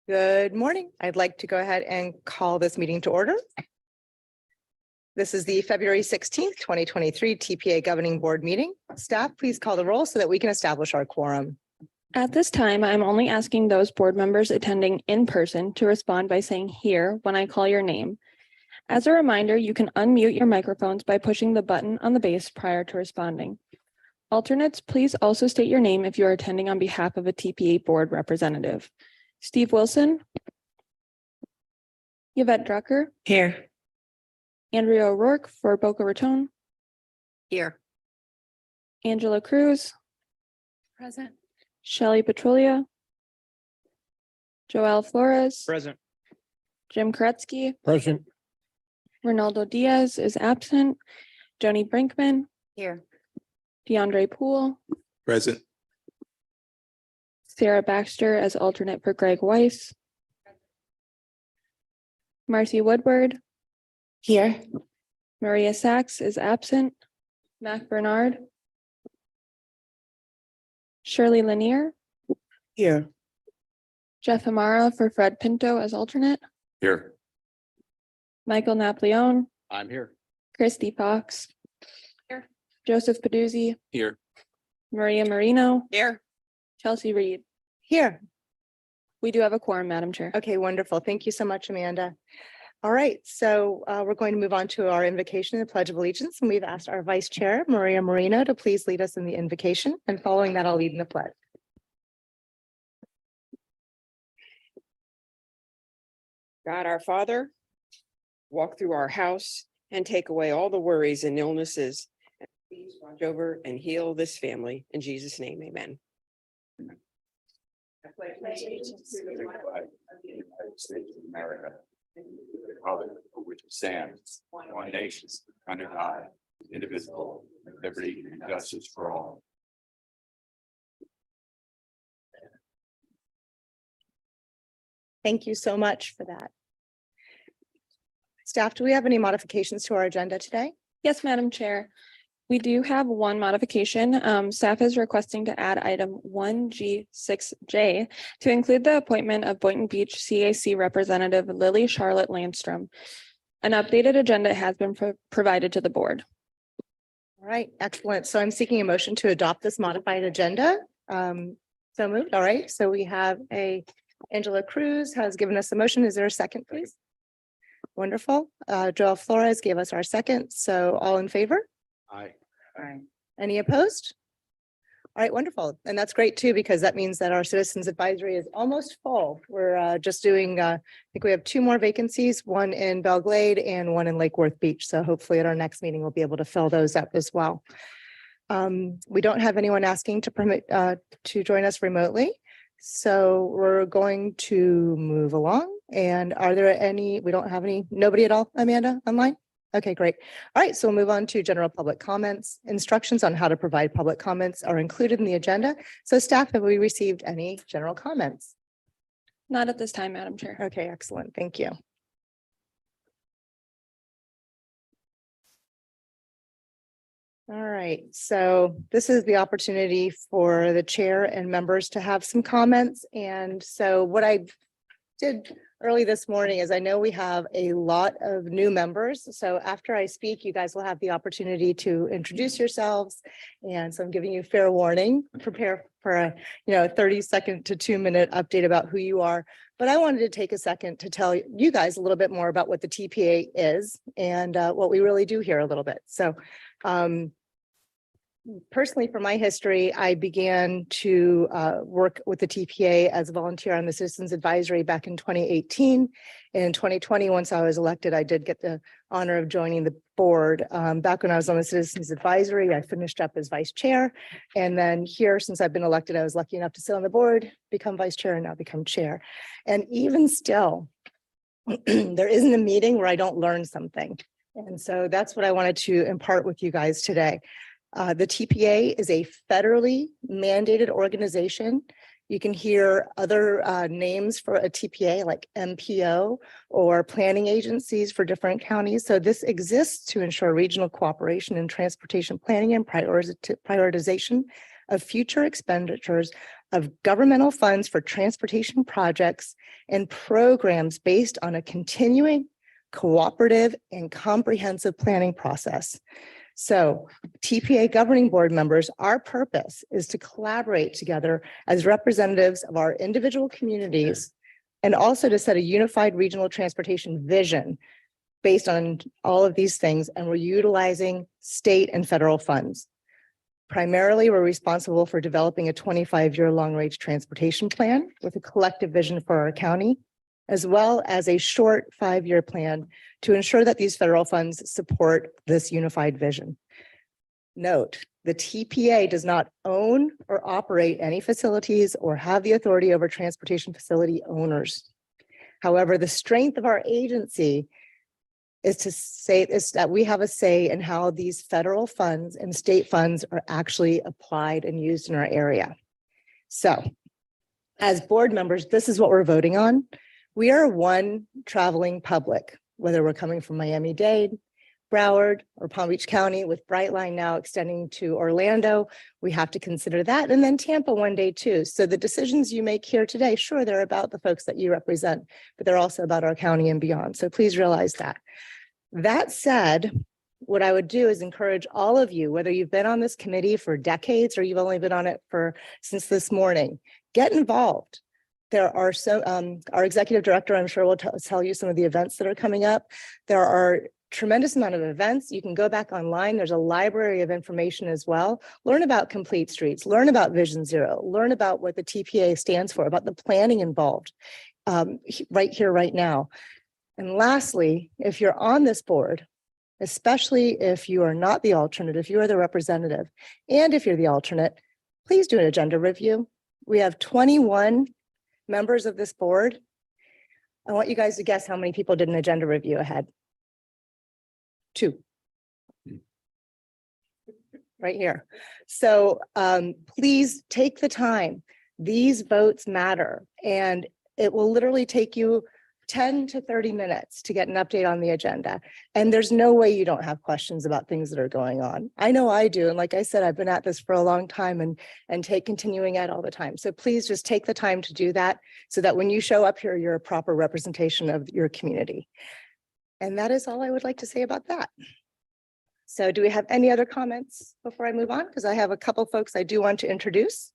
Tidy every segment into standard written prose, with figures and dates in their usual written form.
Good morning. I'd like to go ahead and call this meeting to order. This is the February 16th, 2023 TPA Governing Board meeting. Staff, please call the roll so that we can establish our quorum. At this time, I'm only asking those board members attending in person to respond by saying "here" when I call your name. As a reminder, you can unmute your microphones by pushing the button on the base prior to responding. Alternates, please also state your name if you are attending on behalf of a TPA board representative. Steve Wilson. Yvette Drucker. Here. Andrea O'Rourke for Boca Raton. Here. Angela Cruz. Present. Shelley Petrolia. Joel Flores. Present. Jim Koretsky. Present. Ronaldo Diaz is absent. Joni Brinkman. Here. DeAndre Poole. Present. Sarah Baxter as alternate for Greg Weiss. Marcy Woodward. Here. Maria Sachs is absent. Mac Bernard. Shirley Lanier. Here. Jeff Amara for Fred Pinto as alternate. Here. Michael Napoleon. I'm here. Christy Fox. Here. Joseph Peduzzi. Here. Maria Marino. Here. Chelsea Reed. Here. We do have a quorum, Madam Chair. Okay, wonderful. Thank you so much, Amanda. All right, so we're going to move on to our invocation and pledge of allegiance. And we've asked our Vice Chair, Maria Marino, to please lead us in the invocation. And following that, I'll lead in the pledge. God, our Father, walk through our house and take away all the worries and illnesses. And please watch over and heal this family. In Jesus' name, amen. I pledge allegiance to the flag of the United States of America, and to the republic for which it stands, one nation, under God, indivisible, with liberty and justice for all. Thank you so much for that. Staff, do we have any modifications to our agenda today? Yes, Madam Chair. We do have one modification. Staff is requesting to add item 1G6J to include the appointment of Boynton Beach CAC Representative Lily Charlotte Landstrom. An updated agenda has been provided to the board. All right, excellent. So I'm seeking a motion to adopt this modified agenda. So moved. All right, so we have Angela Cruz has given us a motion. Is there a second, please? Wonderful. Joel Flores gave us our second. So all in favor? Aye. Any opposed? All right, wonderful. And that's great too, because that means that our Citizens Advisory is almost full. We're just doing, I think we have 2 more vacancies, one in Belle Glade and one in Lake Worth Beach. So hopefully at our next meeting, we'll be able to fill those up as well. We don't have anyone asking to permit to join us remotely. So we're going to move along. And are there any, we don't have any, nobody at all, Amanda, online? Okay, great. All right, so we'll move on to general public comments. Instructions on how to provide public comments are included in the agenda. So staff, have we received any general comments? Not at this time, Madam Chair. Okay, excellent. Thank you. All right, so this is the opportunity for the chair and members to have some comments. And so what I did early this morning is I know we have a lot of new members. So after I speak, you guys will have the opportunity to introduce yourselves. And so I'm giving you fair warning, prepare for a 30-second to 2-minute update about who you are. But I wanted to take a second to tell you guys a little bit more about what the TPA is and what we really do here a little bit. So personally, for my history, I began to work with the TPA as a volunteer on the Citizens Advisory back in 2018. In 2020, once I was elected, I did get the honor of joining the board. Back when I was on the Citizens Advisory, I finished up as vice chair. And then here, since I've been elected, I was lucky enough to sit on the board, become vice chair, and now become chair. And even still, there isn't a meeting where I don't learn something. And so that's what I wanted to impart with you guys today. The TPA is a federally mandated organization. You can hear other names for a TPA like MPO or planning agencies for different counties. So this exists to ensure regional cooperation in transportation planning and prioritization of future expenditures of governmental funds for transportation projects and programs based on a continuing, cooperative, and comprehensive planning process. So TPA governing board members, our purpose is to collaborate together as representatives of our individual communities and also to set a unified regional transportation vision based on all of these things. And we're utilizing state and federal funds. Primarily, we're responsible for developing a 25-year long-range transportation plan with a collective vision for our county, as well as a short 5-year plan to ensure that these federal funds support this unified vision. Note, the TPA does not own or operate any facilities or have the authority over transportation facility owners. However, the strength of our agency is that we have a say in how these federal funds and state funds are actually applied and used in our area. So, as board members, this is what we're voting on. We are one traveling public, whether we're coming from Miami-Dade, Broward, or Palm Beach County, with Brightline now extending to Orlando. We have to consider that, and then Tampa one day too. So the decisions you make here today, sure, they're about the folks that you represent, but they're also about our county and beyond. So please realize that. That said, what I would do is encourage all of you, whether you've been on this committee for decades or you've only been on it since this morning, get involved. There are our executive director, I'm sure, will tell you some of the events that are coming up. There are tremendous amount of events. You can go back online. There's a library of information as well. Learn about Complete Streets, learn about Vision Zero, learn about what the TPA stands for, about the planning involved right here, right now. And lastly, if you're on this board, especially if you are not the alternate, if you are the representative, and if you're the alternate, please do an agenda review. We have 21 members of this board. I want you guys to guess how many people did an agenda review ahead. 2. Right here. So please take the time. These votes matter, and it will literally take you 10 to 30 minutes to get an update on the agenda. And there's no way you don't have questions about things that are going on. I know I do. And like I said, I've been at this for a long time and continuing it all the time. So please just take the time to do that so that when you show up here, you're a proper representation of your community. And that is all I would like to say about that. So do we have any other comments before I move on? Because I have a couple folks I do want to introduce.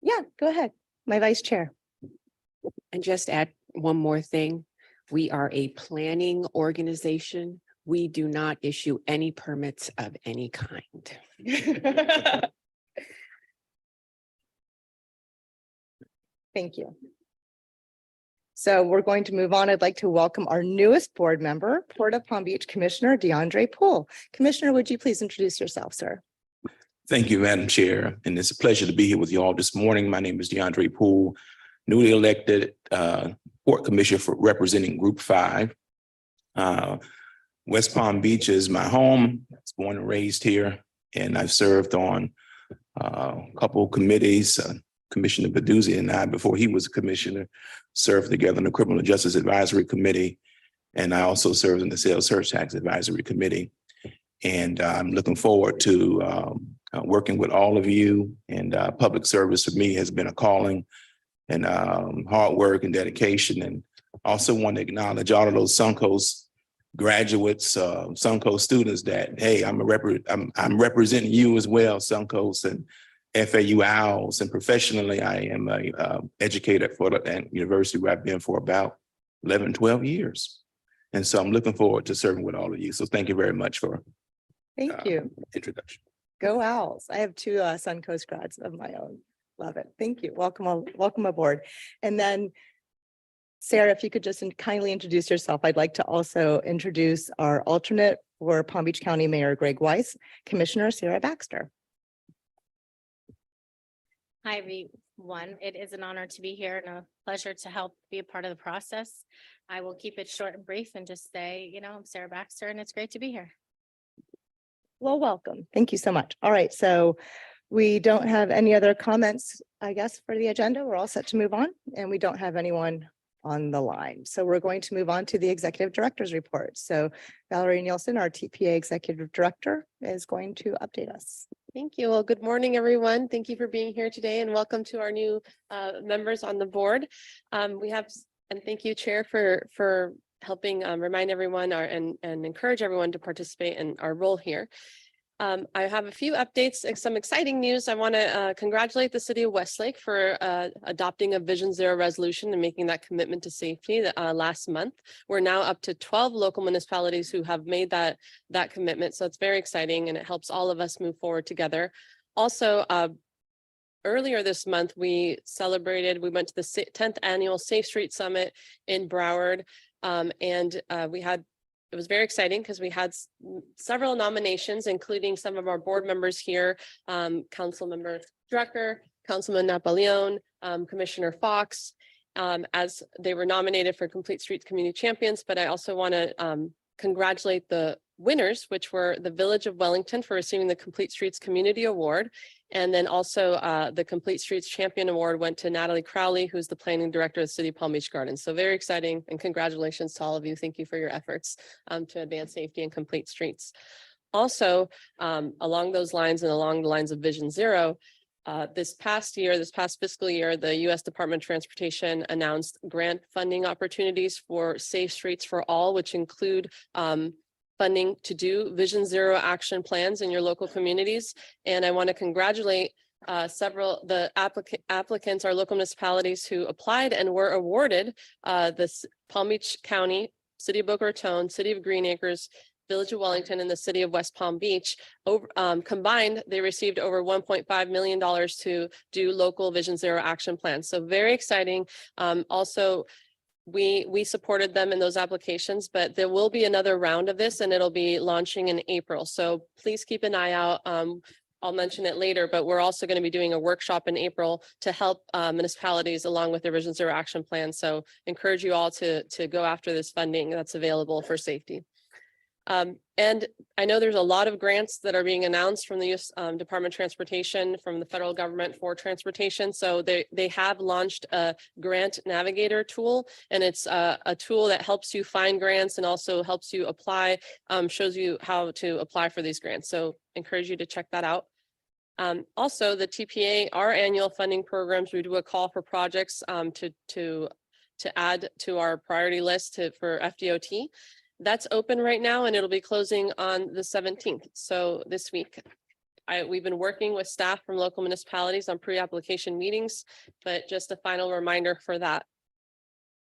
Yeah, go ahead. My vice chair. And just add one more thing. We are a planning organization. We do not issue any permits of any kind. Thank you. So we're going to move on. I'd like to welcome our newest board member, Port of Palm Beach Commissioner DeAndre Poole. Commissioner, would you please introduce yourself, sir? Thank you, Madam Chair, and it's a pleasure to be here with you all this morning. My name is DeAndre Poole, newly elected Port Commissioner for representing Group 5. West Palm Beach is my home. I was born and raised here, and I've served on a couple of committees. Commissioner Baduzzi and I, before he was a commissioner, served together in the Criminal Justice Advisory Committee, and I also served in the Sales Surcharge Tax Advisory Committee. And I'm looking forward to working with all of you. And public service for me has been a calling and hard work and dedication. And also want to acknowledge all of those Suncoast graduates, Suncoast students that, hey, I'm representing you as well, Suncoast and FAU Owls. And professionally, I am a educator for the university where I've been for about 11, 12 years. And so I'm looking forward to serving with all of you. So thank you very much for Thank you. introduction. Go Owls. I have 2 Suncoast grads of my own. Love it. Thank you. Welcome aboard. And then Sarah, if you could just kindly introduce yourself. I'd like to also introduce our alternate for Palm Beach County Mayor Greg Weiss, Commissioner Sarah Baxter. Hi, everyone. It is an honor to be here and a pleasure to help be a part of the process. I will keep it short and brief and just say, I'm Sarah Baxter and it's great to be here. Well, welcome. Thank you so much. All right. So we don't have any other comments, I guess, for the agenda. We're all set to move on, and we don't have anyone on the line. So we're going to move on to the executive director's report. So Valerie Nielsen, our TPA executive director, is going to update us. Thank you. Well, good morning, everyone. Thank you for being here today and welcome to our new members on the board. And thank you, Chair, for helping remind everyone and encourage everyone to participate in our role here. I have a few updates, some exciting news. I want to congratulate the City of Westlake for adopting a Vision Zero resolution and making that commitment to safety last month. We're now up to 12 local municipalities who have made that commitment. So it's very exciting and it helps all of us move forward together. Also, earlier this month, we went to the 10th annual Safe Street Summit in Broward. It was very exciting because we had several nominations, including some of our board members here, Councilmember Drucker, Councilman Napoleon, Commissioner Fox, as they were nominated for Complete Streets Community Champions. But I also want to congratulate the winners, which were the Village of Wellington for receiving the Complete Streets Community Award. And then also the Complete Streets Champion Award went to Natalie Crowley, who's the planning director of the City of Palm Beach Gardens. So very exciting and congratulations to all of you. Thank you for your efforts to advance safety and complete streets. Also, along those lines and along the lines of Vision Zero, this past fiscal year, the U.S. Department of Transportation announced grant funding opportunities for Safe Streets for All, which include funding to do Vision Zero action plans in your local communities. And I want to congratulate the applicants, our local municipalities who applied and were awarded this Palm Beach County, City of Boca Raton, City of Green Acres, Village of Wellington, and the City of West Palm Beach. Combined, they received over $1.5 million to do local Vision Zero action plans. So very exciting. Also, we supported them in those applications, but there will be another round of this and it'll be launching in April. So please keep an eye out. I'll mention it later, but we're also going to be doing a workshop in April to help municipalities along with their Vision Zero action plan. So encourage you all to go after this funding that's available for safety. And I know there's a lot of grants that are being announced from the U.S. Department of Transportation, from the federal government for transportation. So they have launched a grant navigator tool, and it's a tool that helps you find grants and also helps you apply, shows you how to apply for these grants. So encourage you to check that out. Also, the TPA, our annual funding programs, we do a call for projects to add to our priority list for FDOT. That's open right now and it'll be closing on the 17th. So this week, we've been working with staff from local municipalities on pre-application meetings, but just a final reminder for that.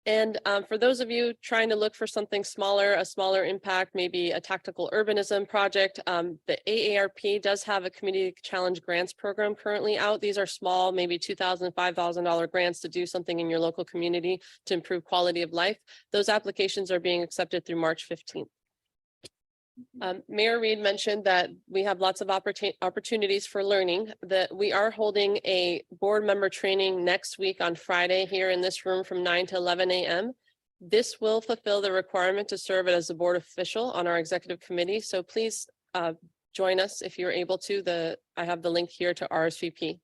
And for those of you trying to look for something smaller, a smaller impact, maybe a tactical urbanism project, the AARP does have a community challenge grants program currently out. These are small, maybe $2,000, $5,000 grants to do something in your local community to improve quality of life. Those applications are being accepted through March 15th. Mayor Reed mentioned that we have lots of opportunities for learning, that we are holding a board member training next week on Friday here in this room from 9 to 11 a.m. This will fulfill the requirement to serve as a board official on our executive committee. So please join us if you're able to. I have the link here to RSVP.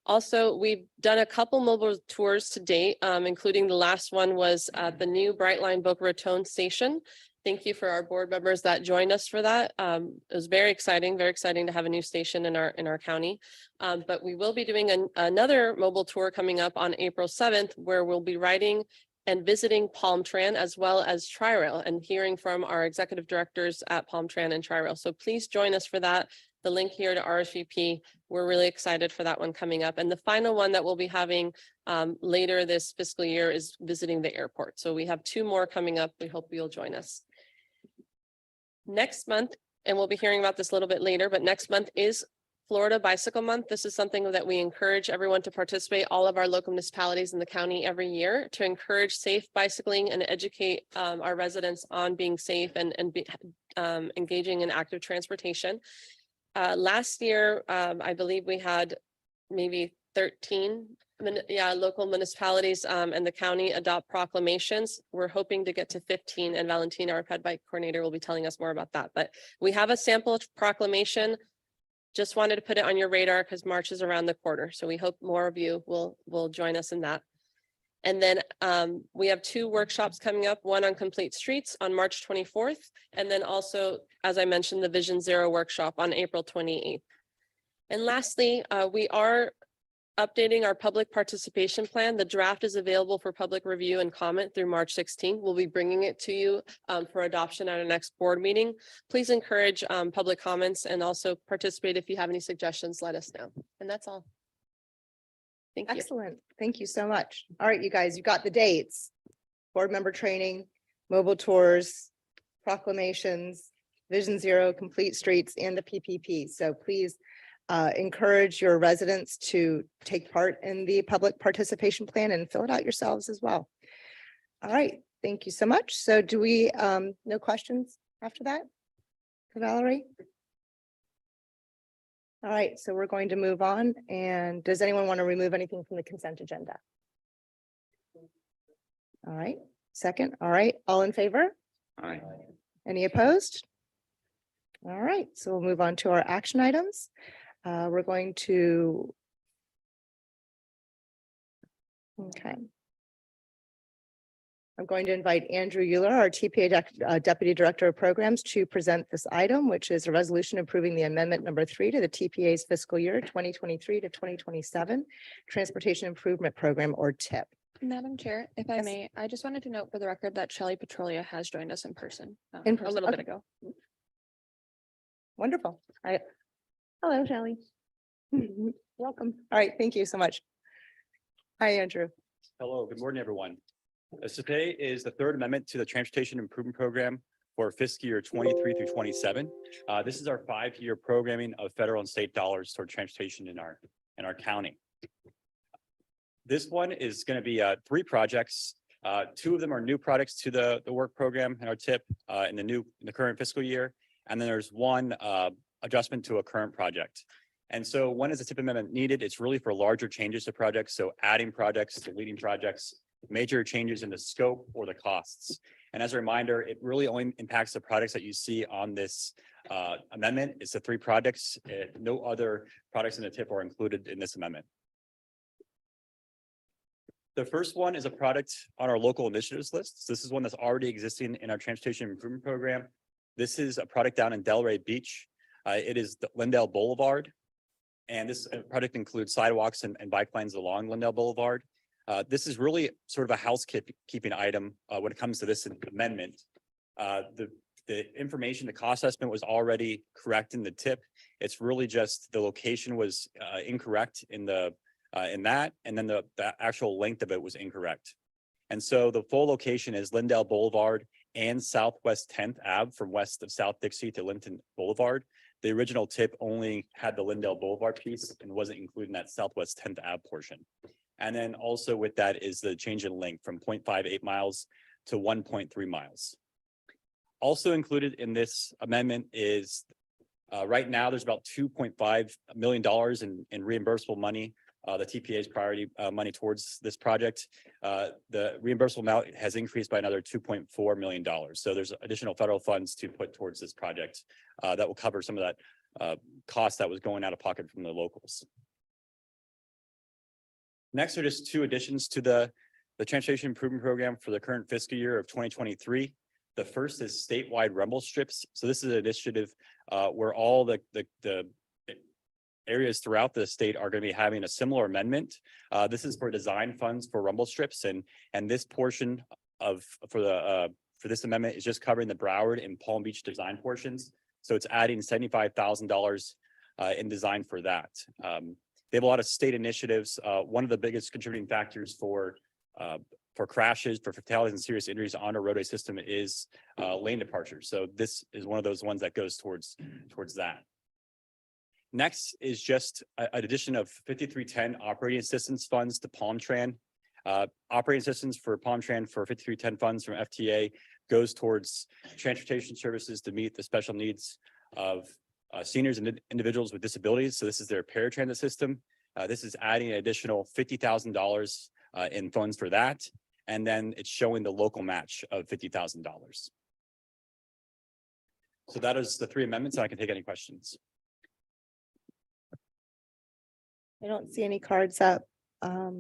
Also, we've done a couple mobile tours to date, including the last one was at the new Brightline Boca Raton station. Thank you for our board members that joined us for that. It was very exciting to have a new station in our county. But we will be doing another mobile tour coming up on April 7th, where we'll be riding and visiting Palm Tran as well as Tri-Rail and hearing from our executive directors at Palm Tran and Tri-Rail. So please join us for that. The link here to RSVP. We're really excited for that one coming up. And the final one that we'll be having later this fiscal year is visiting the airport. So we have 2 more coming up. We hope you'll join us. Next month, and we'll be hearing about this a little bit later, but next month is Florida Bicycle Month. This is something that we encourage everyone to participate, all of our local municipalities in the county every year, to encourage safe bicycling and educate our residents on being safe and engaging in active transportation. Last year, I believe we had maybe 13 local municipalities and the county adopt proclamations. We're hoping to get to 15, and Valentina, our ped bike coordinator, will be telling us more about that. But we have a sample proclamation. Just wanted to put it on your radar because March is around the corner. So we hope more of you will join us in that. And then we have 2 workshops coming up, one on complete streets on March 24th. And then also, as I mentioned, the Vision Zero workshop on April 28th. And lastly, we are updating our public participation plan. The draft is available for public review and comment through March 16th. We'll be bringing it to you for adoption at our next board meeting. Please encourage public comments and also participate. If you have any suggestions, let us know. And that's all. Thank you. Excellent. Thank you so much. All right, you guys, you got the dates. Board member training, mobile tours, proclamations, Vision Zero, Complete Streets, and the PPP. So please encourage your residents to take part in the public participation plan and fill it out yourselves as well. All right, thank you so much. So do we, no questions after that for Valerie? All right, so we're going to move on. And does anyone want to remove anything from the consent agenda? All right, second. All right, all in favor? Aye. Any opposed? All right, so we'll move on to our action items. We're going to. Okay. I'm going to invite Andrew Euler, our TPA Deputy Director of Programs, to present this item, which is a resolution approving the amendment number 3 to the TPA's fiscal year 2023 to 2027 Transportation Improvement Program, or TIP. Madam Chair, if I Yes. may, I just wanted to note for the record that Shelley Petrolia has joined us in person In a person, little bit okay. ago. Wonderful. Hello, Shelley. Welcome. All right, thank you so much. Hi, Andrew. Hello, good morning, everyone. So today is the third amendment to the Transportation Improvement Program for fiscal year 23 through 27. This is our 5-year programming of federal and state dollars toward transportation in our county. This one is going to be 3 projects. 2 of them are new products to the work program and our TIP in the current fiscal year. And then there's one adjustment to a current project. And so when is the TIP amendment needed? It's really for larger changes to projects. So adding projects, deleting projects, major changes in the scope or the costs. And as a reminder, it really only impacts the products that you see on this amendment. It's the 3 projects. No other products in the TIP are included in this amendment. The first one is a product on our local initiatives list. This is one that's already existing in our Transportation Improvement Program. This is a product down in Delray Beach. It is the Lindell Boulevard. And this project includes sidewalks and bike lanes along Lindell Boulevard. This is really sort of a housekeeping item when it comes to this amendment. The information, the cost estimate was already correct in the TIP. It's really just the location was incorrect in that, and then the actual length of it was incorrect. And so the full location is Lindell Boulevard and Southwest 10th Ave from west of South Dixie to Linton Boulevard. The original TIP only had the Lindell Boulevard piece and wasn't included in that Southwest 10th Ave portion. And then also with that is the change in length from 0.58 miles to 1.3 miles. Also included in this amendment is right now there's about $2.5 million in reimbursable money. The TPA's priority money towards this project. The reimbursable amount has increased by another $2.4 million. So there's additional federal funds to put towards this project that will cover some of that cost that was going out of pocket from the locals. Next are just 2 additions to the Transportation Improvement Program for the current fiscal year of 2023. The first is statewide rumble strips. So this is an initiative where all the areas throughout the state are going to be having a similar amendment. This is for design funds for rumble strips, and this portion for this amendment is just covering the Broward and Palm Beach design portions. So it's adding $75,000 in design for that. They have a lot of state initiatives. One of the biggest contributing factors for crashes, for fatalities and serious injuries on a roadway system is lane departures. So this is one of those ones that goes towards that. Next is just an addition of 5310 operating assistance funds to Palm Tran. Operating assistance for Palm Tran for 5310 funds from FTA goes towards transportation services to meet the special needs of seniors and individuals with disabilities. So this is their paratransit system. This is adding an additional $50,000 in funds for that. And then it's showing the local match of $50,000. So that is the 3 amendments, and I can take any questions. I don't see any cards up. Are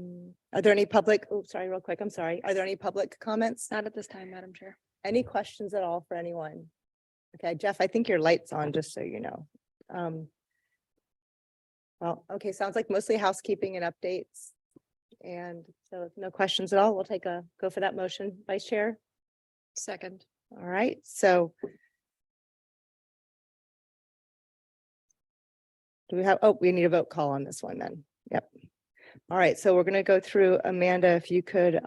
there any public, oh, sorry, real quick, I'm sorry. Are there any public comments? Not at this time, Madam Chair. Any questions at all for anyone? Okay, Jeff, I think your light's on, just so you know. Well, okay, sounds like mostly housekeeping and updates. And so if no questions at all, we'll go for that motion, Vice Chair. Second. All right, so. Do we have, oh, we need a vote call on this one then. Yep. All right, so we're gonna go through, Amanda, if you could,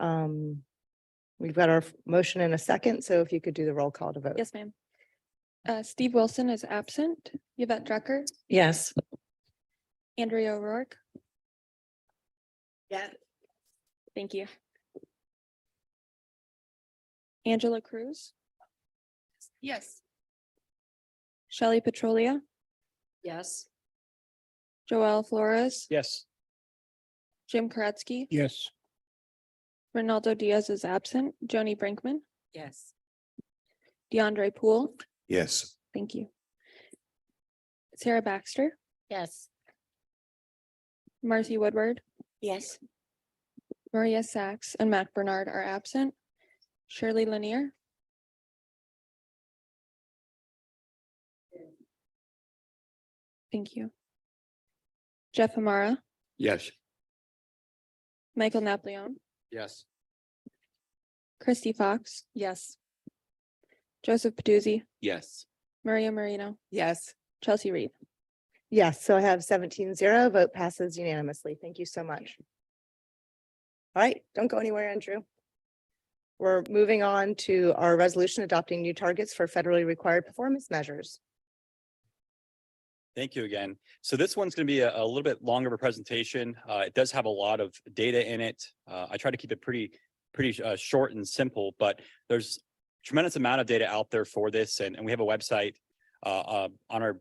we've got our motion in a second, so if you could do the roll call to vote. Yes, ma'am. Steve Wilson is absent. Yvette Drucker, Yes. Andrea O'Rourke. Yeah. Thank you. Angela Cruz, Yes. Shelley Petrolia, Yes. Joel Flores, Yes. Jim Koretsky, Yes. Ronaldo Diaz is absent. Joni Brinkman, Yes. DeAndre Poole. Yes. Thank you. Sarah Baxter, Yes. Marcy Woodward, Yes. Maria Sachs, and Mac Bernard are absent. Shirley Lanier. Thank you. Jeff Amara, Yes. Michael Napoleon, Yes. Christy Fox, Yes. Joseph Peduzzi, Yes. Maria Marino, Yes. Chelsea Reed. Yes, so I have 17-0. Vote passes unanimously. Thank you so much. All right, don't go anywhere, Andrew. We're moving on to our resolution adopting new targets for federally required performance measures. Thank you again. So this one's going to be a little bit longer of a presentation. It does have a lot of data in it. I try to keep it pretty short and simple, but there's tremendous amount of data out there for this, and we have a website on our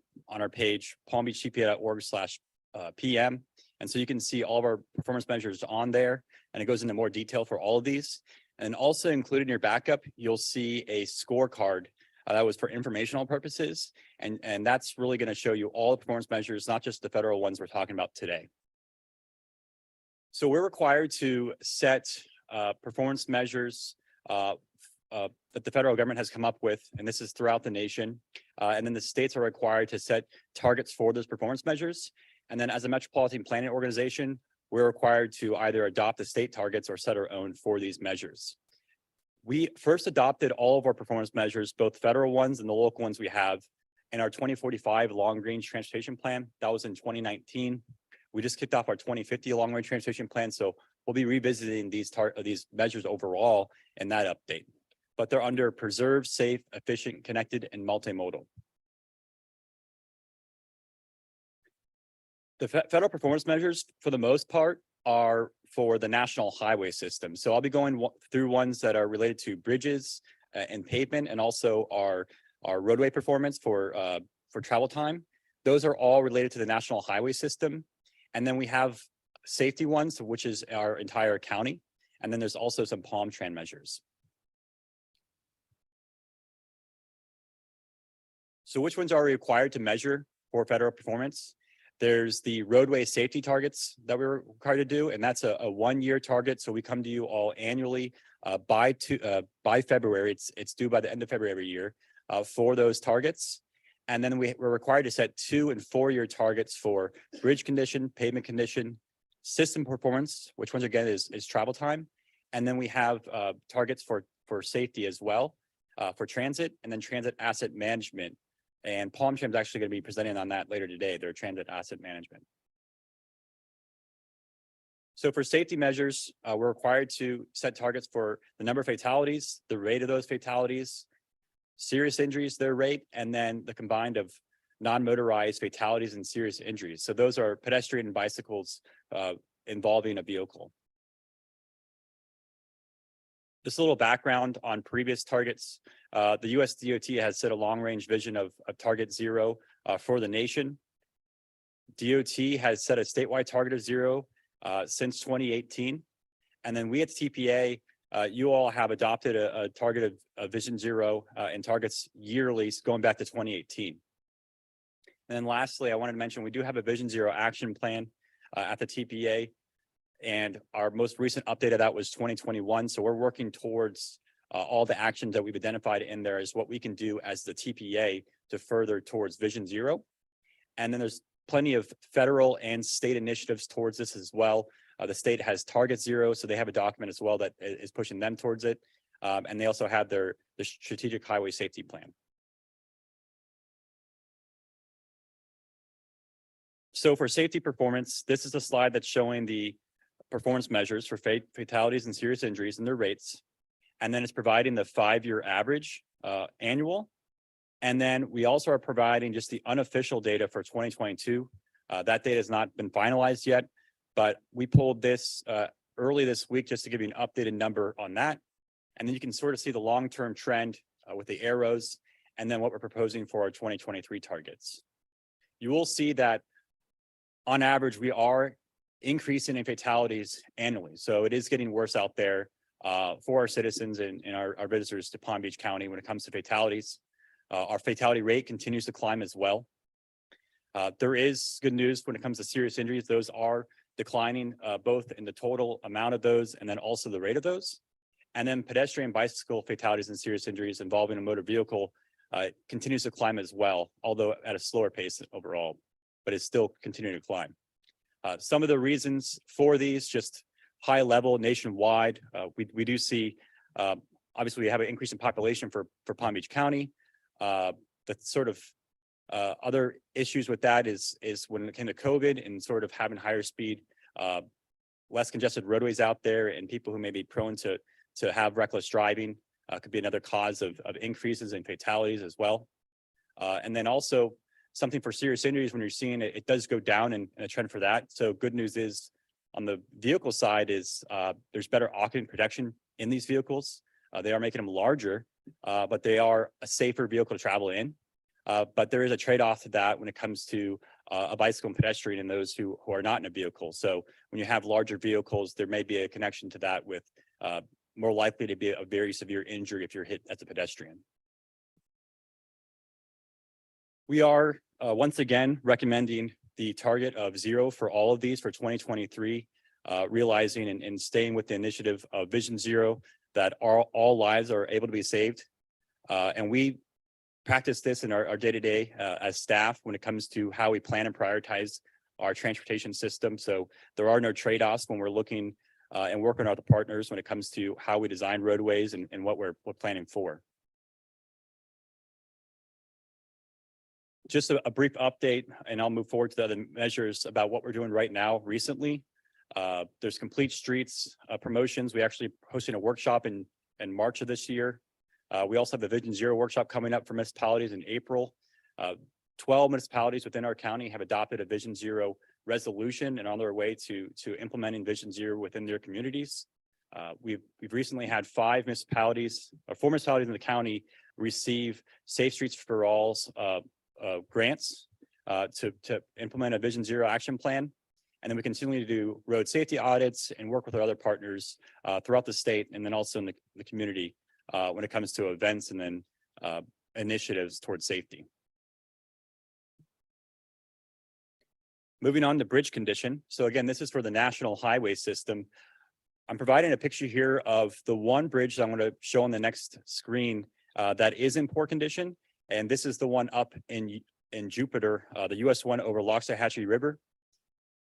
page, palmbeachtpa.org/PM. And so you can see all of our performance measures on there, and it goes into more detail for all of these. And also included in your backup, you'll see a scorecard that was for informational purposes. And that's really going to show you all the performance measures, not just the federal ones we're talking about today. So we're required to set performance measures that the federal government has come up with, and this is throughout the nation. And then the states are required to set targets for those performance measures. And then as a metropolitan planning organization, we're required to either adopt the state targets or set our own for these measures. We first adopted all of our performance measures, both federal ones and the local ones we have, in our 2045 long range transportation plan. That was in 2019. We just kicked off our 2050 long range transportation plan. So we'll be revisiting these measures overall in that update. But they're under preserve, safe, efficient, connected, and multimodal. The federal performance measures, for the most part, are for the national highway system. So I'll be going through ones that are related to bridges and pavement, and also our roadway performance for travel time. Those are all related to the national highway system. And then we have safety ones, which is our entire county. And then there's also some Palm Tran measures. So which ones are we required to measure for federal performance? There's the roadway safety targets that we're required to do, and that's a 1-year target. So we come to you all annually by February. It's due by the end of February every year for those targets. And then we're required to set 2- and 4-year targets for bridge condition, pavement condition, system performance, which once again is travel time. And then we have targets for safety as well, for transit, and then transit asset management. And Palm Tran is actually going to be presenting on that later today, their transit asset management. So for safety measures, we're required to set targets for the number of fatalities, the rate of those fatalities, serious injuries, their rate, and then the combined of non-motorized fatalities and serious injuries. So those are pedestrian and bicycles involving a vehicle. Just a little background on previous targets. The US DOT has set a long-range vision of target 0 for the nation. DOT has set a statewide target of 0 since 2018. And then we at the TPA, you all have adopted a target of Vision 0 and targets yearly going back to 2018. And then lastly, I wanted to mention we do have a Vision 0 action plan at the TPA. And our most recent update of that was 2021. So we're working towards all the actions that we've identified in there is what we can do as the TPA to further towards Vision 0. And then there's plenty of federal and state initiatives towards this as well. The state has Target Zero, so they have a document as well that is pushing them towards it. And they also have the strategic highway safety plan. So for safety performance, this is a slide that's showing the performance measures for fatalities and serious injuries and their rates. And then it's providing the 5-year average annual. And then we also are providing just the unofficial data for 2022. That data has not been finalized yet, but we pulled this early this week just to give you an updated number on that. And then you can sort of see the long-term trend with the arrows and then what we're proposing for our 2023 targets. You will see that on average, we are increasing in fatalities annually. So it is getting worse out there for our citizens and our visitors to Palm Beach County when it comes to fatalities. Our fatality rate continues to climb as well. There is good news when it comes to serious injuries. Those are declining both in the total amount of those and then also the rate of those. And then pedestrian bicycle fatalities and serious injuries involving a motor vehicle continues to climb as well, although at a slower pace overall, but it's still continuing to climb. Some of the reasons for these, just high level nationwide, we do see, obviously we have an increase in population for Palm Beach County. The sort of other issues with that is when it came to COVID and sort of having higher speed, less congested roadways out there and people who may be prone to have reckless driving could be another cause of increases in fatalities as well. And then also something for serious injuries, when you're seeing it, it does go down in a trend for that. So good news is on the vehicle side is there's better occupant protection in these vehicles. They are making them larger, but they are a safer vehicle to travel in. But there is a trade-off to that when it comes to a bicycle and pedestrian and those who are not in a vehicle. So when you have larger vehicles, there may be a connection to that with more likely to be a very severe injury if you're hit as a pedestrian. We are once again recommending the target of 0 for all of these for 2023, realizing and staying with the initiative of Vision Zero, that all lives are able to be saved. And we practice this in our day-to-day as staff when it comes to how we plan and prioritize our transportation system. So there are no trade-offs when we're looking and working with our partners when it comes to how we design roadways and what we're planning for. Just a brief update, and I'll move forward to the other measures about what we're doing right now recently. There's Complete Streets promotions. We actually hosting a workshop in March of this year. We also have the Vision Zero workshop coming up for municipalities in April. 12 municipalities within our county have adopted a Vision Zero resolution and on their way to implementing Vision Zero within their communities. We've recently had 4 municipalities in the county receive Safe Streets for All's grants to implement a Vision Zero action plan. And then we continue to do road safety audits and work with our other partners throughout the state and then also in the community when it comes to events and then initiatives towards safety. Moving on to bridge condition. So again, this is for the national highway system. I'm providing a picture here of the one bridge that I'm going to show on the next screen that is in poor condition. And this is the one up in Jupiter, the US one over Loxahatchee River.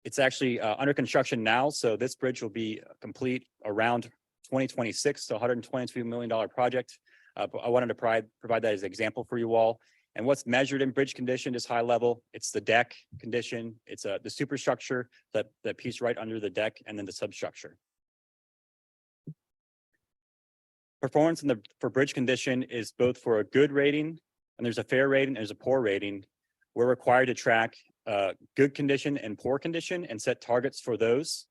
It's actually under construction now. So this bridge will be complete around 2026, so $122 million project. But I wanted to provide that as an example for you all. And what's measured in bridge condition is high level. It's the deck condition. It's the superstructure, that piece right under the deck, and then the substructure. Performance for bridge condition is both for a good rating, and there's a fair rating, there's a poor rating. We're required to track good condition and poor condition and set targets for those.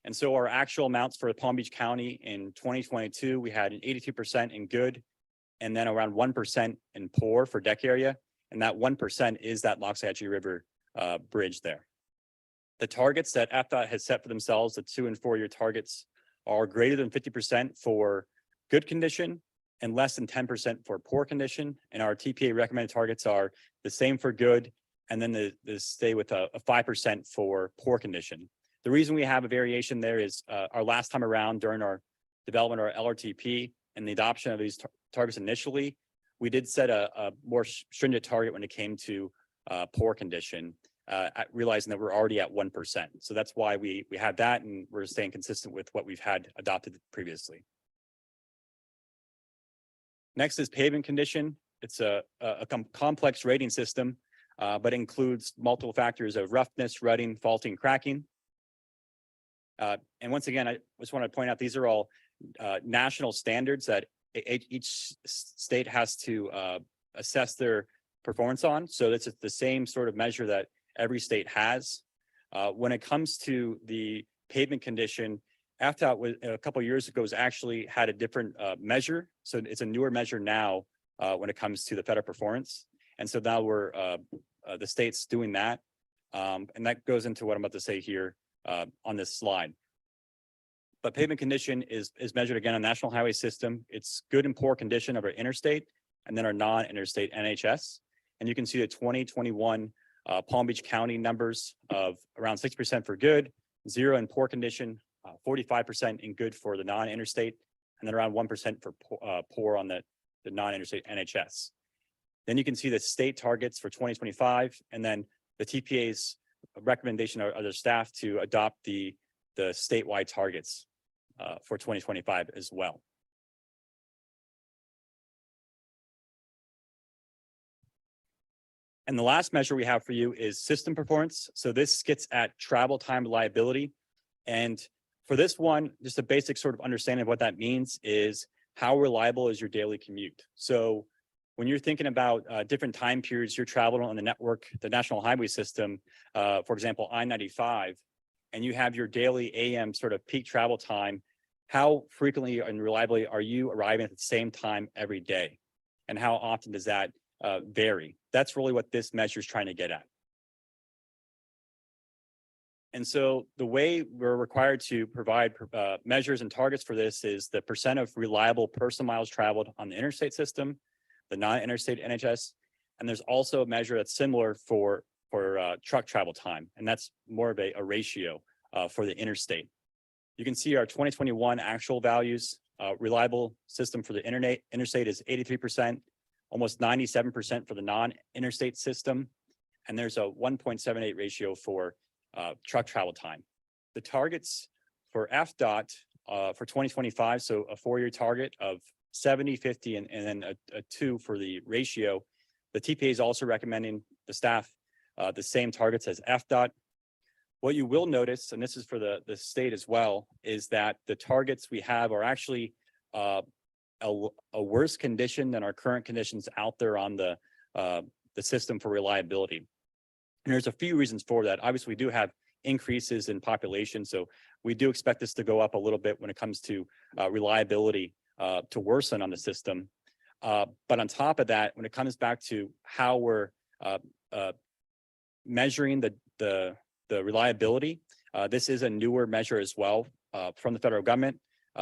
And so our actual amounts for Palm Beach County in 2022, we had an 82% in good, and then around 1% in poor for deck area. And that 1% is that Loxahatchee River bridge there. The targets that FDOT has set for themselves, the 2- and 4-year targets, are greater than 50% for good condition and less than 10% for poor condition. And our TPA recommended targets are the same for good, and then the stay with a 5% for poor condition. The reason we have a variation there is our last time around during our development of our LRTP and the adoption of these targets initially, we did set a more stringent target when it came to poor condition. realizing that we're already at 1%. So that's why we had that, and we're staying consistent with what we've had adopted previously. Next is pavement condition. It's a complex rating system, but includes multiple factors of roughness, rutting, faulting, cracking. And once again, I just want to point out, these are all national standards that each state has to assess their performance on. So it's the same sort of measure that every state has. When it comes to the pavement condition, AFDOT was a couple of years ago actually had a different measure. So it's a newer measure now when it comes to the federal performance. And so now we're the state's doing that. And that goes into what I'm about to say here on this slide. But pavement condition is measured again on national highway system. It's good and poor condition of our interstate and then our non-interstate NHS. And you can see the 2021 Palm Beach County numbers of around 6% for good, 0 in poor condition, 45% in good for the non-interstate, and then around 1% for poor on the non-interstate NHS. Then you can see the state targets for 2025, and then the TPA's recommendation of their staff to adopt the statewide targets for 2025 as well. And the last measure we have for you is system performance. So this gets at travel time reliability. And for this one, just a basic sort of understanding of what that means is how reliable is your daily commute. So when you're thinking about different time periods you're traveling on the network, the national highway system, for example, I-95, and you have your daily AM sort of peak travel time, how frequently and reliably are you arriving at the same time every day? And how often does that vary? That's really what this measure is trying to get at. And so the way we're required to provide measures and targets for this is the percent of reliable person miles traveled on the interstate system, the non-interstate NHS, and there's also a measure that's similar for truck travel time, and that's more of a ratio for the interstate. You can see our 2021 actual values. Reliable system for the interstate is 83%, almost 97% for the non-interstate system, and there's a 1.78 ratio for truck travel time. The targets for FDOT for 2025, so a 4-year target of 70, 50, and then a 2 for the ratio. The TPA is also recommending the staff the same targets as FDOT. What you will notice, and this is for the state as well, is that the targets we have are actually a worse condition than our current conditions out there on the system for reliability. And there's a few reasons for that. Obviously, we do have increases in population, so we do expect this to go up a little bit when it comes to reliability to worsen on the system. But on top of that, when it comes back to how we're measuring the reliability, this is a newer measure as well from the federal government.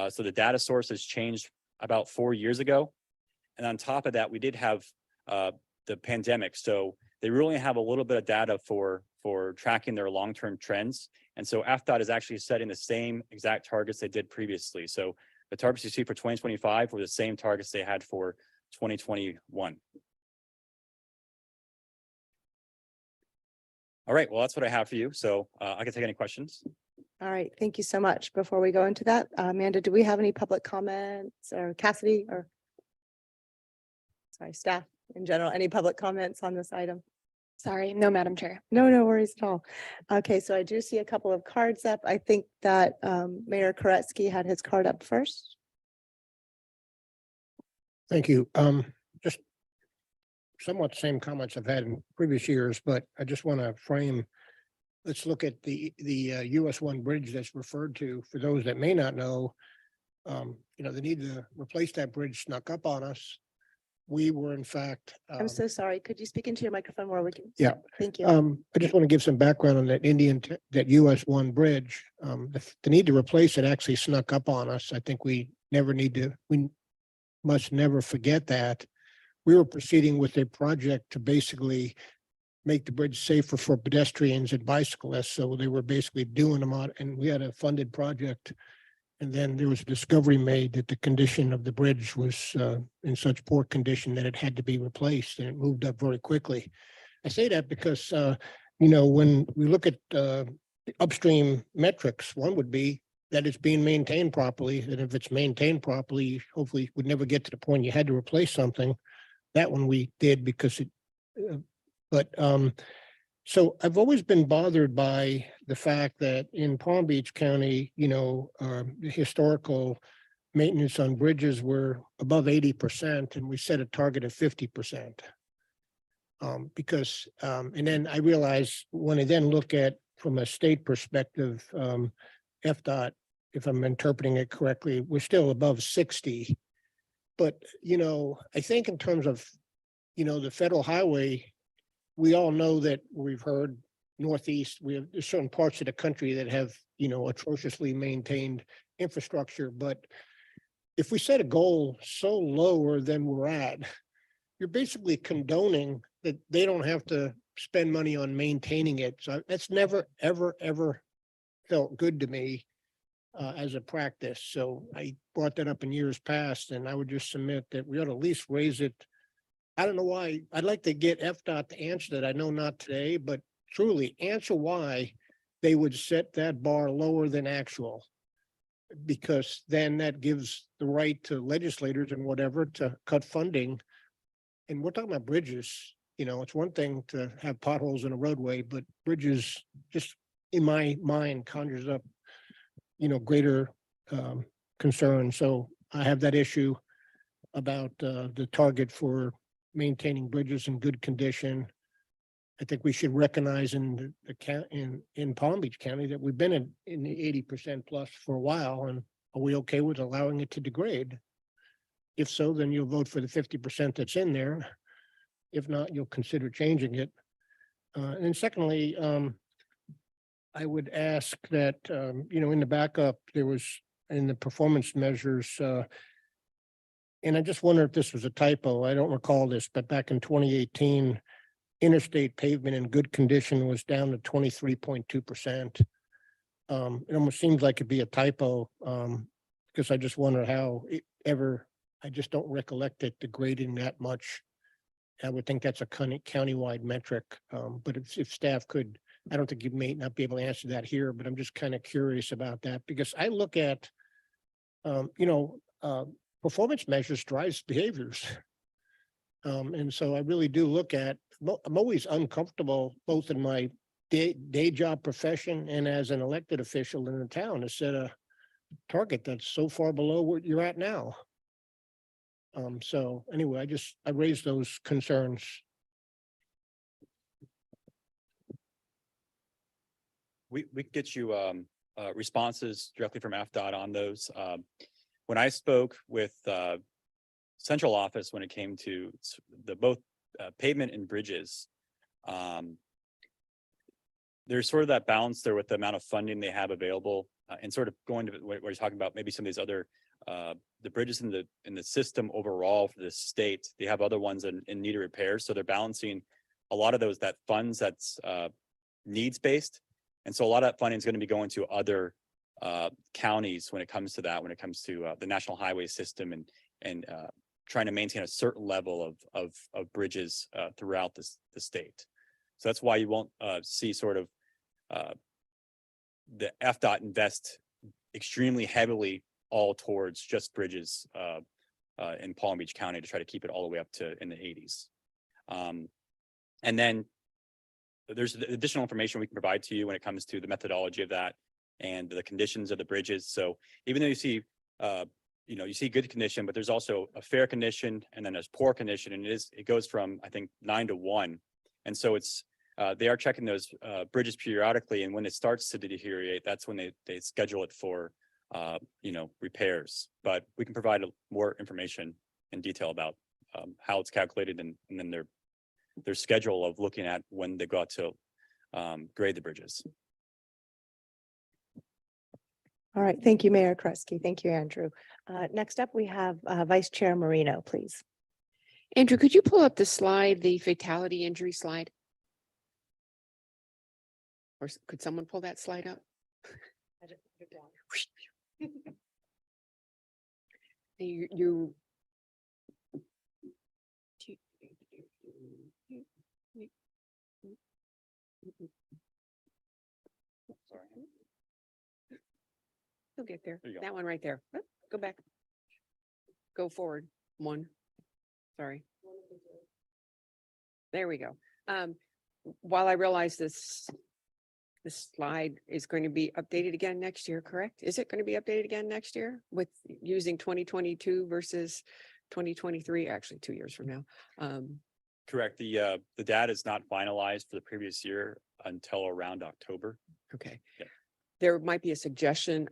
So the data source has changed about 4 years ago. And on top of that, we did have the pandemic. So they really have a little bit of data for tracking their long-term trends. And so FDOT is actually setting the same exact targets they did previously. So the targets you see for 2025 were the same targets they had for 2021. All right, well, that's what I have for you. So I can take any questions. All right, thank you so much. Before we go into that, Amanda, do we have any public comments, or Cassidy, or sorry, staff in general, any public comments on this item? Sorry, no, Madam Chair. No, no worries at all. Okay, so I do see a couple of cards up. I think that Mayor Koretsky had his card up first. Thank you. Just somewhat the same comments I've had in previous years, but I just want to frame. Let's look at the US 1 bridge that's referred to. For those that may not know, the need to replace that bridge snuck up on us. We were in fact. I'm so sorry. Could you speak into your microphone more? We can. Yeah. Thank you. I just want to give some background on that US 1 bridge. The need to replace it actually snuck up on us. I think we must never forget that. We were proceeding with a project to basically make the bridge safer for pedestrians and bicyclists. So they were basically doing them out, and we had a funded project. And then there was a discovery made that the condition of the bridge was in such poor condition that it had to be replaced, and it moved up very quickly. I say that because when we look at the upstream metrics, one would be that it's being maintained properly. And if it's maintained properly, hopefully would never get to the point you had to replace something. That one we did because it, but so I've always been bothered by the fact that in Palm Beach County, the historical maintenance on bridges were above 80%, and we set a target of 50%. Because, and then I realize when I then look at from a state perspective, FDOT, if I'm interpreting it correctly, we're still above 60. But, I think in terms of, the federal highway, we all know that we've heard Northeast, there's certain parts of the country that have, atrociously maintained infrastructure. But if we set a goal so lower than we're at, you're basically condoning that they don't have to spend money on maintaining it. So that's never, ever, ever felt good to me as a practice. So I brought that up in years past, and I would just submit that we ought to at least raise it. I don't know why. I'd like to get FDOT to answer that. I know not today, but truly answer why they would set that bar lower than actual. Because then that gives the right to legislators and whatever to cut funding. And we're talking about bridges. It's one thing to have potholes in a roadway, but bridges just in my mind conjures up, greater concern. So I have that issue about the target for maintaining bridges in good condition. I think we should recognize in in Palm Beach County that we've been in the 80% plus for a while. And are we okay with allowing it to degrade? If so, then you'll vote for the 50% that's in there. If not, you'll consider changing it. And secondly, I would ask that, in the backup, there was in the performance measures, and I just wonder if this was a typo. I don't recall this, but back in 2018, interstate pavement in good condition was down to 23.2%. It almost seems like it'd be a typo, because I just wonder how it ever, I just don't recollect it degrading that much. I would think that's a countywide metric, but if staff could, I don't think you may not be able to answer that here, but I'm just kind of curious about that because I look at, performance measures drives behaviors. And so I really do look at, I'm always uncomfortable, both in my day job profession and as an elected official in the town, to set a target that's so far below what you're at now. So anyway, I raised those concerns. We could get you responses directly from FDOT on those. When I spoke with central office when it came to both pavement and bridges, there's sort of that balance there with the amount of funding they have available, and sort of going to what you're talking about, maybe some of these other the bridges in the system overall for the state. They have other ones in need of repair, so they're balancing a lot of that funds that's needs based. And so a lot of that funding is going to be going to other counties when it comes to that, when it comes to the national highway system and trying to maintain a certain level of bridges throughout the state. So that's why you won't see sort of the FDOT invest extremely heavily all towards just bridges in Palm Beach County to try to keep it all the way up to in the 80s. And then there's additional information we can provide to you when it comes to the methodology of that and the conditions of the bridges. So even though you see, you see good condition, but there's also a fair condition and then there's poor condition, and it goes from, I think, 9 to 1. And so it's they are checking those bridges periodically, and when it starts to deteriorate, that's when they schedule it for repairs. But we can provide more information in detail about how it's calculated and then their schedule of looking at when they go out to grade the bridges. All right. Thank you, Mayor Kresge. Thank you, Andrew. Next up, we have Vice Chair Marino, please. Andrew, could you pull up the slide, the fatality injury slide? Or could someone pull that slide up? You Sorry. You'll get there. There you go. That one right there. Oh, go back. Go forward. One. Sorry. There we go. While I realize this slide is going to be updated again next year, correct? Is it going to be updated again next year with using 2022 versus 2023, actually 2 years from now? Correct. The data is not finalized for the previous year until around October. Okay. Yep. There might be a suggestion.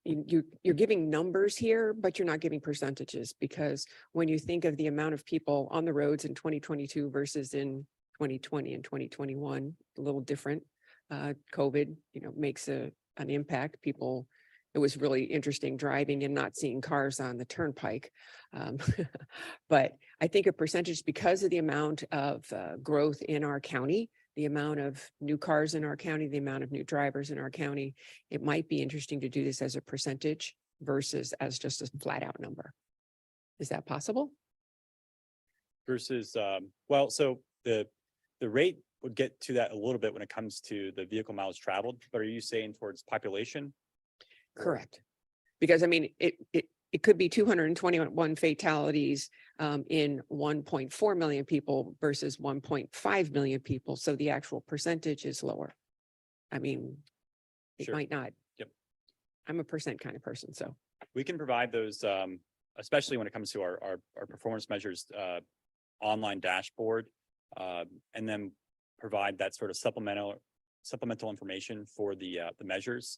You're giving numbers here, but you're not giving percentages, because when you think of the amount of people on the roads in 2022 versus in 2020 and 2021, a little different. COVID, makes an impact. People, it was really interesting driving and not seeing cars on the turnpike. But I think a percentage, because of the amount of growth in our county, the amount of new cars in our county, the amount of new drivers in our county, it might be interesting to do this as a percentage versus as just a flat out number. Is that possible? Versus, well, so the rate would get to that a little bit when it comes to the vehicle miles traveled, but are you saying towards population? Correct. Because I mean, it could be 221 fatalities in 1.4 million people versus 1.5 million people. So the actual percentage is lower. I mean, it Sure. might not. Yep. I'm a percent kind of person, so. We can provide those, especially when it comes to our performance measures, online dashboard, and then provide that sort of supplemental information for the measures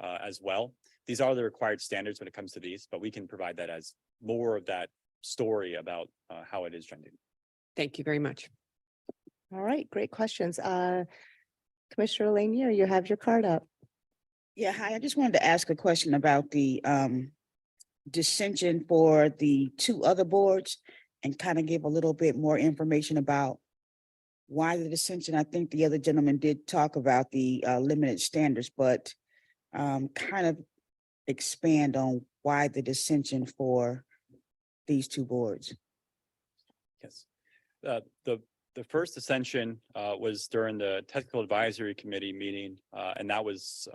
as well. These are the required standards when it comes to these, but we can provide that as more of that story about how it is trending. Thank you very much. All right, great questions. Commissioner Lanier, you have your card up. Yeah, hi, I just wanted to ask a question about the dissension for the two other boards and kind of give a little bit more information about why the dissension. I think the other gentleman did talk about the limited standards, but kind of expand on why the dissension for these two boards. Yes. The first ascension was during the technical advisory committee meeting, and that was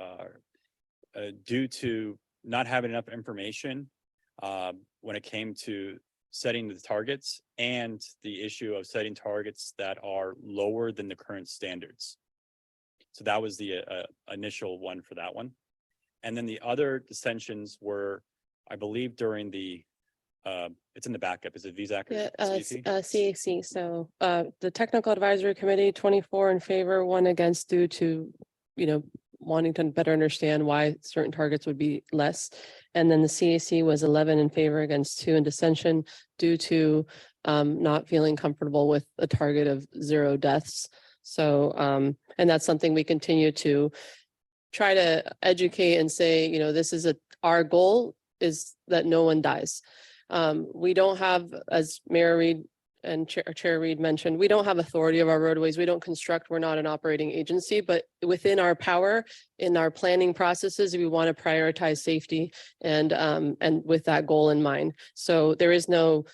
due to not having enough information when it came to setting the targets and the issue of setting targets that are lower than the current standards. So that was the initial one for that one. And then the other dissensions were, I believe, during the it's in the backup. Is it VSAC or Yeah, CAC? CAC. So the Technical Advisory Committee, 24 in favor, 1 against, due to, wanting to better understand why certain targets would be less. And then the CAC was 11 in favor against 2 in dissension, due to not feeling comfortable with a target of 0 deaths. So, and that's something we continue to try to educate and say, this is our goal is that no one dies. We don't have, as Mayor Reed and Chair Reed mentioned, we don't have authority of our roadways. We don't construct. We're not an operating agency, but within our power, in our planning processes, we want to prioritize safety and with that goal in mind. So there is no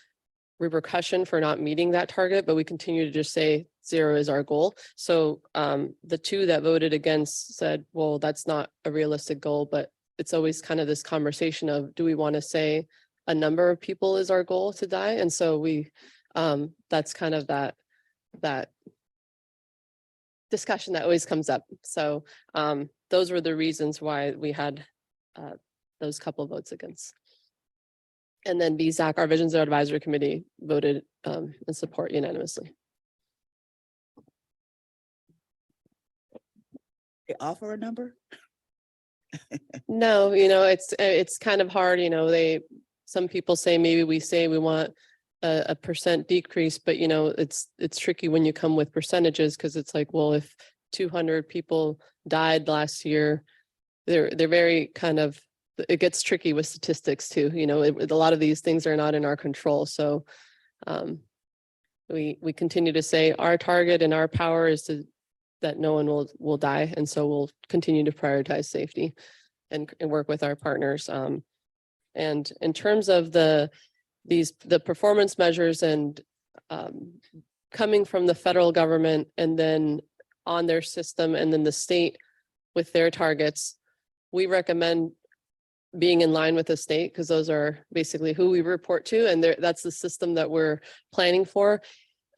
repercussion for not meeting that target, but we continue to just say 0 is our goal. So the 2 that voted against said, well, that's not a realistic goal, but it's always kind of this conversation of, do we want to say a number of people is our goal to die? And so we, that's kind of that discussion that always comes up. So those were the reasons why we had those couple of votes against. And then VSAC, our Visions Advisory Committee, voted in support unanimously. They offer a number? No, it's kind of hard, some people say, maybe we say we want a percent decrease, but it's tricky when you come with percentages, because it's like, well, if 200 people died last year, they're very kind of, it gets tricky with statistics too. A lot of these things are not in our control. So we continue to say our target and our power is that no one will die. And so we'll continue to prioritize safety and work with our partners. And in terms of the performance measures and coming from the federal government and then on their system and then the state with their targets. We recommend being in line with the state because those are basically who we report to, and that's the system that we're planning for.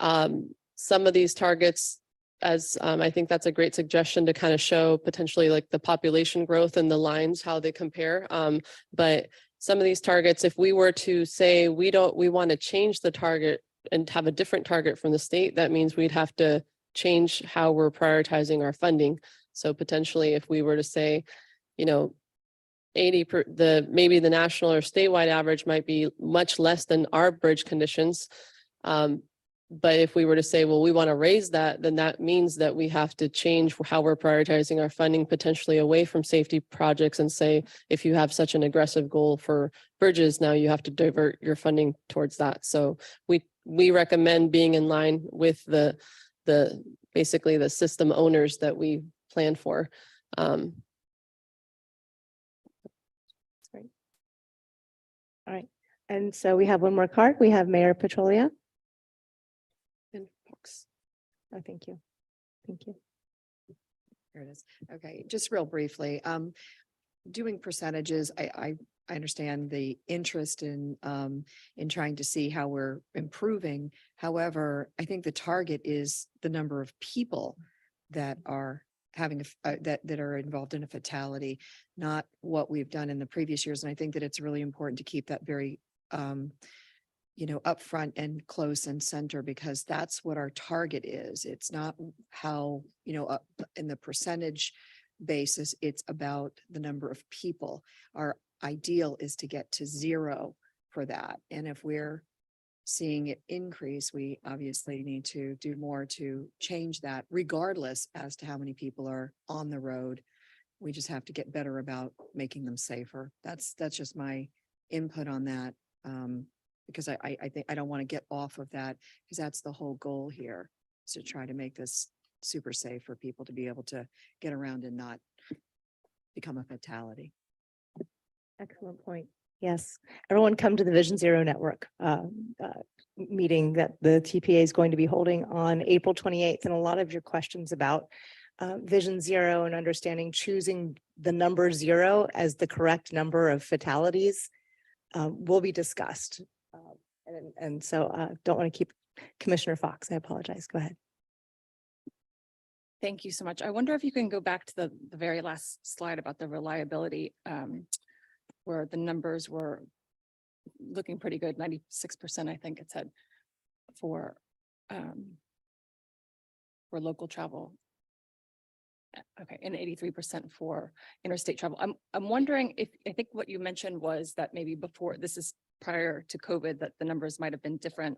Some of these targets, as I think that's a great suggestion to kind of show potentially like the population growth and the lines, how they compare. But some of these targets, if we were to say we want to change the target and have a different target from the state, that means we'd have to change how we're prioritizing our funding. So potentially if we were to say, you know, maybe the national or statewide average might be much less than our bridge conditions. But if we were to say, well, we want to raise that, then that means that we have to change how we're prioritizing our funding potentially away from safety projects and say, if you have such an aggressive goal for bridges, now you have to divert your funding towards that. So we recommend being in line with the basically the system owners that we plan for. All right. And so we have one more card. We have Mayor Petrolia. And folks, Oh, thank you. Thank you. Here it is. Okay, just real briefly, doing percentages, I understand the interest in trying to see how we're improving. However, I think the target is the number of people that are having that are involved in a fatality, not what we've done in the previous years. And I think that it's really important to keep that very upfront and close and center, because that's what our target is. It's not how, in the percentage basis, it's about the number of people. Our ideal is to get to 0 for that. And if we're seeing it increase, we obviously need to do more to change that, regardless as to how many people are on the road. We just have to get better about making them safer. That's just my input on that. Because I think I don't want to get off of that, because that's the whole goal here, is to try to make this super safe for people to be able to get around and not become a fatality. Excellent point. Yes. Everyone come to the Vision Zero Network meeting that the TPA is going to be holding on April 28th. And a lot of your questions about Vision Zero and understanding choosing the number 0 as the correct number of fatalities will be discussed. And so don't want to keep Commissioner Fox. I apologize. Go ahead. Thank you so much. I wonder if you can go back to the very last slide about the reliability, where the numbers were looking pretty good, 96%, I think it said, for local travel. Okay, and 83% for interstate travel. I'm wondering if, I think what you mentioned was that maybe before, this is prior to COVID, that the numbers might have been different.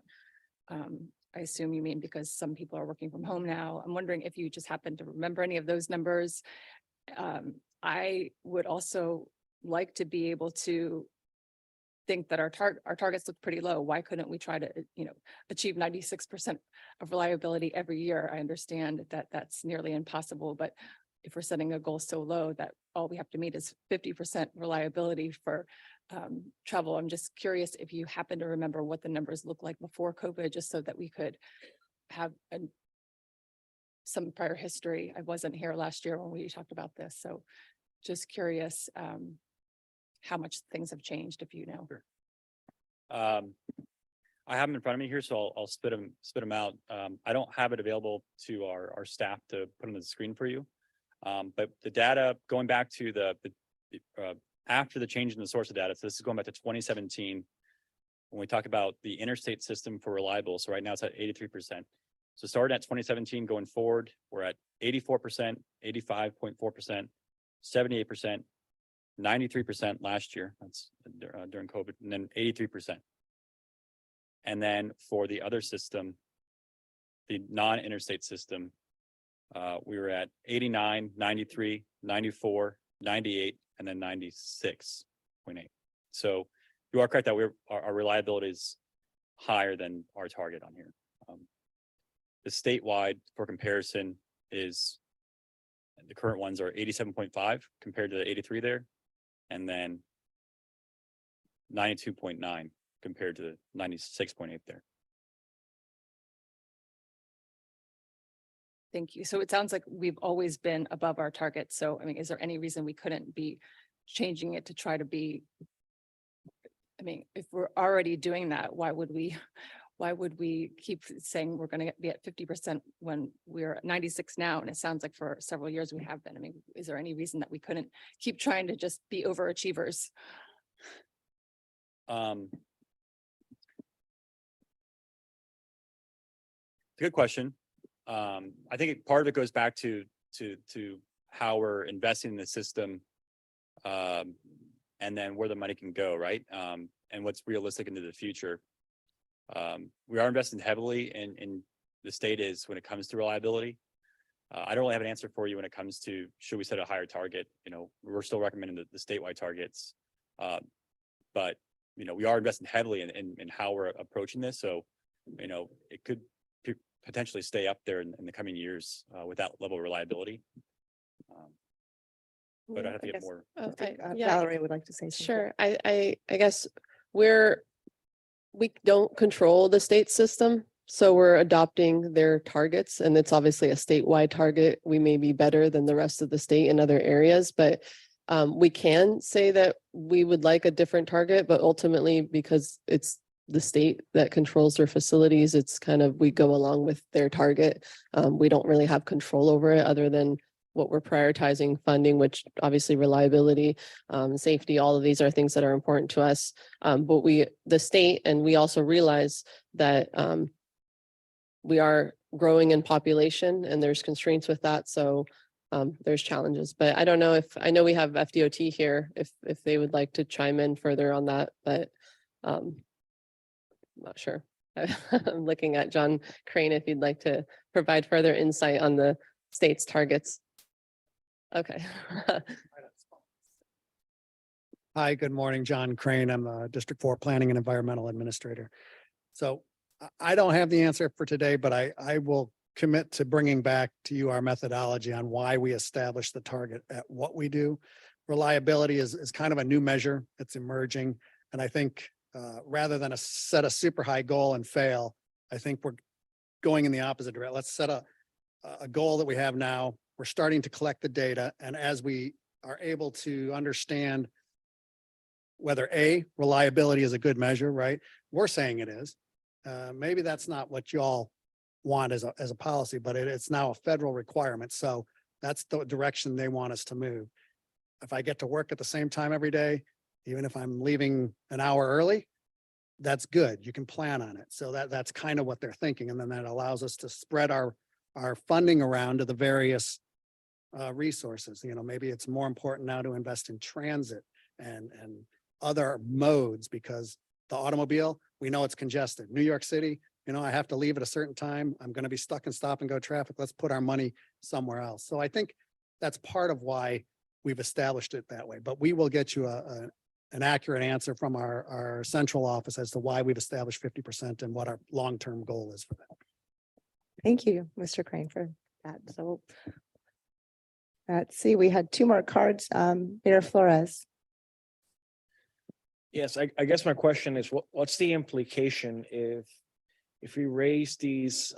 I assume you mean because some people are working from home now. I'm wondering if you just happen to remember any of those numbers. I would also like to be able to think that our targets look pretty low. Why couldn't we try to, achieve 96% of reliability every year? I understand that that's nearly impossible, but if we're setting a goal so low that all we have to meet is 50% reliability for travel, I'm just curious if you happen to remember what the numbers look like before COVID, just so that we could have some prior history. I wasn't here last year when we talked about this, so just curious how much things have changed, if you know. Sure. I have them in front of me here, so I'll spit them out. I don't have it available to our staff to put on the screen for you. But the data going back to the after the change in the source of data, so this is going back to 2017, when we talk about the interstate system for reliable. So right now it's at 83%. So starting at 2017 going forward, we're at 84%, 85.4%, 78%, 93% last year, that's during COVID, and then 83%. And then for the other system, the non-interstate system, we were at 89, 93, 94, 98, and then 96.8. So you are correct that our reliability is higher than our target on here. The statewide, for comparison, is the current ones are 87.5 compared to the 83 there, and then 92.9 compared to the 96.8 there. Thank you. So it sounds like we've always been above our target. So, I mean, is there any reason we couldn't be changing it to try to be? I mean, if we're already doing that, why would we keep saying we're going to be at 50% when we're at 96 now? And it sounds like for several years we have been. I mean, is there any reason that we couldn't keep trying to just be overachievers? Good question. I think part of it goes back to how we're investing in the system. And then where the money can go, right? And what's realistic into the future. We are investing heavily in the state is when it comes to reliability. I don't really have an answer for you when it comes to, should we set a higher target? You know, we're still recommending the statewide targets. But, you know, we are investing heavily in how we're approaching this. So, you know, it could potentially stay up there in the coming years with that level of reliability. But I have to get more. Valerie would like to say something. Sure. I guess we don't control the state system, so we're adopting their targets, and it's obviously a statewide target. We may be better than the rest of the state in other areas, but we can say that we would like a different target, but ultimately, because it's the state that controls their facilities, it's kind of, we go along with their target. We don't really have control over it other than what we're prioritizing funding, which obviously reliability, safety, all of these are things that are important to us. But the state, and we also realize that we are growing in population and there's constraints with that. So there's challenges, but I don't know I know we have FDOT here, if they would like to chime in further on that, but I'm not sure. I'm looking at John Crane, if you'd like to provide further insight on the state's targets. Okay. Hi, good morning, John Crane. I'm a District 4 Planning and Environmental Administrator. So I don't have the answer for today, but I will commit to bringing back to you our methodology on why we establish the target at what we do. Reliability is kind of a new measure. It's emerging. And I think rather than set a super high goal and fail, I think we're going in the opposite direction. Let's set a goal that we have now. We're starting to collect the data. And as we are able to understand whether reliability is a good measure, right? We're saying it is. Maybe that's not what you all want as a policy, but it's now a federal requirement. So that's the direction they want us to move. If I get to work at the same time every day, even if I'm leaving an hour early, that's good. You can plan on it. So that's kind of what they're thinking. And then that allows us to spread our funding around to the various resources. You know, maybe it's more important now to invest in transit and other modes, because the automobile, we know it's congested. New York City, you know, I have to leave at a certain time. I'm going to be stuck in stop and go traffic. Let's put our money somewhere else. So I think that's part of why we've established it that way. But we will get you an accurate answer from our central office as to why we've established 50% and what our long-term goal is for that. Thank you, Mr. Crane, for that. So let's see, we had two more cards. Mayor Flores. Yes, I guess my question is, what's the implication if we raise these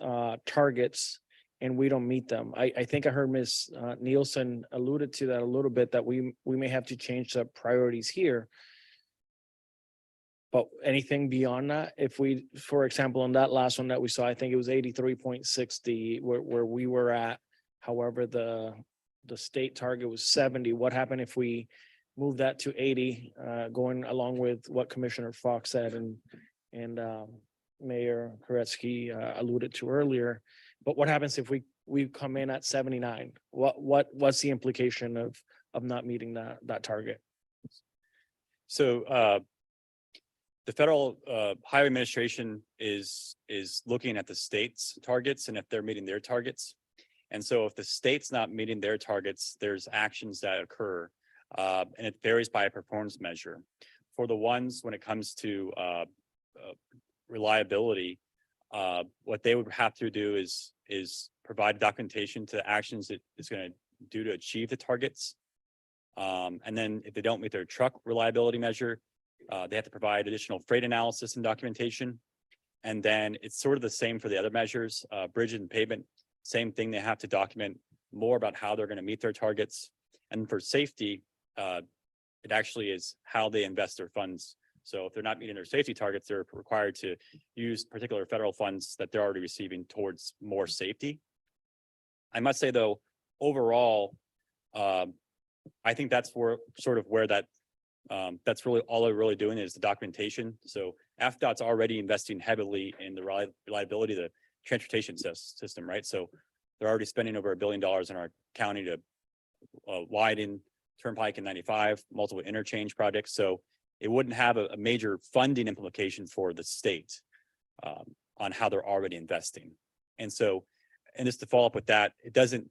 targets and we don't meet them? I think I heard Ms. Nielsen alluded to that a little bit, that we may have to change the priorities here. But anything beyond that, if we, for example, on that last one that we saw, I think it was 83.60 where we were at. However, the state target was 70. What happened if we move that to 80, going along with what Commissioner Fox said and Mayor Koretsky alluded to earlier? But what happens if we come in at 79? What's the implication of not meeting that target? So the Federal Highway Administration is looking at the state's targets and if they're meeting their targets. And so if the state's not meeting their targets, there's actions that occur. And it varies by a performance measure. For the ones when it comes to reliability, what they would have to do is provide documentation to actions that is going to do to achieve the targets. And then if they don't meet their truck reliability measure, they have to provide additional freight analysis and documentation. And then it's sort of the same for the other measures, bridge and pavement same thing, they have to document more about how they're going to meet their targets. And for safety, it actually is how they invest their funds. So if they're not meeting their safety targets, they're required to use particular federal funds that they're already receiving towards more safety. I must say, though, overall, I think that's where that's really all they're really doing is the documentation. So FDOT's already investing heavily in the reliability of the transportation system, right? So they're already spending over $1 billion in our county to widen Turnpike and 95, multiple interchange projects. So it wouldn't have a major funding implication for the state on how they're already investing. And so, and just to follow up with that,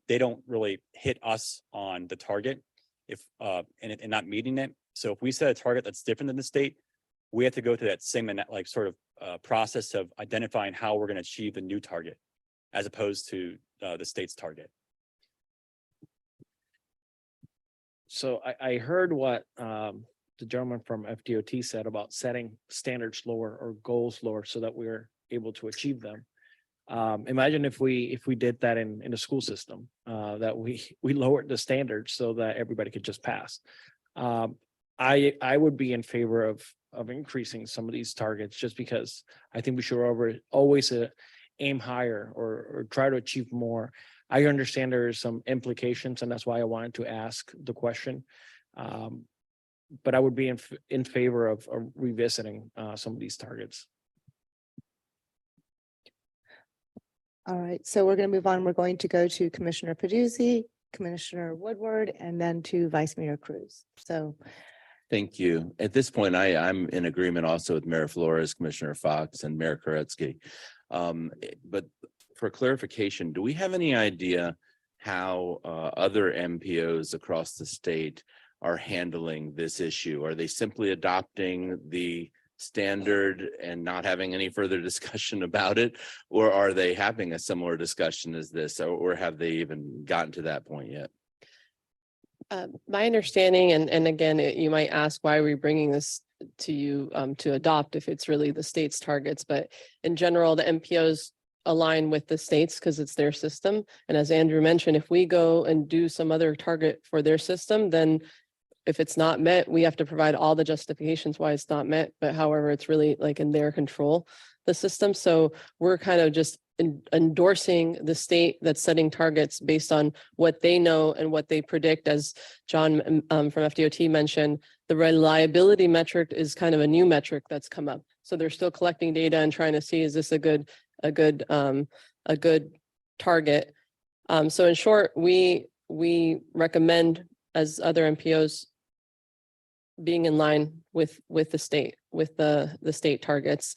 they don't really hit us on the target if and not meeting it. So if we set a target that's different than the state, we have to go through that same process of identifying how we're going to achieve the new target as opposed to the state's target. So I heard what the gentleman from FDOT said about setting standards lower or goals lower so that we're able to achieve them. Imagine if we did that in the school system, that we lowered the standards so that everybody could just pass. I would be in favor of increasing some of these targets just because I think we should always aim higher or try to achieve more. I understand there is some implications, and that's why I wanted to ask the question. But I would be in favor of revisiting some of these targets. All right, so we're going to move on. We're going to go to Commissioner Peduzzi, Commissioner Woodward, and then to Vice Mayor Cruz. So Thank you. At this point, I'm in agreement also with Mayor Flores, Commissioner Fox, and Mayor Koretsky. But for clarification, do we have any idea how other MPOs across the state are handling this issue? Are they simply adopting the standard and not having any further discussion about it? Or are they having a similar discussion as this, or have they even gotten to that point yet? My understanding, and again, you might ask, why are we bringing this to you to adopt if it's really the state's targets? But in general, the MPOs align with the states because it's their system. And as Andrew mentioned, if we go and do some other target for their system, then if it's not met, we have to provide all the justifications why it's not met. But however, it's really like in their control, the system. So we're kind of just endorsing the state that's setting targets based on what they know and what they predict. As John from FDOT mentioned, the reliability metric is kind of a new metric that's come up. So they're still collecting data and trying to see, is this a good target? So in short, we recommend, as other MPOs, being in line with the state, with the state targets.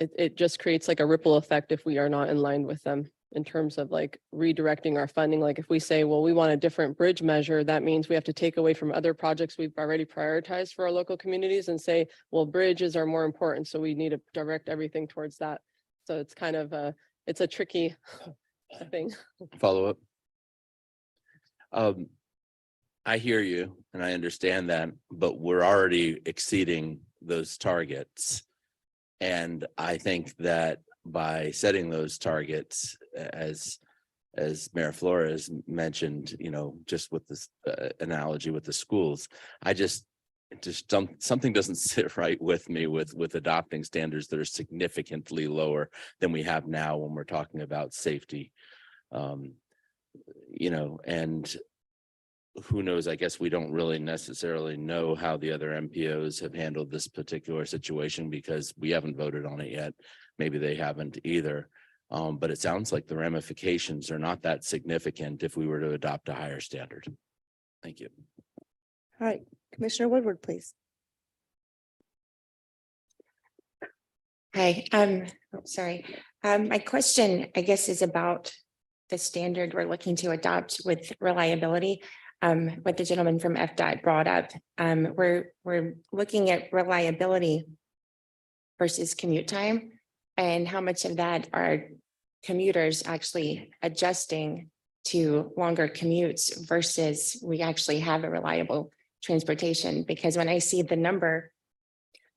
It just creates like a ripple effect if we are not in line with them in terms of like redirecting our funding. Like if we say, well, we want a different bridge measure, that means we have to take away from other projects we've already prioritized for our local communities and say, well, bridges are more important, so we need to direct everything towards that. So it's kind of it's a tricky thing. Follow up. I hear you and I understand that, but we're already exceeding those targets. And I think that by setting those targets, as Mayor Flores mentioned, just with this analogy with the schools, something doesn't sit right with me with adopting standards that are significantly lower than we have now when we're talking about safety. And who knows, I guess we don't really necessarily know how the other MPOs have handled this particular situation because we haven't voted on it yet. Maybe they haven't either. But it sounds like the ramifications are not that significant if we were to adopt a higher standard. Thank you. all right, Commissioner Woodward, please. Hi, sorry. My question, I guess, is about the standard we're looking to adopt with reliability. What the gentleman from FDOT brought up. We're looking at reliability versus commute time and how much of that are commuters actually adjusting to longer commutes versus we actually have a reliable transportation. Because when I see the number,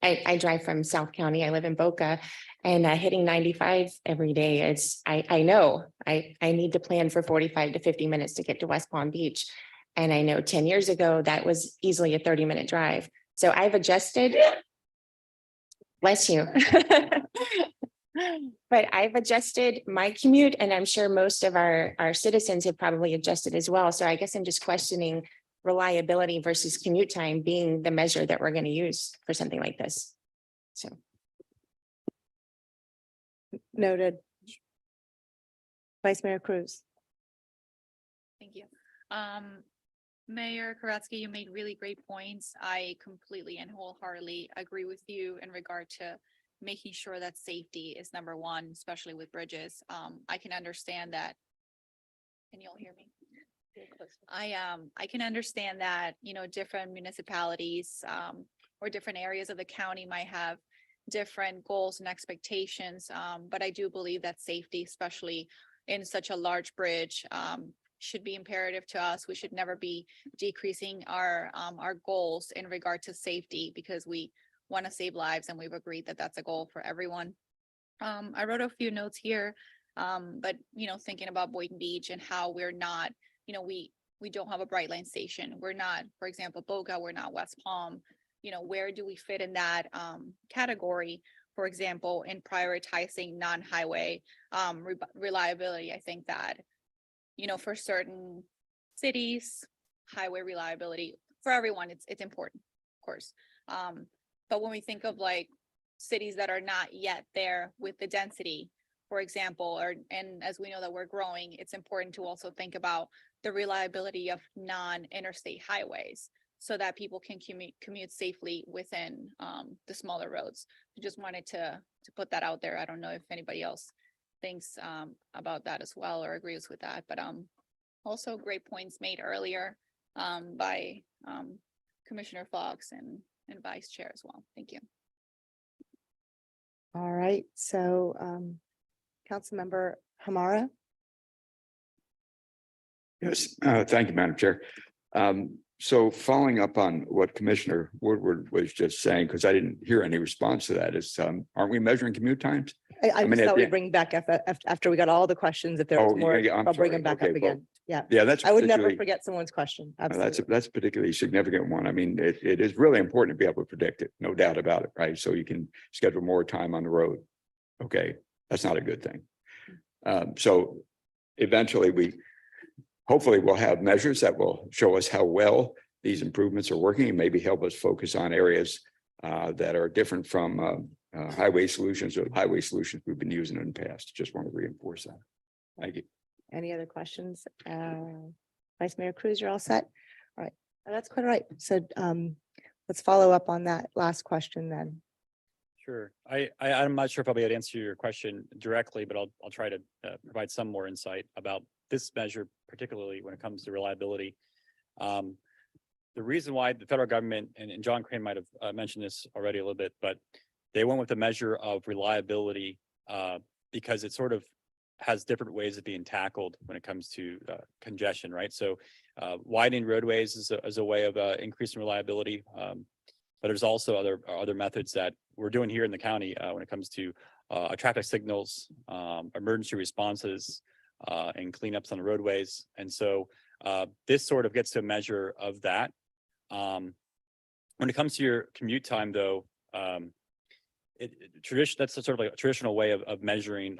I drive from South County. I live in Boca and hitting 95 every day is, I know I need to plan for 45 to 50 minutes to get to West Palm Beach. And I know 10 years ago, that was easily a 30-minute drive. So I've adjusted. Bless you. But I've adjusted my commute and I'm sure most of our citizens have probably adjusted as well. So I guess I'm just questioning reliability versus commute time being the measure that we're going to use for something like this. So. Noted. Vice Mayor Cruz. Thank you. Mayor Koretsky, you made really great points. I completely and wholeheartedly agree with you in regard to making sure that safety is number one, especially with bridges. I can understand that. Can you all hear me? I can understand that, you know, different municipalities or different areas of the county might have different goals and expectations. But I do believe that safety, especially in such a large bridge, should be imperative to us. We should never be decreasing our goals in regard to safety because we want to save lives and we've agreed that that's a goal for everyone. I wrote a few notes here, but you know, thinking about Boynton Beach and how we're not, you know, we don't have a bright line station. We're not, for example, Boca, we're not West Palm. You know, where do we fit in that category? For example, in prioritizing non-highway reliability, I think that, you know, for certain cities, highway reliability for everyone, it's important, of course. But when we think of like cities that are not yet there with the density, for example, and as we know that we're growing, it's important to also think about the reliability of non-interstate highways so that people can commute safely within the smaller roads. I just wanted to put that out there. I don't know if anybody else thinks about that as well or agrees with that, but also great points made earlier by Commissioner Fox and Vice Chair as well. Thank you. All right, so Councilmember Hamara. Yes, thank you, Madam Chair. So following up on what Commissioner Woodward was just saying, because I didn't hear any response to that, is aren't we measuring commute times? I mean, just at thought the we'd end- bring back after we got all the questions. If there was Oh, more, yeah, I'm I'll bring sorry. them back Okay, up well, again. Yeah, Yeah, that's I would never particularly- forget someone's question. That's Absolutely. that's particularly significant one. I mean, it is really important to be able to predict it, no doubt about it, right? So you can schedule more time on the road. Okay, that's not a good thing. So eventually hopefully we'll have measures that will show us how well these improvements are working and maybe help us focus on areas that are different from highway solutions or highway solutions we've been using in the past. Just want to reinforce that. Thank you. Any other questions? Vice Mayor Cruz, you're all set? All right, that's quite all right. So let's follow up on that last question then. Sure. I'm not sure if I'll be able to answer your question directly, but I'll try to provide some more insight about this measure, particularly when it comes to reliability. The reason why the federal government, and John Crane might have mentioned this already a little bit, but they went with the measure of reliability because it sort of has different ways of being tackled when it comes to congestion, right? So widening roadways is a way of increasing reliability. But there's also other methods that we're doing here in the county when it comes to traffic signals, emergency responses, and cleanups on the roadways. And so this sort of gets to a measure of that. When it comes to your commute time, though, that's sort of like a traditional way of measuring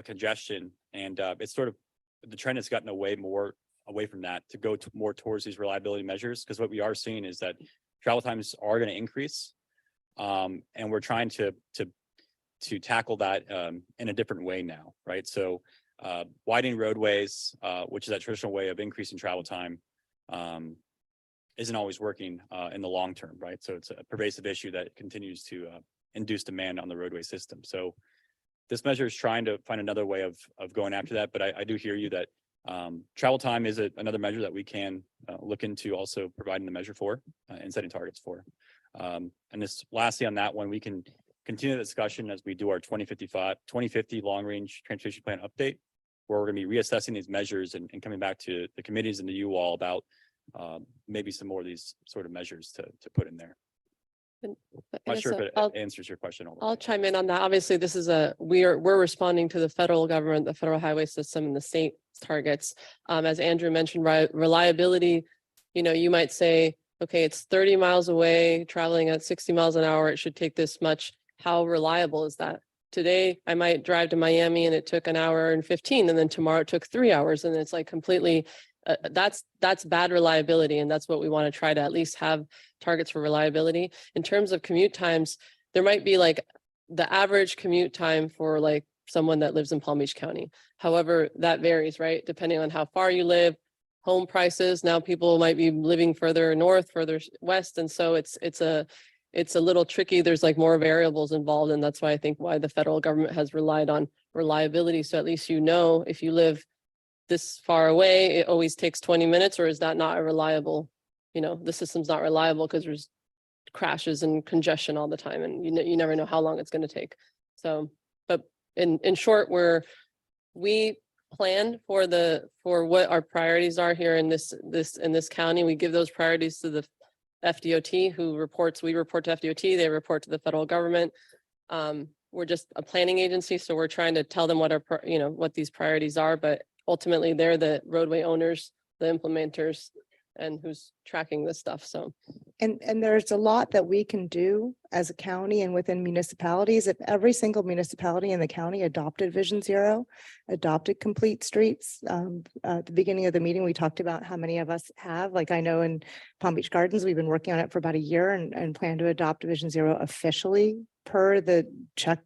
congestion, and it's sort of the trend has gotten away from that to go more towards these reliability measures, because what we are seeing is that travel times are going to increase, and we're trying to tackle that in a different way now, right? So widening roadways, which is that traditional way of increasing travel time, isn't always working in the long term, right? So it's a pervasive issue that continues to induce demand on the roadway system. So this measure is trying to find another way of going after that, but I do hear you that travel time is another measure that we can look into also providing the measure for and setting targets for. And this lastly on that one, we can continue the discussion as we do our 2050 long range transportation plan update, where we're going to be reassessing these measures and coming back to the committees and to you all about maybe some more of these sort of measures to put in there. I Not guess sure if I'll- it answers your question. all the way. I'll chime in on that. Obviously, this is we're responding to the federal government, the federal highway system and the state targets. As Andrew mentioned, reliability, you might say, okay, it's 30 miles away, traveling at 60 miles an hour. It should take this much. How reliable is that? Today, I might drive to Miami and it took an hour and 15, and then tomorrow it took 3 hours, and it's like completely, that's bad reliability. And that's what we want to try to at least have targets for reliability. In terms of commute times, there might be like the average commute time for like someone that lives in Palm Beach County. However, that varies, right? Depending on how far you live, home prices. Now people might be living further north, further west. And so it's a little tricky. There's like more variables involved. And that's why I think why the federal government has relied on reliability. So at least if you live this far away, it always takes 20 minutes, or is that not a reliable, the system's not reliable because there's crashes and congestion all the time, and you never know how long it's going to take. So, but in short, we plan for what our priorities are here in this county. We give those priorities to the FDOT, we report to FDOT, they report to the federal government. We're just a planning agency, so we're trying to tell them what these priorities are, but ultimately they're the roadway owners, the implementers, and who's tracking this stuff. So. And there's a lot that we can do as a county and within municipalities. If every single municipality in the county adopted Vision Zero, adopted complete streets. At the beginning of the meeting, we talked about how many of us have, like I know in Palm Beach Gardens, we've been working on it for about a year and plan to adopt Vision Zero officially per the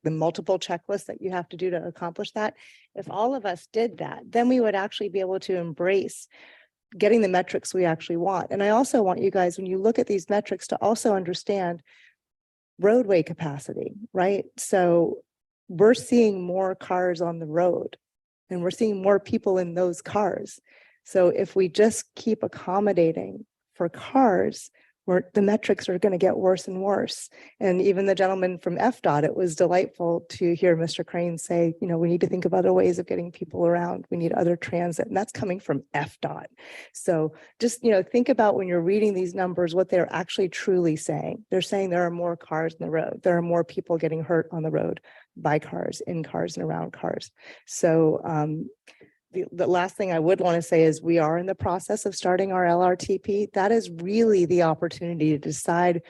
multiple checklists that you have to do to accomplish that. If all of us did that, then we would actually be able to embrace getting the metrics we actually want. And I also want you guys, when you look at these metrics, to also understand roadway capacity, right? So we're seeing more cars on the road and we're seeing more people in those cars. So if we just keep accommodating for cars, the metrics are going to get worse and worse. And even the gentleman from FDOT, it was delightful to hear Mr. Crane say, we need to think of other ways of getting people around. We need other transit, and that's coming from FDOT. So just, think about when you're reading these numbers, what they're actually truly saying. They're saying there are more cars on the road. There are more people getting hurt on the road by cars, in cars, and around cars. So, the last thing I would want to say is we are in the process of starting our LRTP. That is really the opportunity to decide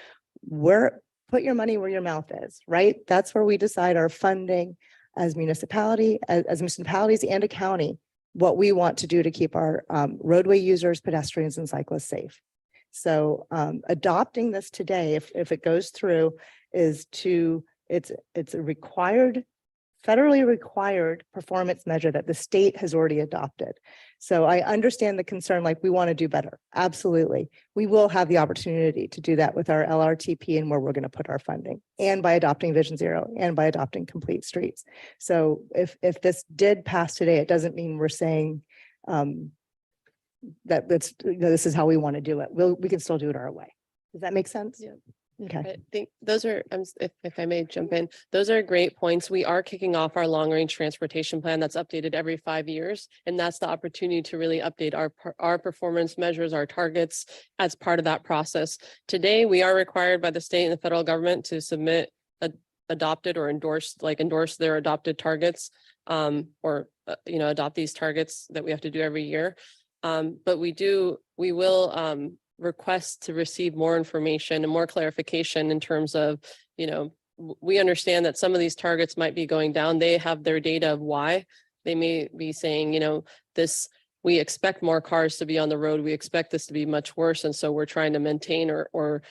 put your money where your mouth is, right? That's where we decide our funding as municipalities and a county, what we want to do to keep our roadway users, pedestrians, and cyclists safe. So adopting this today, if it goes through, it's a federally required performance measure that the state has already adopted. So I understand the concern, like we want to do better. Absolutely. We will have the opportunity to do that with our LRTP and where we're going to put our funding, and by adopting Vision Zero and by adopting complete streets. So if this did pass today, it doesn't mean we're saying that this is how we want to do it. We can still do it our way. Does that make sense? Yeah. Okay. I think those are, if I may jump in, those are great points. We are kicking off our long range transportation plan that's updated every 5 years. And that's the opportunity to really update our performance measures, our targets as part of that process. Today, we are required by the state and the federal government to submit adopted or endorse their adopted targets, adopt these targets that we have to do every year. But we will request to receive more information and more clarification in terms of, we understand that some of these targets might be going down. They have their data of why. They may be saying, we expect more cars to be on the road. We expect this to be much worse. And so we're trying to maintain or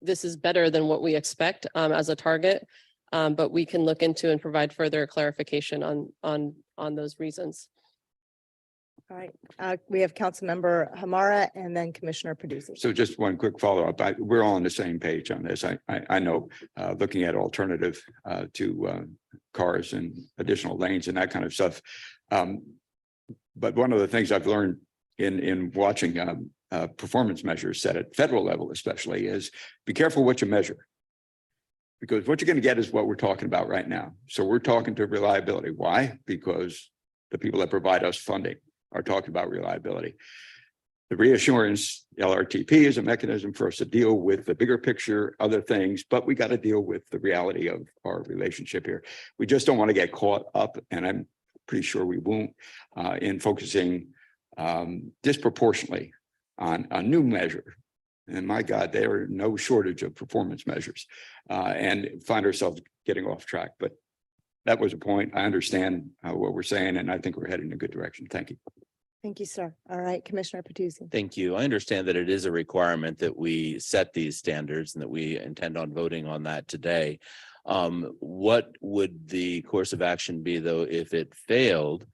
this is better than what we expect as a target. But we can look into and provide further clarification on those reasons. All right. We have Councilmember Hamara and then Commissioner Peduzzi. So just one quick follow-up. We're all on the same page on this. I know, looking at alternative to cars and additional lanes and that kind of stuff. But one of the things I've learned in watching performance measures set at federal level especially is be careful what you measure. Because what you're going to get is what we're talking about right now. So we're talking to reliability. Why? Because the people that provide us funding are talking about reliability. the reassurance, LRTP is a mechanism for us to deal with the bigger picture, other things, but we got to deal with the reality of our relationship here. We just don't want to get caught up, and I'm pretty sure we won't, in focusing disproportionately on a new measure. And my God, there are no shortage of performance measures, and find ourselves getting off track. But that was a point. I understand what we're saying, and I think we're heading in a good direction. Thank you. Thank you, sir. All right, Commissioner Patuzzi. Thank you. I understand that it is a requirement that we set these standards and that we intend on voting on that today. What would the course of action be, though, if it failed?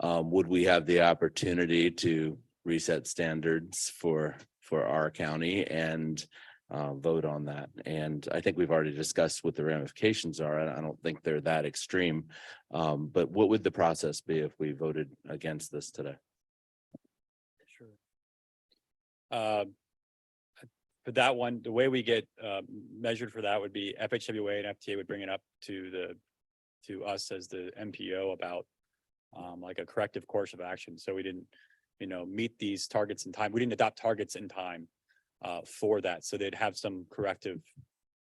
Would we have the opportunity to reset standards for our county and vote on that? And I think we've already discussed what the ramifications are. I don't think they're that extreme. But what would the process be if we voted against this today? For that one, the way we get measured for that would be FHWA and FTA would bring it up to us as the MPO about like a corrective course of action. So we didn't, meet these targets in time. We didn't adopt targets in time for that. So they'd have some corrective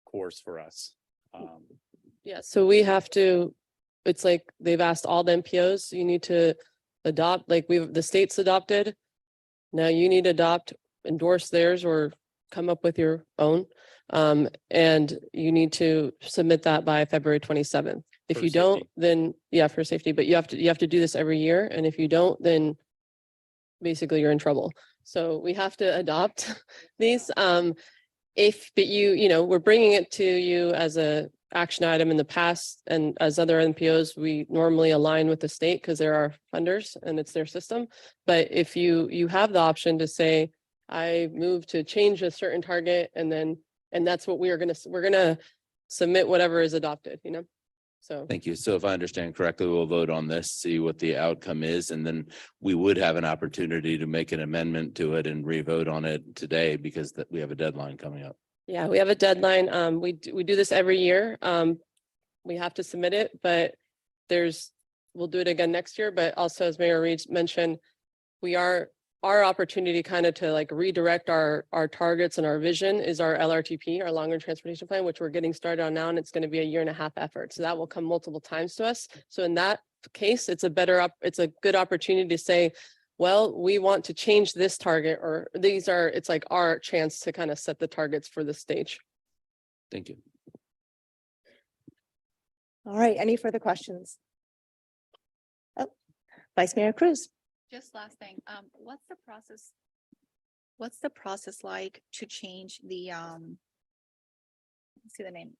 course for us. Yeah, so we have to, it's like they've asked all the MPOs, you need to adopt, like the state's adopted. Now you need to adopt, endorse theirs or come up with your own. And you need to submit that by February 27th. If For you don't, safety. then yeah, for safety, but you have to do this every year. And if you don't, then basically you're in trouble. So we have to adopt these. But we're bringing it to you as a action item in the past, and as other NPOs, we normally align with the state because they're our funders and it's their system. But if you have the option to say, I move to change a certain target, and that's what we're gonna submit whatever is adopted, So. Thank you. So if I understand correctly, we'll vote on this, see what the outcome is, and then we would have an opportunity to make an amendment to it and re-vote on it today because we have a deadline coming up. Yeah, we have a deadline. We do this every year. We have to submit it, but we'll do it again next year. But also, as Mayor Reed mentioned, our opportunity kind of to like redirect our targets and our vision is our LRTP, our long range transportation plan, which we're getting started on now, and it's going to be a 1.5-year effort. So that will come multiple times to us. So in that case, it's a good opportunity to say, well, we want to change this target, or it's like our chance to kind of set the targets for the stage. Thank you. All right, any further questions? Oh, Vice Mayor Cruz. Just last thing, what's the process like to change the, let's see the name,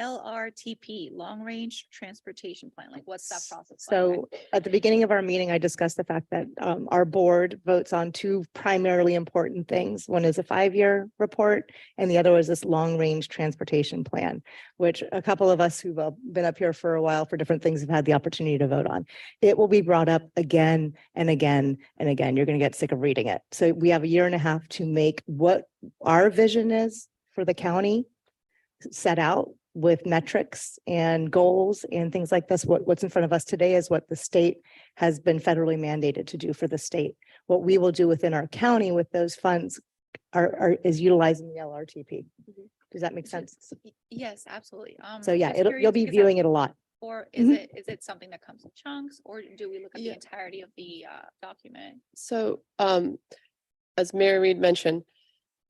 LRTP, Long Range Transportation Plan? Like, what's that process like? So at the beginning of our meeting, I discussed the fact that our board votes on two primarily important things. One is a 5-year report, and the other is this long-range transportation plan, which a couple of us who've been up here for a while for different things have had the opportunity to vote on. It will be brought up again and again and again. You're going to get sick of reading it. So we have a 1.5 years to make what our vision is for the county set out with metrics and goals and things like this. What's in front of us today is what the state has been federally mandated to do for the state. What we will do within our county with those funds is utilizing the LRTP. Does that make sense? Yes, absolutely. So yeah, just you'll be curious because viewing it a lot. Or is it something that comes in chunks, or do we look at the entirety of the document? So as Mayor Reed mentioned,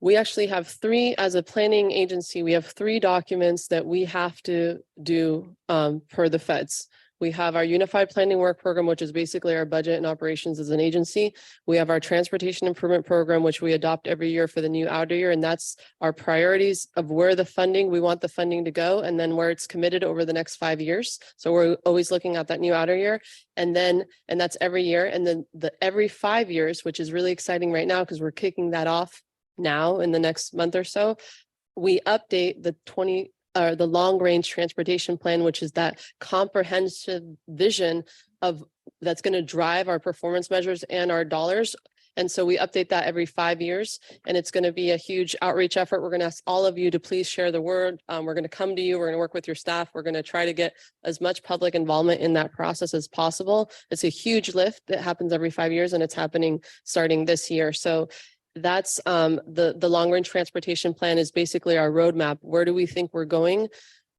we actually have as a planning agency, we have 3 documents that we have to do per the feds. We have our Unified Planning Work Program, which is basically our budget and operations as an agency. We have our Transportation Improvement Program, which we adopt every year for the new outer year. And that's our priorities of where we want the funding to go, and then where it's committed over the next 5 years. So we're always looking at that new outer year. And that's every year. And then every 5 years, which is really exciting right now because we're kicking that off now in the next month or so, we update the long range transportation plan, which is that comprehensive vision that's going to drive our performance measures and our dollars. And so we update that every 5 years, and it's going to be a huge outreach effort. We're going to ask all of you to please share the word. We're going to come to you. We're going to work with your staff. We're going to try to get as much public involvement in that process as possible. It's a huge lift that happens every 5 years, and it's happening starting this year. So that's the long range transportation plan is basically our roadmap. Where do we think we're going?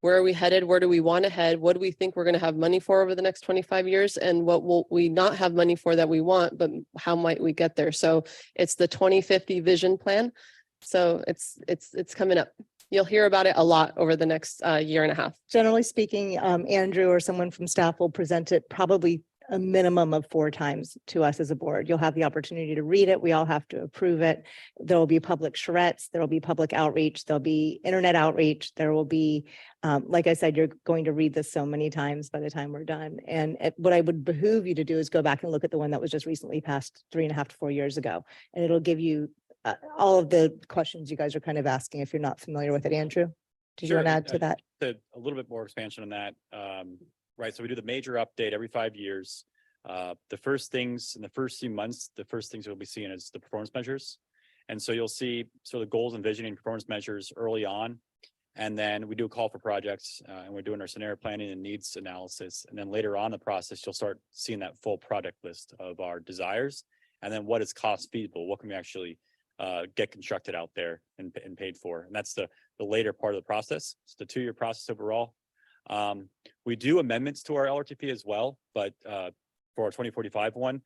Where are we headed? Where do we want to head? What do we think we're going to have money for over the next 25 years? And what will we not have money for that we want, but how might we get there? So it's the 2050 vision plan. So it's coming up. You'll hear about it a lot over the next year and a half. Generally speaking, Andrew or someone from staff will present it probably a minimum of 4 times to us as a board. You'll have the opportunity to read it. We all have to approve it. There will be public charrettes. There will be public outreach. There'll be internet outreach. There will be, like I said, you're going to read this so many times by the time we're done. And what I would behoove you to do is go back and look at the one that was just recently passed 3.5 to 4 years ago. And it'll give you all of the questions you guys are kind of asking if you're not familiar with it. Andrew, did you want to add to that? A little bit more expansion on that. Right, so we do the major update every 5 years. The first things in the first few months, the first things we'll be seeing is the performance measures. And so you'll see sort of goals and visioning performance measures early on. And then we do a call for projects and we're doing our scenario planning and needs analysis. And then later on in the process, you'll start seeing that full project list of our desires. And then what is cost feasible? What can we actually get constructed out there and paid for? And that's the later part of the process. It's the 2-year process overall. We do amendments to our LRTP as well, but for our 2045 one,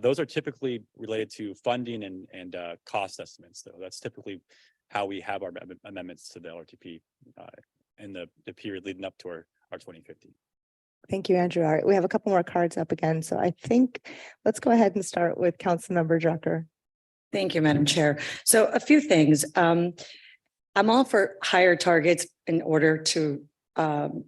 those are typically related to funding and cost estimates. So that's typically how we have our amendments to the LRTP in the period leading up to our 2050. Thank you, Andrew. All right, we have a couple more cards up again. So I think let's go ahead and start with Councilmember Drucker. Thank you, Madam Chair. So a few things. I'm all for higher targets in order to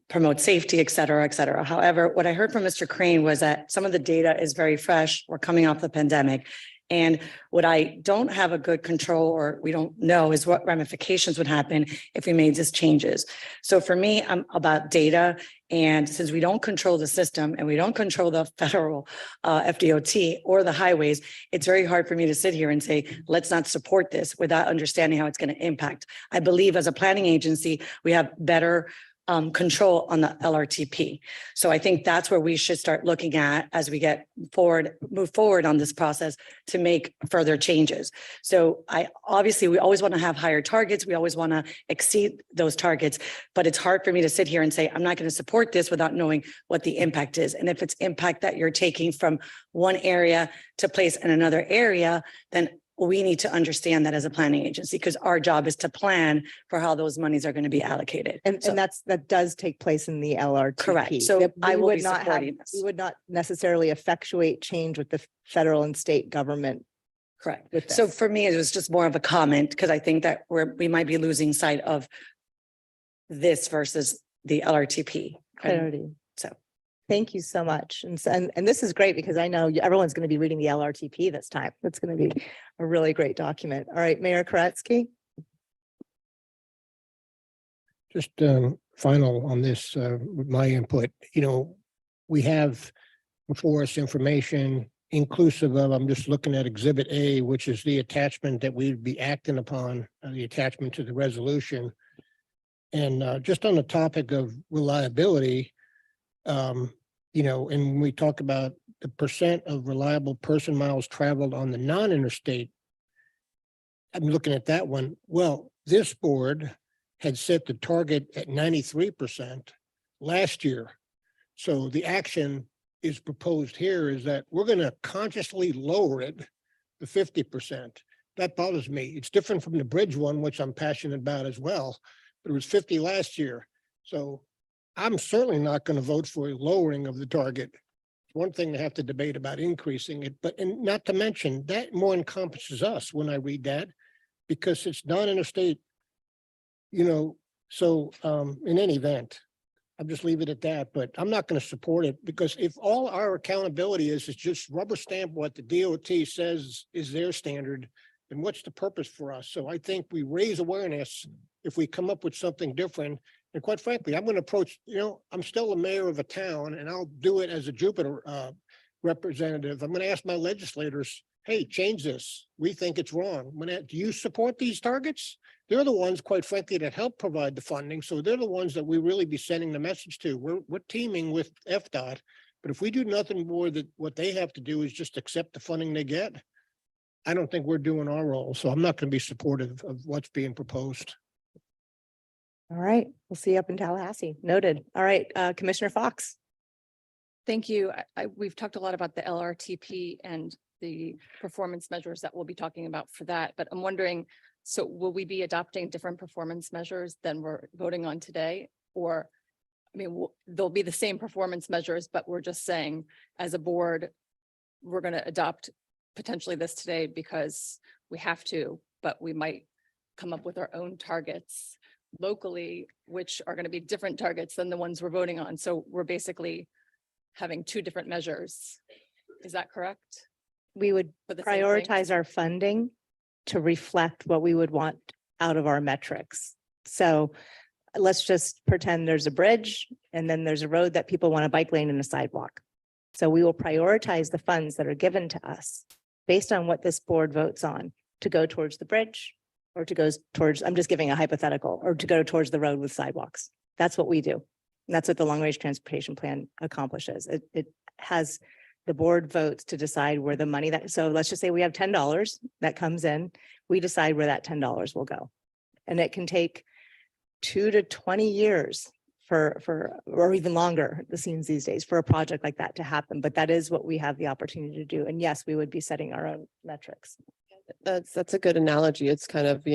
promote safety, et cetera, et cetera. However, what I heard from Mr. Crane was that some of the data is very fresh. We're coming off the pandemic. And what I don't have a good control or we don't know is what ramifications would happen if we made these changes. So for me, I'm about data. And since we don't control the system and we don't control the federal FDOT or the highways, it's very hard for me to sit here and say, let's not support this without understanding how it's going to impact. I believe as a planning agency, we have better control on the LRTP. So I think that's where we should start looking at as we move forward on this process to make further changes. So we always want to have higher targets. We always want to exceed those targets, but it's hard for me to sit here and say, I'm not going to support this without knowing what the impact is. And if it's impact that you're taking from one area to place in another area, then we need to understand that as a planning agency, because our job is to plan for how those monies are going to be allocated. And that does take place in the LRTP. Correct. So That I we will would be not have- supporting this. We would not necessarily effectuate change with the federal and state government. Correct. With So this. for me, it was just more of a comment because I think that we might be losing sight of this versus the LRTP. Clarity. So Thank you so much. And this is great because I know everyone's going to be reading the LRTP this time. It's going to be a really great document. All right, Mayor Koretsky. Just final on this, with my input, we have before us information inclusive of, I'm just looking at Exhibit A, which is the attachment that we'd be acting upon, the attachment to the resolution. And just on the topic of reliability, and when we talk about the percent of reliable person miles traveled on the non-interstate, I'm looking at that one. Well, this board had set the target at 93% last year. So the action is proposed here is that we're going to consciously lower it to 50%. That bothers me. It's different from the bridge one, which I'm passionate about as well. But it was 50 last year. So I'm certainly not going to vote for a lowering of the target. One thing to have to debate about increasing it, but and not to mention that more encompasses us when I read that, because it's non-interstate, so in any event, I'll just leave it at that, but I'm not going to support it because if all our accountability is just rubber stamp what the DOT says is their standard, then what's the purpose for us? So I think we raise awareness if we come up with something different. And quite frankly, I'm going to approach, I'm still a mayor of a town and I'll do it as a Jupiter representative. I'm going to ask my legislators, hey, change this. We think it's wrong. Do you support these targets? They're the ones, quite frankly, that help provide the funding. So they're the ones that we really be sending the message to. We're teaming with FDOT. But if we do nothing more than what they have to do is just accept the funding they get, I don't think we're doing our role. So I'm not going to be supportive of what's being proposed. All right, we'll see you up in Tallahassee. Noted. All right, Commissioner Fox. Thank you. We've talked a lot about the LRTP and the performance measures that we'll be talking about for that, but I'm wondering, so will we be adopting different performance measures than we're voting on today? Or, I mean, they'll be the same performance measures, but we're just saying as a board, we're going to adopt potentially this today because we have to, but we might come up with our own targets locally, which are going to be different targets than the ones we're voting on. So we're basically having two different measures. Is that correct? We would For the same thing? prioritize our funding to reflect what we would want out of our metrics. So let's just pretend there's a bridge and then there's a road that people want a bike lane and a sidewalk. So we will prioritize the funds that are given to us based on what this board votes on to go towards the bridge or to go towards, I'm just giving a hypothetical, or to go towards the road with sidewalks. That's what we do. And that's what the long range transportation plan accomplishes. It has the board votes to decide where the money that, so let's just say we have $10 that comes in, we decide where that $10 will go. And it can take 2 to 20 years or even longer, it seems these days, for a project like that to happen. But that is what we have the opportunity to do. And yes, we would be setting our own metrics. That's a good analogy. It's kind of,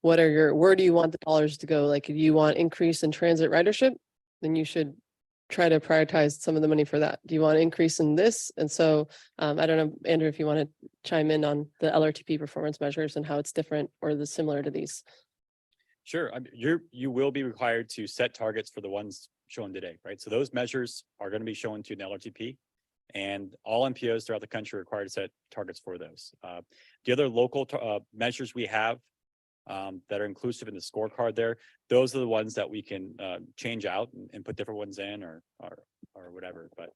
where do you want the dollars to go? Like, if you want increase in transit ridership, then you should try to prioritize some of the money for that. Do you want to increase in this? And so I don't know, Andrew, if you want to chime in on the LRTP performance measures and how it's different or similar to these. Sure, you will be required to set targets for the ones shown today, right? So those measures are going to be shown to an LRTP, and all MPOs throughout the country are required to set targets for those. The other local measures we have that are inclusive in the scorecard there, those are the ones that we can change out and put different ones in or whatever. But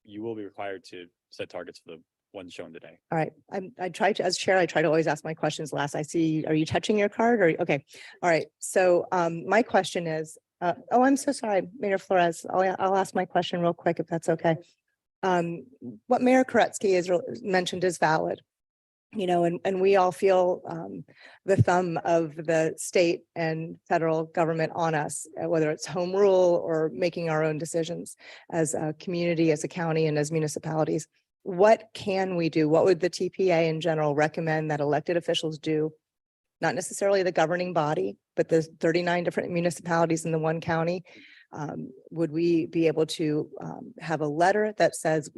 you will be required to set targets for the ones shown today. All right, I try to, as chair, I try to always ask my questions last. I see, are you touching your card or, okay. All right, so my question is, oh, I'm so sorry, Mayor Flores, I'll ask my question real quick if that's okay. What Mayor Koretsky has mentioned is valid. And we all feel the thumb of the state and federal government on us, whether it's home rule or making our own decisions as a community, as a county, and as municipalities. What can we do? What would the TPA in general recommend that elected officials do? Not necessarily the governing body, but the 39 different municipalities in the one county. Would we be able to have a letter that says,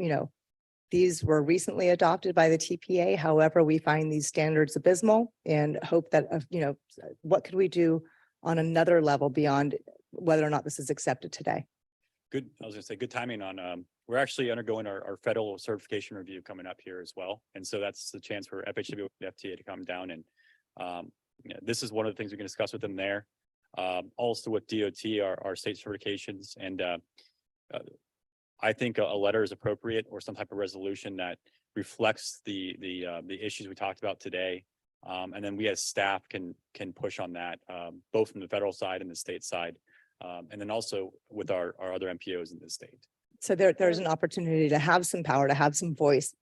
these were recently adopted by the TPA. However, we find these standards abysmal and hope that, what could we do on another level beyond whether or not this is accepted today? Good. I was gonna say good timing on, we're actually undergoing our federal certification review coming up here as well. And so that's the chance for FHW and FTA to come down. And this is one of the things we can discuss with them there. Also with DOT, our state certifications. And I think a letter is appropriate, or some type of resolution that reflects the issues we talked about today. And then we as staff can push on that, both from the federal side and the state side. And then also with our other MPOs in the state. So there's an opportunity to have some power, to have some voice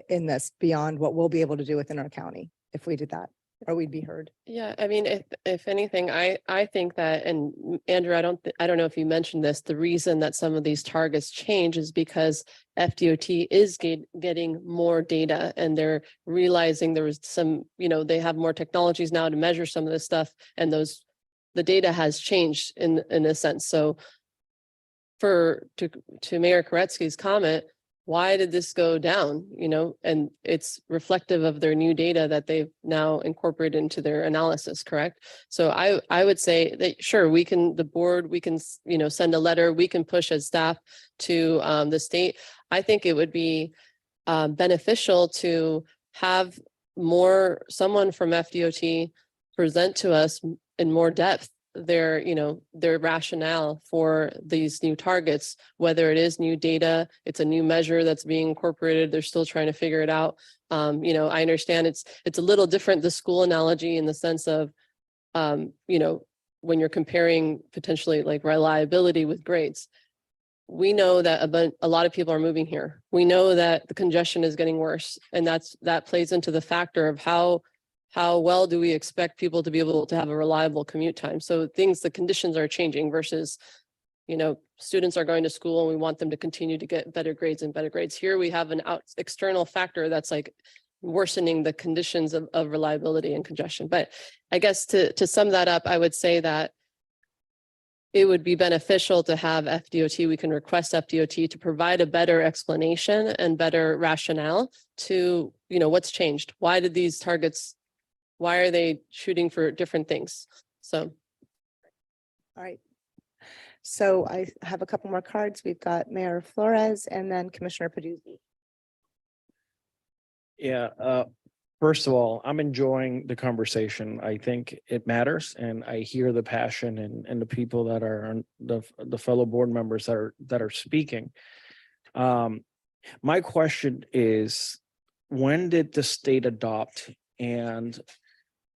in this beyond what we'll be able to do within our county if we did that, or we'd be heard. Yeah, I mean, if anything, I think that, and Andrew, I don't know if you mentioned this, the reason that some of these targets change is because FDOT is getting more data, and they're realizing there was some, they have more technologies now to measure some of this stuff, and the data has changed in a sense. So to Mayor Koretsky's comment, why did this go down? And it's reflective of their new data that they've now incorporated into their analysis, correct? So I would say that, sure, the board, we can, send a letter, we can push as staff to the state. I think it would be beneficial to have someone from FDOT present to us in more depth their, you know, their rationale for these new targets, whether it is new data, it's a new measure that's being incorporated, they're still trying to figure it out. You know, I understand it's a little different, the school analogy, in the sense of, you know, when you're comparing potentially like reliability with grades. We know that a lot of people are moving here. We know that the congestion is getting worse, and that plays into the factor of how well do we expect people to be able to have a reliable commute time. So the conditions are changing versus, you know, students are going to school and we want them to continue to get better grades and better grades. Here we have an external factor that's like worsening the conditions of reliability and congestion. But I guess to sum that up, I would say that it would be beneficial to have FDOT. We can request FDOT to provide a better explanation and better rationale to, you know, what's changed. Why did these targets, why are they shooting for different things? So. All right. So I have a couple more cards. We've got Mayor Flores and then Commissioner Paduzzi. Yeah, first of all, I'm enjoying the conversation. I think it matters, and I hear the passion and the people that are on the fellow board members that are speaking. My question is, when did the state adopt? And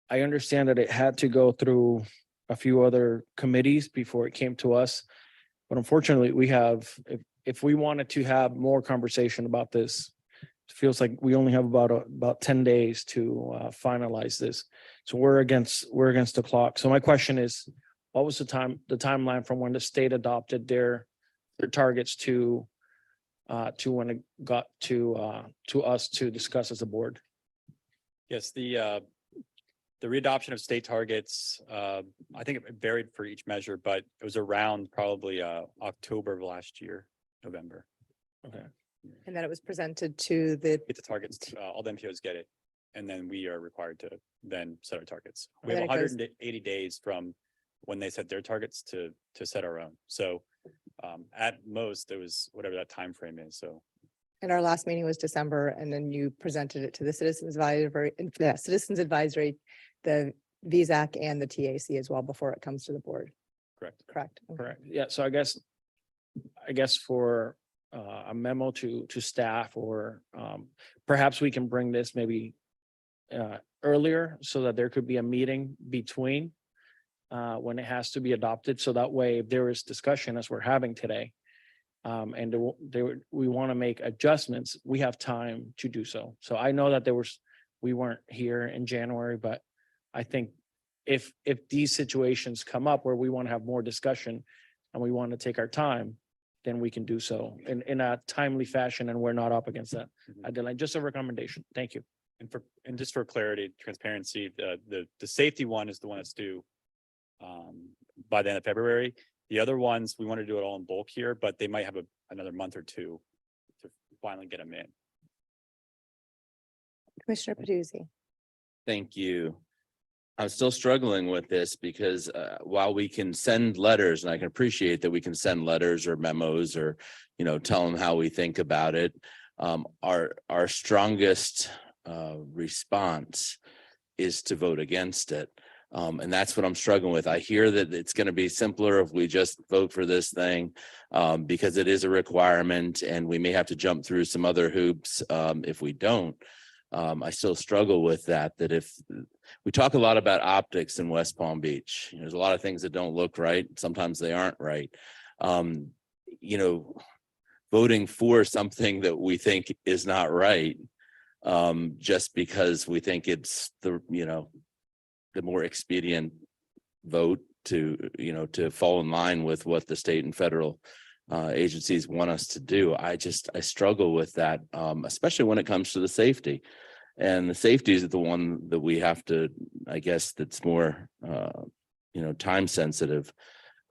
I understand that it had to go through a few other committees before it came to us. But unfortunately, we have, if we wanted to have more conversation about this, it feels like we only have about 10 days to finalize this. So we're against the clock. So my question is, what was the timeline from when the state adopted their targets to when it got to us to discuss as a board? Yes, the readoption of state targets, I think it varied for each measure, but it was around probably October of last year, November. Okay. And then it was presented to the, Get the targets, all the MPOs get it, and then we are required to then set our targets. And We have then it goes- 180 days from when they set their targets to set our own. So at most, it was whatever that time frame is, so. and our last meeting was December, and then you presented it to the Citizens Advisory, the VSAC and the TAC as well before it comes to the board. Correct. Correct. Okay. Correct. Yeah, so I guess for a memo to staff, or perhaps we can bring this maybe earlier so that there could be a meeting between when it has to be adopted. So that way, if there is discussion as we're having today, and we want to make adjustments, we have time to do so. So I know that we weren't here in January, but I think if these situations come up where we want to have more discussion and we want to take our time, then we can do so in a timely fashion, and we're not up against that. Adeline, just a recommendation. Thank you. And just for clarity, transparency, the safety one is the one that's due by the end of February. The other ones, we want to do it all in bulk here, but they might have another month or two to finally get them in. Commissioner Paduzzi. Thank you. I'm still struggling with this because while we can send letters, and I can appreciate that we can send letters or memos or, you know, tell them how we think about it, our strongest response is to vote against it. And that's what I'm struggling with. I hear that it's going to be simpler if we just vote for this thing because it is a requirement, and we may have to jump through some other hoops if we don't. I still struggle with that if we talk a lot about optics in West Palm Beach, there's a lot of things that don't look right. Sometimes they aren't right. You know, voting for something that we think is not right, just because we think it's the more expedient vote to fall in line with what the state and federal agencies want us to do. I struggle with that, especially when it comes to the safety. And the safety is the one that we have to, I guess, that's more, time sensitive.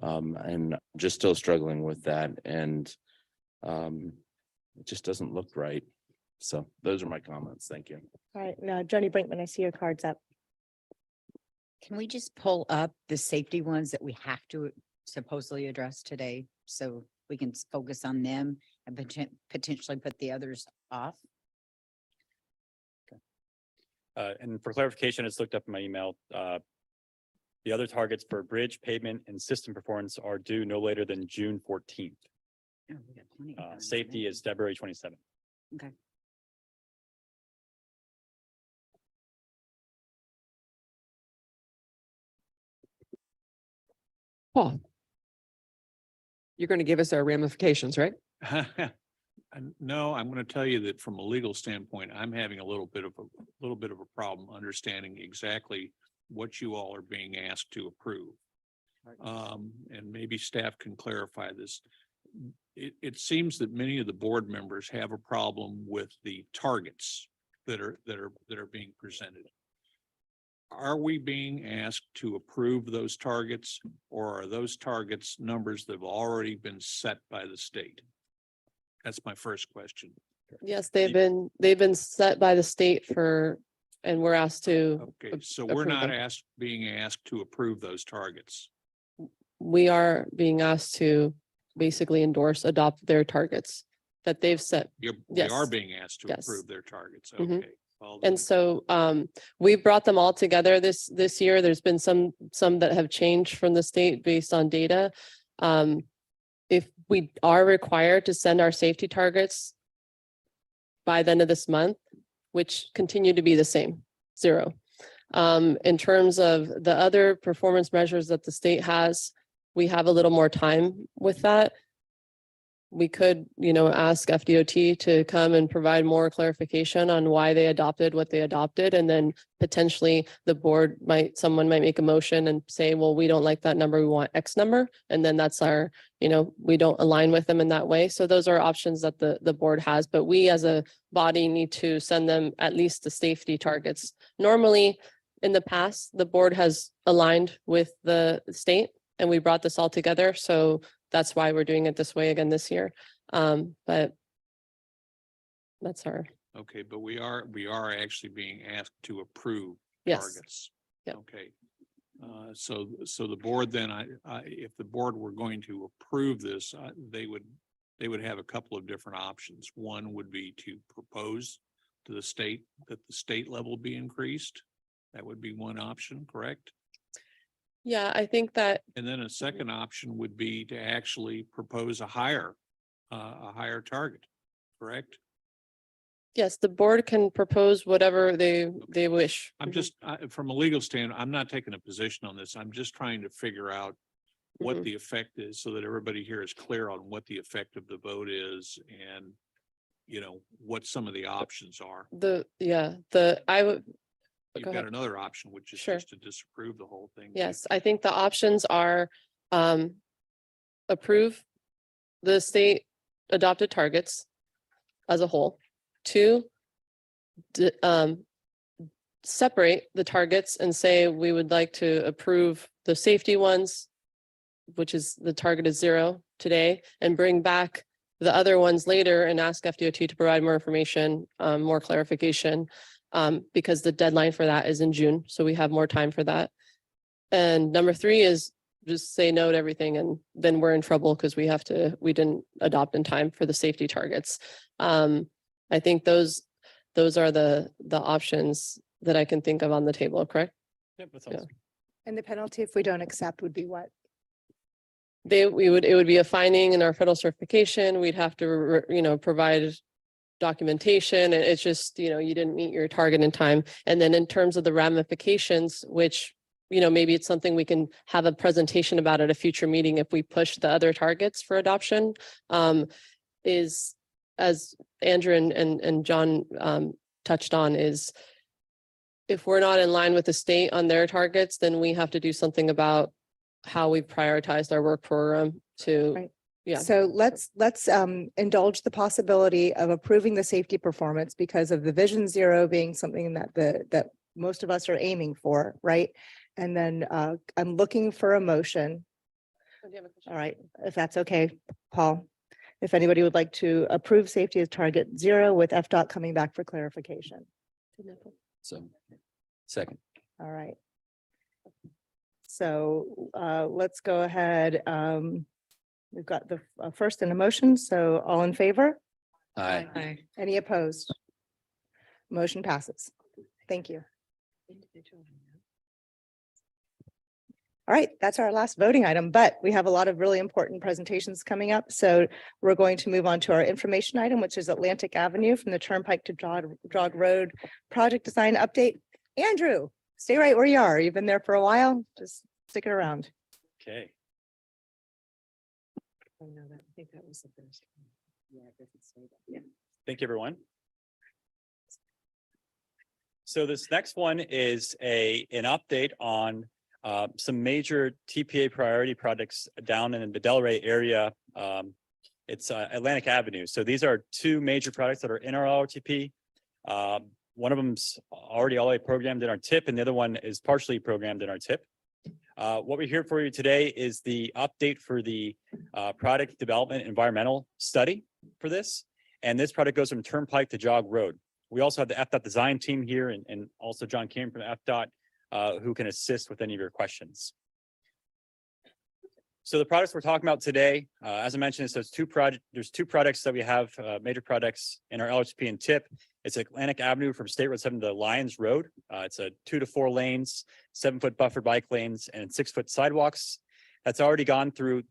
And just still struggling with that. And it just doesn't look right. So those are my comments. Thank you. All right, now Joni Brinkman, I see your cards up. Can we just pull up the safety ones that we have to supposedly address today? So we can focus on them and potentially put the others off? And for clarification, it's looked up in my email. The other targets for bridge, pavement, and system performance are due no later than June 14th. Oh, we got plenty of time. Safety is February 27th. Okay. Paul. You're going to give us our ramifications, right? No, I'm going to tell you that from a legal standpoint, I'm having a little bit of a problem understanding exactly what you all are being asked to approve. And maybe staff can clarify this. It seems that many of the board members have a problem with the targets that are being presented. Are we being asked to approve those targets, or are those targets numbers that have already been set by the state? That's my first question. Yes, they've been set by the state for, and we're asked to. Okay, so we're approve not them. being asked to approve those targets. We are being asked to basically adopt their targets that they've set. We Yes. are being asked to Yes. approve their targets. Mhm. Okay. Well, then- And so we brought them all together this year. There's been some that have changed from the state based on data. If we are required to send our safety targets by the end of this month, which continue to be the same, 0. In terms of the other performance measures that the state has, we have a little more time with that. We could, ask FDOT to come and provide more clarification on why they adopted what they adopted. And then potentially the board someone might make a motion and say, well, we don't like that number, we want X number. And then that's our, we don't align with them in that way. So those are options that the board has, but we as a body need to send them at least the safety targets. Normally, in the past, the board has aligned with the state and we brought this all together. So that's why we're doing it this way again this year. But that's our, Okay, but we are actually being asked to approve Yes. targets. Yep. Okay. So the board then, if the board were going to approve this, they would have a couple of different options. One would be to propose to the state that the state level be increased. That would be one option, correct? yeah, I think that, And then a second option would be to actually propose a higher target, correct? yes, the board can propose whatever they wish. I'm just, from a legal standpoint, I'm not taking a position on this. I'm just trying to figure out what Mhm. the effect is so that everybody here is clear on what the effect of the vote is and, what some of the options are. I would, You've go got ahead. another option, which is Sure. just to disapprove the whole thing. yes, I think the options are approve the state adopted targets as a whole. 2, separate the targets and say we would like to approve the safety ones, which is the target is 0 today, and bring back the other ones later and ask FDOT to provide more information, more clarification, because the deadline for that is in June, so we have more time for that. And number 3 is just say no to everything, and then we're in trouble because we didn't adopt in time for the safety targets. I think those are the options that I can think of on the table, correct? Yep, that sounds. And the penalty if we don't accept would be what? It would be a finding in our federal certification. We'd have to, provide documentation. And it's just, you didn't meet your target in time. And then in terms of the ramifications, which, maybe it's something we can have a presentation about at a future meeting if we push the other targets for adoption, is, as Andrew and John touched on, is if we're not in line with the state on their targets, then we have to do something about how we prioritized our work program to, Right. yeah. So let's indulge the possibility of approving the safety performance because of the Vision Zero being something that most of us are aiming for, right? And then I'm looking for a motion. All right, if that's okay, Paul. If anybody would like to approve safety as target 0 with FDOT coming back for clarification. So, second. All right. So let's go ahead. We've got the first and a motion, so all in favor? Aye. Any opposed? Motion passes. Thank you. All right, that's our last voting item, but we have a lot of really important presentations coming up. So we're going to move on to our information item, which is Atlantic Avenue from the Turnpike to Jog Road Project Design Update. Andrew, stay right where you are. You've been there for a while. Just stick it around. Okay. Oh, no, I think that was the first. Yeah, it doesn't say that. Yeah. Thank you, everyone. So this next one is an update on some major TPA priority projects down in the Delray area. It's Atlantic Avenue. So these are two major projects that are in our LRTP. One of them's already all the way programmed in our TIP, and the other one is partially programmed in our TIP. What we're here for you today is the update for the product development environmental study for this. And this project goes from Turnpike to Jog Road. We also have the FDOT design team here and also John Kim from FDOT who can assist with any of your questions. So the products we're talking about today, as I mentioned, there's two projects that we have, major projects in our LHP and TIP. It's Atlantic Avenue from State Road 7 to Lyons Road. It's a 2 to 4 lanes, 7-foot buffered bike lanes, and 6-foot sidewalks. That's already gone through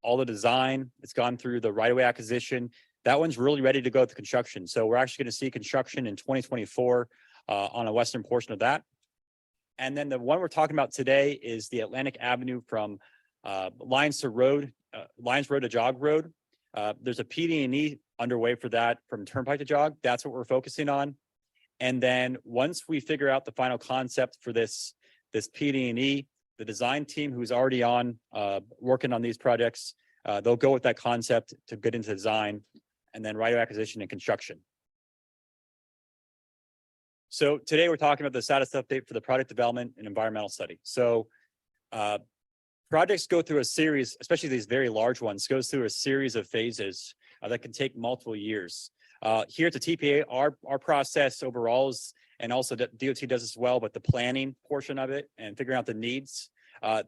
all the design. It's gone through the right-of-way acquisition. That one's really ready to go to construction. So we're actually going to see construction in 2024 on a western portion of that. And then the one we're talking about today is the Atlantic Avenue from Lyons Road to Jog Road. There's a PD&E underway for that from Turnpike to Jog. That's what we're focusing on. And then once we figure out the final concept for this PD&E, the design team who's already on working on these projects, they'll go with that concept to get into design and then right of acquisition and construction. So today we're talking about the status update for the product development and environmental study. So projects go through a series, especially these very large ones, goes through a series of phases that can take multiple years. Here at the TPA, our process overall is, and also DOT does as well, but the planning portion of it and figuring out the needs,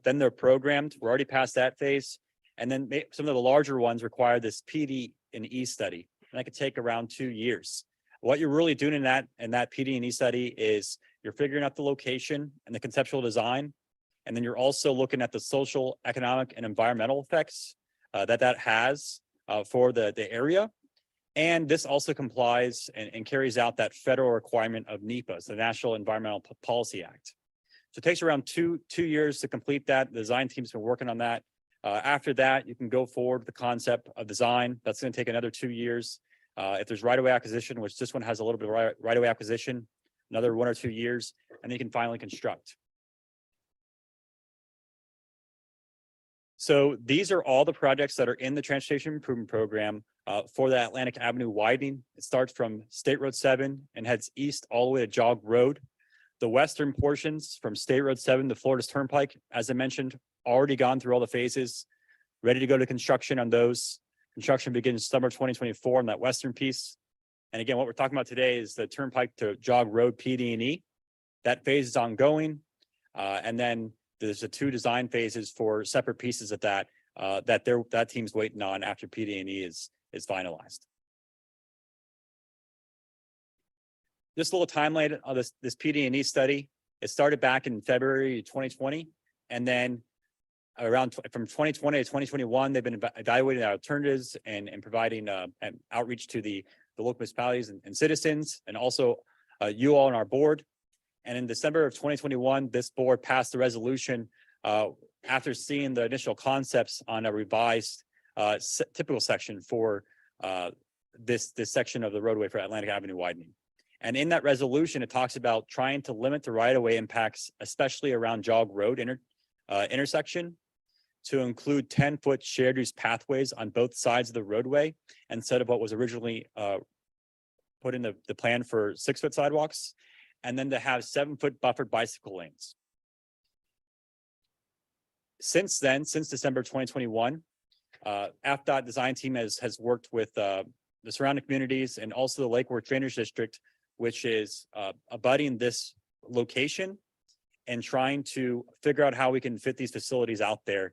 then they're programmed. We're already past that phase. And then some of the larger ones require this PD&E study, and that could take around 2 years. What you're really doing in that PD&E study is you're figuring out the location and the conceptual design, and then you're also looking at the social, economic, and environmental effects that has for the area. And this also complies and carries out that federal requirement of NEPA, so the National Environmental Policy Act. So it takes around two years to complete that. The design team's been working on that. After that, you can go forward with the concept of design. That's going to take another 2 years. If there's right-of-way acquisition, which this one has a little bit of right-of-way acquisition, another 1 or 2 years, and then you can finally construct. So these are all the projects that are in the Transportation Improvement Program for the Atlantic Avenue widening. It starts from State Road 7 and heads east all the way to Jog Road. The western portions from State Road 7 to Florida's Turnpike, as I mentioned, already gone through all the phases, ready to go to construction on those. Construction begins summer 2024 on that western piece. And again, what we're talking about today is the Turnpike to Jog Road PD&E. That phase is ongoing. And then there's the 2 design phases for separate pieces of that that team's waiting on after PD&E is finalized. This little timeline of this PD&E study, it started back in February 2020, and then around from 2020 to 2021, they've been evaluating alternatives and providing an outreach to the local municipalities and citizens, and also you all on our board. And in December of 2021, this board passed a resolution after seeing the initial concepts on a revised typical section for this section of the roadway for Atlantic Avenue widening. And in that resolution, it talks about trying to limit the right-of-way impacts, especially around Jog Road intersection, to include 10-foot shared use pathways on both sides of the roadway instead of what was originally put in the plan for 6-foot sidewalks, and then to have 7-foot buffered bicycle lanes. Since then, since December 2021, FDOT design team has worked with the surrounding communities and also the Lake Worth Drainage District, which is abutting this location, and trying to figure out how we can fit these facilities out there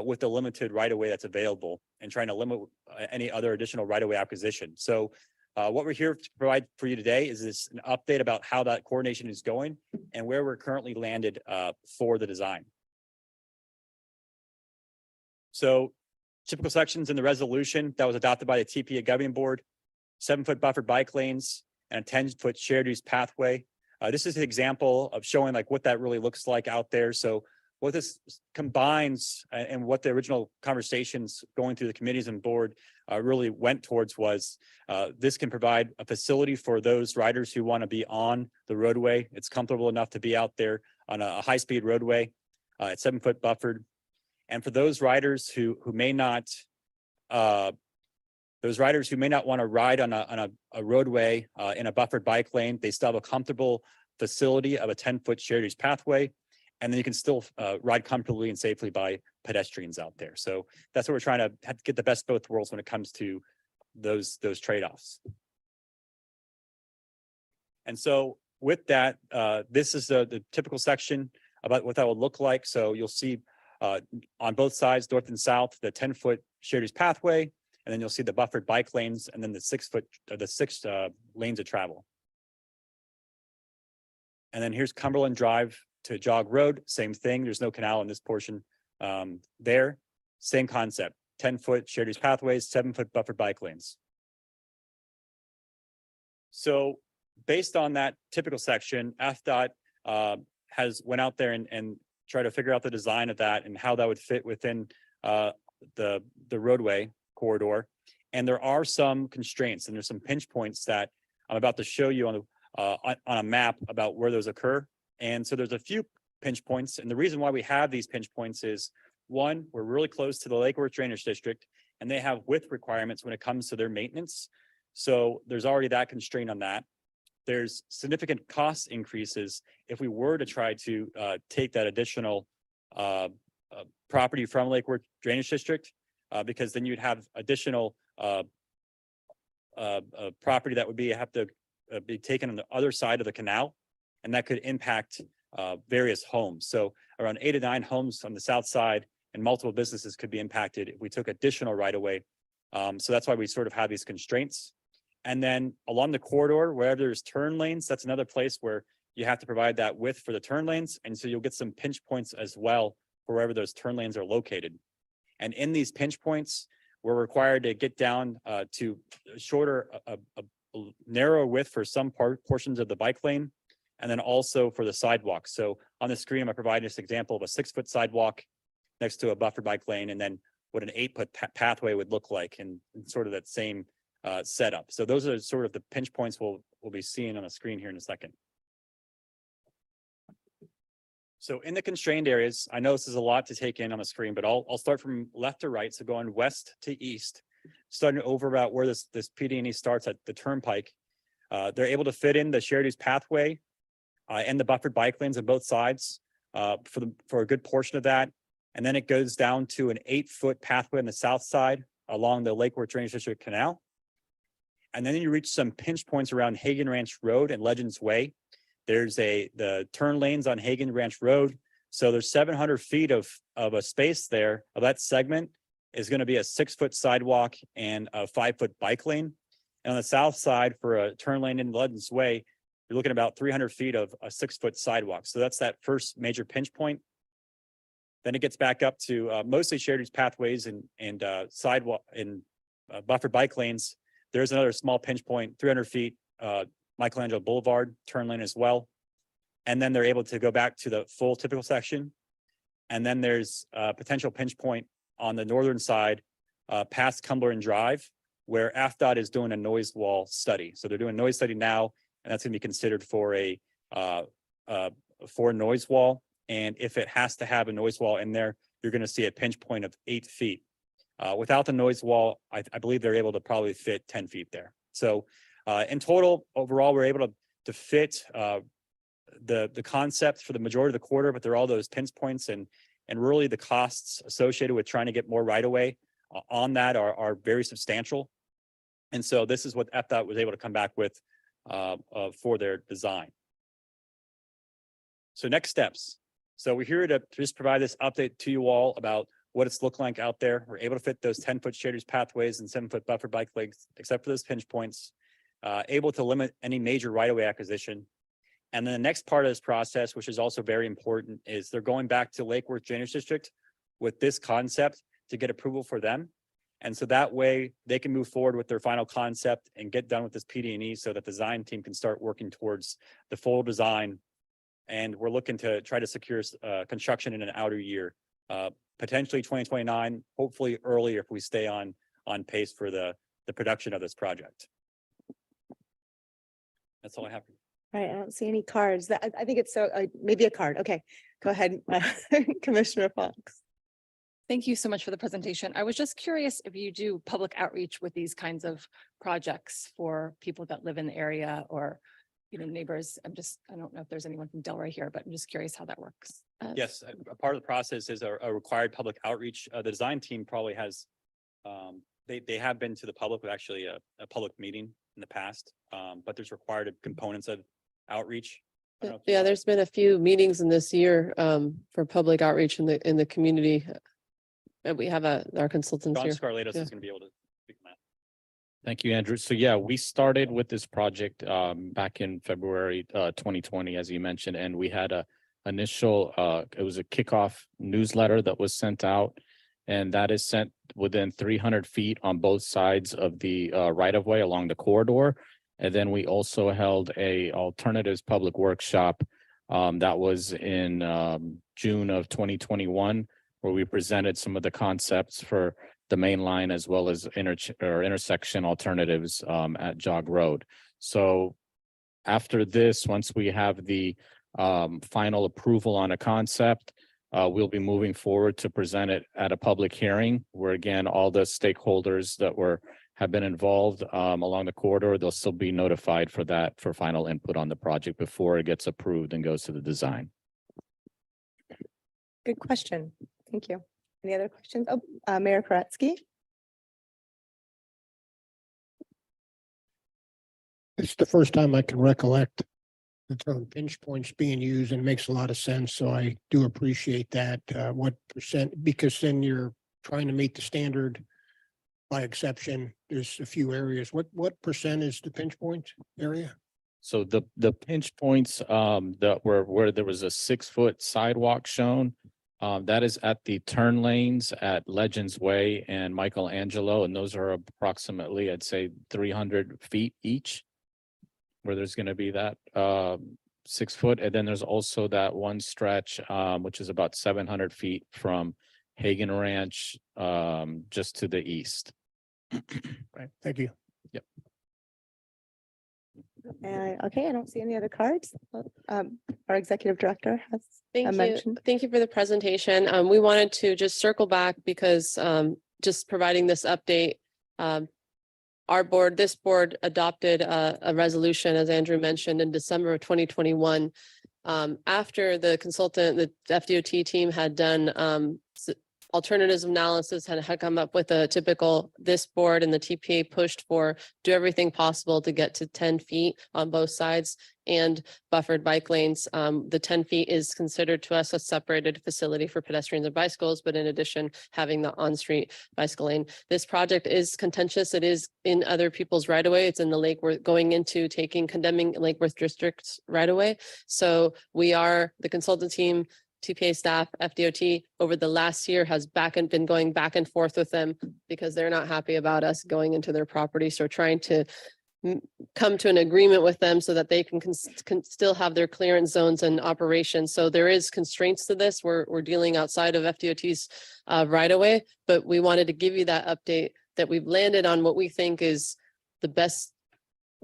with the limited right-of-way that's available, and trying to limit any other additional right-of-way acquisition. So what we're here to provide for you today is an update about how that coordination is going and where we're currently landed for the design. So typical sections in the resolution that was adopted by the TPA governing board, 7-foot buffered bike lanes and a 10-foot shared use pathway. This is an example of showing like what that really looks like out there. So what this combines and what the original conversations going through the committees and board really went towards was this can provide a facility for those riders who want to be on the roadway. It's comfortable enough to be out there on a high-speed roadway. It's 7-foot buffered. And for those riders who may not want to ride on a roadway in a buffered bike lane, they still have a comfortable facility of a 10-foot shared use pathway. And then you can still ride comfortably and safely by pedestrians out there. So that's what we're trying to get the best of both worlds when it comes to those trade-offs. And so with that, this is the typical section about what that would look like. So you'll see on both sides, north and south, the 10-foot shared use pathway, and then you'll see the buffered bike lanes, and then the 6 lanes of travel. And then here's Cumberland Drive to Jog Road, same thing. There's no canal in this portion there. Same concept, 10-foot shared use pathways, 7-foot buffered bike lanes. So based on that typical section, FDOT has went out there and tried to figure out the design of that and how that would fit within the roadway corridor. And there are some constraints and there's some pinch points that I'm about to show you on a map about where those occur. And so there's a few pinch points. And the reason why we have these pinch points is, one, we're really close to the Lake Worth Drainage District, and they have width requirements when it comes to their maintenance. So there's already that constraint on that. There's significant cost increases if we were to try to take that additional property from Lake Worth Drainage District, because then you'd have additional property that would have to be taken on the other side of the canal. And that could impact various homes. So around 8 to 9 homes on the south side and multiple businesses could be impacted if we took additional right of way. So that's why we sort of have these constraints. And then along the corridor, wherever there's turn lanes, that's another place where you have to provide that width for the turn lanes. And so you'll get some pinch points as well for wherever those turn lanes are located. And in these pinch points, we're required to get down to shorter, a narrow width for some portions of the bike lane, and then also for the sidewalk. So on the screen, I'm providing this example of a 6-foot sidewalk next to a buffered bike lane, and then what an 8-foot pathway would look like in sort of that same setup. So those are sort of the pinch points we'll be seeing on the screen here in a second. So in the constrained areas, I know this is a lot to take in on the screen, but I'll start from left to right. So going west to east, starting over about where this PD&E starts at the turnpike. They're able to fit in the shared use pathway and the buffered bike lanes on both sides for a good portion of that. And then it goes down to an 8-foot pathway on the south side along the Lake Worth Drainage District Canal. And then you reach some pinch points around Hagen Ranch Road and Legends Way. There's the turn lanes on Hagen Ranch Road. So there's 700 feet of a space there. Of that segment is going to be a 6-foot sidewalk and a 5-foot bike lane. And on the south side for a turn lane in Legends Way, you're looking at about 300 feet of a 6-foot sidewalk. So that's that first major pinch point. Then it gets back up to mostly shared use pathways and sidewalk and buffered bike lanes. There's another small pinch point, 300 feet, Michelangelo Boulevard turn lane as well. And then they're able to go back to the full typical section. And then there's a potential pinch point on the northern side past Cumberland Drive, where FDOT is doing a noise wall study. So they're doing a noise study now, and that's gonna be considered for a noise wall. And if it has to have a noise wall in there, you're gonna see a pinch point of 8 feet. Without the noise wall, I believe they're able to probably fit 10 feet there. So in total, overall, we're able to fit the concept for the majority of the quarter, but there are all those pinch points and really the costs associated with trying to get more right away on that are very substantial. And so this is what FDOT was able to come back with for their design. So next steps. So we're here to just provide this update to you all about what it's looking like out there. We're able to fit those 10-foot shared use pathways and 7-foot buffer bike lanes, except for those pinch points, able to limit any major right-of-way acquisition. And then the next part of this process, which is also very important, is they're going back to Lake Worth Drainage District with this concept to get approval for them. And so that way they can move forward with their final concept and get done with this PD&E so that the design team can start working towards the full design. And we're looking to try to secure construction in an outer year, potentially 2029, hopefully earlier if we stay on pace for the production of this project. That's all I have. All right, I don't see any cards. I think it's so, maybe a card. Okay, go ahead, Commissioner Fox. Thank you so much for the presentation. I was just curious if you do public outreach with these kinds of projects for people that live in the area or, you know, neighbors. I don't know if there's anyone from Delray here, but I'm just curious how that works. Yes, a part of the process is a required public outreach. The design team probably has, they have been to the public with actually a public meeting in the past, but there's required components of outreach. I don't know if you Yeah, want- there's been a few meetings in this year for public outreach in the community. And we have our consultants John here. Scarlatos Yeah. is going to be able to speak on that. Thank you, Andrew. So yeah, we started with this project back in February 2020, as you mentioned, and we had a initial it was a kickoff newsletter that was sent out, and that is sent within 300 feet on both sides of the right of way along the corridor. And then we also held a alternatives public workshop that was in June of 2021, where we presented some of the concepts for the main line as well as intersection alternatives at Jog Road. So after this, once we have the final approval on a concept, we'll be moving forward to present it at a public hearing where, again, all the stakeholders that have been involved along the corridor, they'll still be notified for that, for final input on the project before it gets approved and goes to the design. Good question. Thank you. Any other questions? Oh, Mayor Koretsky. It's the first time I can recollect the term pinch points being used, and it makes a lot of sense. So I do appreciate that. What percent, because then you're trying to meet the standard by exception. There's a few areas. What percent is the pinch point area? So the pinch points that were where there was a 6-foot sidewalk shown, that is at the turn lanes at Legends Way and Michelangelo, and those are approximately, I'd say, 300 feet each, where there's going to be that 6 foot. And then there's also that one stretch, which is about 700 feet from Hagen Ranch, just to the east. Right. Thank you. Yep. Okay, I don't see any other cards. Our executive director has a Thank you. mention. Thank you for the presentation. We wanted to just circle back because just providing this update. This board adopted a resolution, as Andrew mentioned, in December of 2021. After the FDOT team had done alternatives analysis, had come up with a typical, this board and the TPA pushed for do everything possible to get to 10 feet on both sides and buffered bike lanes. The 10 feet is considered to us a separated facility for pedestrians and bicycles, but in addition, having the on-street bicycle lane. This project is contentious. It is in other people's right of way. It's in the Lake Worth, going into condemning Lake Worth district's right of way. So the consultant team, TPA staff, FDOT over the last year has been going back and forth with them because they're not happy about us going into their property. So trying to come to an agreement with them so that they can still have their clearance zones and operations. So there is constraints to this. We're dealing outside of FDOT's right away, but we wanted to give you that update that we've landed on what we think is the best,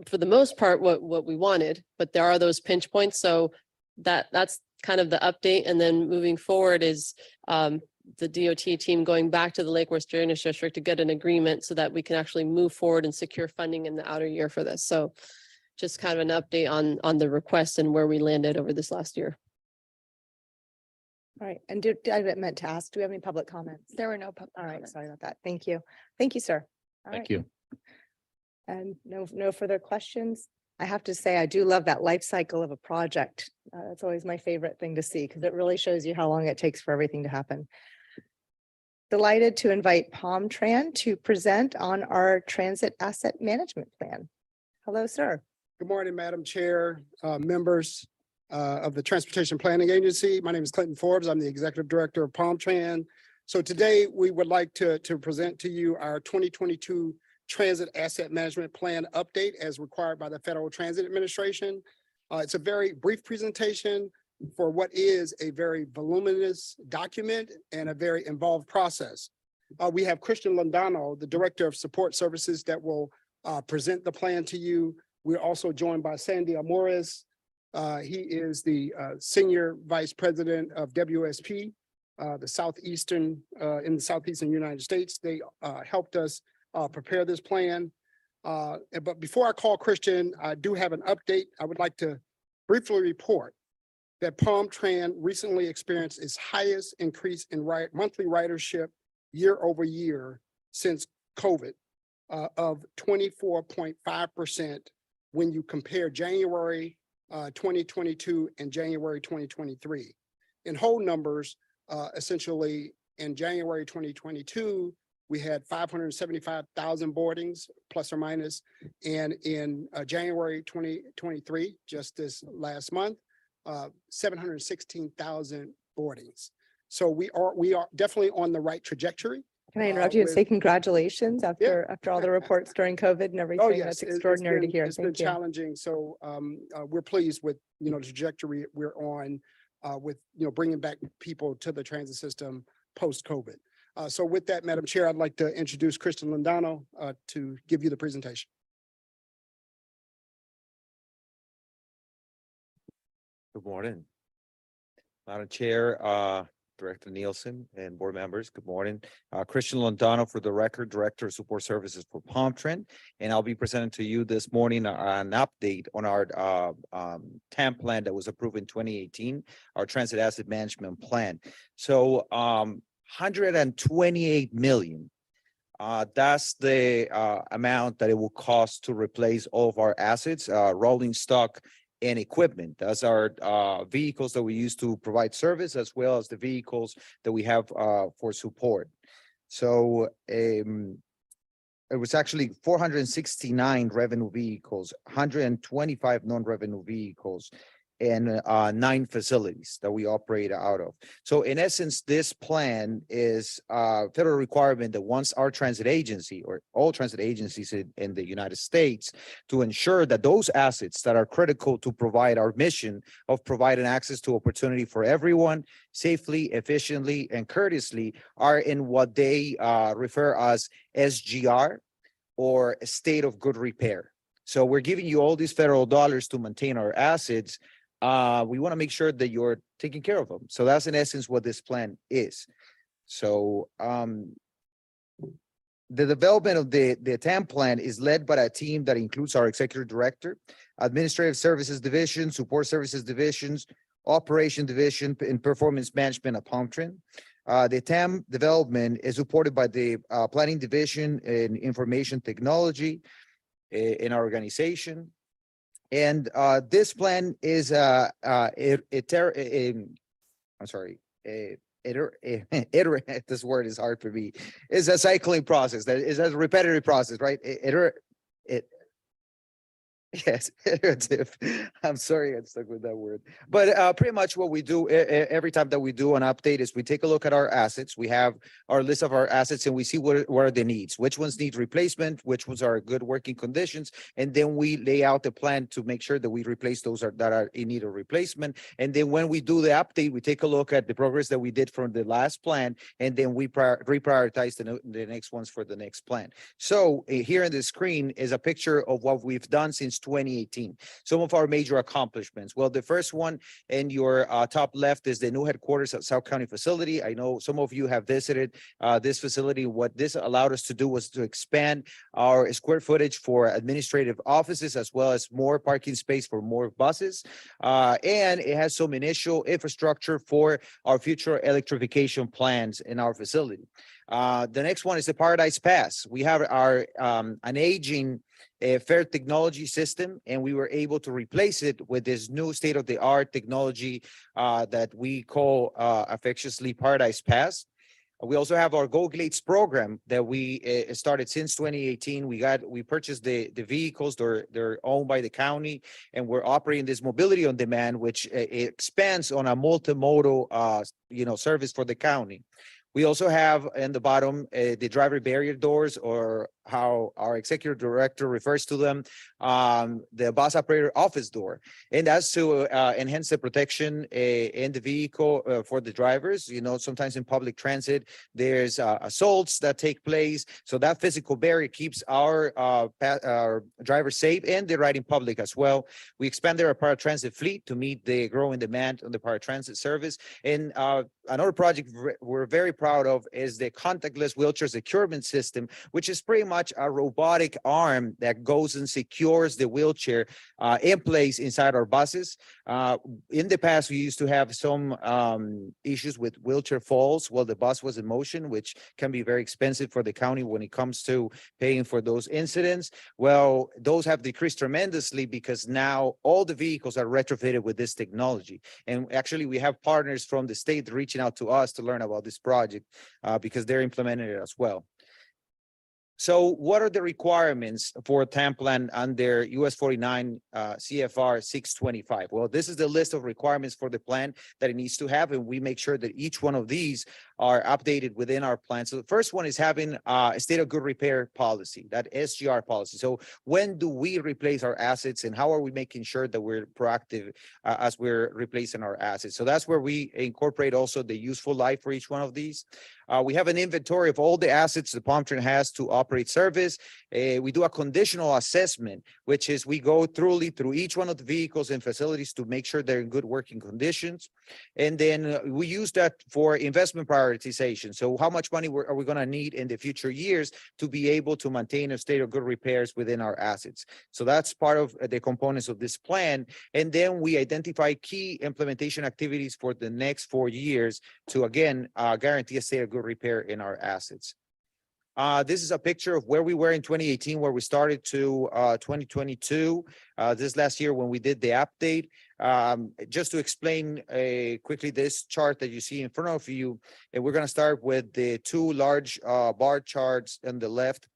for the most part, what we wanted, but there are those pinch points. So that's kind of the update. And then moving forward is the DOT team going back to the Lake Worth Drainage District to get an agreement so that we can actually move forward and secure funding in the outer year for this. So just kind of an update on the request and where we landed over this last year. All right, and I meant to ask, do we have any public comments? There were no public. All right, comments. sorry about that. Thank you. Thank you, sir. All Thank right. you. And no further questions. I have to say, I do love that life cycle of a project. That's always my favorite thing to see because it really shows you how long it takes for everything to happen. Delighted to invite Palm Tran to present on our transit asset management plan. Hello, sir. Good morning, Madam Chair, members of the Transportation Planning Agency. My name is Clinton Forbes. I'm the Executive Director of Palm Tran. So today we would like to present to you our 2022 Transit Asset Management Plan update as required by the Federal Transit Administration. It's a very brief presentation for what is a very voluminous document and a very involved process. We have Christian Londano, the Director of Support Services, that will present the plan to you. We're also joined by Sandy Amores. He is the Senior Vice President of WSP, the Southeastern, in the Southeastern United States. They helped us prepare this plan. But before I call Christian, I do have an update. I would like to briefly report that Palm Tran recently experienced its highest increase in monthly ridership year over year since COVID of 24.5% when you compare January 2022 and January 2023. In whole numbers, essentially in January 2022, we had 575,000 boardings, plus or minus. And in January 2023, just this last month, 716,000 boardings. So we are definitely on the right trajectory. Can I interrupt you and say with- congratulations after all the reports during COVID and Oh, everything? yes, That's it's extraordinary to been- hear. It's been Thank you. challenging. So we're pleased with, the trajectory we're on with, bringing back people to the transit system post-COVID. So with that, Madam Chair, I'd like to introduce Christian Londano to give you the presentation. Good morning. Madam Chair, Director Nielsen and board members, good morning. Christian Londano for the record, Director of Support Services for Palm Tran. And I'll be presenting to you this morning an update on our TAM plan that was approved in 2018, our Transit Asset Management Plan. So 128 million. That's the amount that it will cost to replace all of our assets, rolling stock and equipment. That's our vehicles that we use to provide service, as well as the vehicles that we have for support. So it was actually 469 revenue vehicles, 125 non-revenue vehicles, and 9 facilities that we operate out of. So in essence, this plan is a federal requirement that once our transit agency or all transit agencies in the United States to ensure that those assets that are critical to provide our mission of providing access to opportunity for everyone safely, efficiently, and courteously are in what they refer as SGR, or a state of good repair. So we're giving you all these federal dollars to maintain our assets. We want to make sure that you're taking care of them. So that's in essence what this plan is. So the development of the TAM plan is led by a team that includes our executive director, administrative services division, support services divisions, operation division, and performance management at Palm Tran. The TAM development is supported by the planning division and information technology in our organization. And this plan is this word is hard for me. It's a cycling process. That is a repetitive process, right? Yes, iterative. I'm sorry, I stuck with that word. But pretty much what we do every time that we do an update is we take a look at our assets. We have our list of our assets and we see what are the needs, which ones need replacement, which ones are good working conditions. And then we lay out the plan to make sure that we replace those that are in need of replacement. And then when we do the update, we take a look at the progress that we did from the last plan. And then we reprioritize the next ones for the next plan. So here on the screen is a picture of what we've done since 2018. Some of our major accomplishments. Well, the first one in your top left is the new headquarters at South County facility. I know some of you have visited this facility. What this allowed us to do was to expand our square footage for administrative offices, as well as more parking space for more buses. And it has some initial infrastructure for our future electrification plans in our facility. The next one is the Paradise Pass. We have our an aging fare technology system, and we were able to replace it with this new state-of-the-art technology that we call affectionately Paradise Pass. We also have our Go Glades program that we started since 2018. We purchased the vehicles. They're owned by the county, and we're operating this mobility on demand, which expands on a multimodal service for the county. We also have in the bottom, the driver barrier doors, or how our executive director refers to them, the bus operator office door. And that's to enhance the protection in the vehicle for the drivers. You know, sometimes in public transit, there's assaults that take place. So that physical barrier keeps our drivers safe, and the riding public as well. We expanded our paratransit fleet to meet the growing demand on the paratransit service. And another project we're very proud of is the contactless wheelchair securement system, which is pretty much a robotic arm that goes and secures the wheelchair in place inside our buses. In the past, we used to have some issues with wheelchair falls while the bus was in motion, which can be very expensive for the county when it comes to paying for those incidents. Well, those have decreased tremendously because now all the vehicles are retrofitted with this technology. And actually, we have partners from the state reaching out to us to learn about this project because they're implementing it as well. So what are the requirements for TAM plan under US 49 CFR 625? Well, this is the list of requirements for the plan that it needs to have, and we make sure that each one of these are updated within our plan. So the first one is having a state of good repair policy, that SGR policy. So when do we replace our assets, and how are we making sure that we're proactive as we're replacing our assets? So that's where we incorporate also the useful life for each one of these. We have an inventory of all the assets the Palm Tree has to operate service. We do a conditional assessment, which is we go through each one of the vehicles and facilities to make sure they're in good working conditions. And then we use that for investment prioritization. So how much money are we going to need in the future years to be able to maintain a state of good repairs within our assets? So that's part of the components of this plan. And then we identify key implementation activities for the next 4 years to, again, guarantee a state of good repair in our assets. This is a picture of where we were in 2018, where we started to 2022. This last year when we did the update. Just to explain quickly this chart that you see in front of you, and we're going to start with the two large bar charts on the left.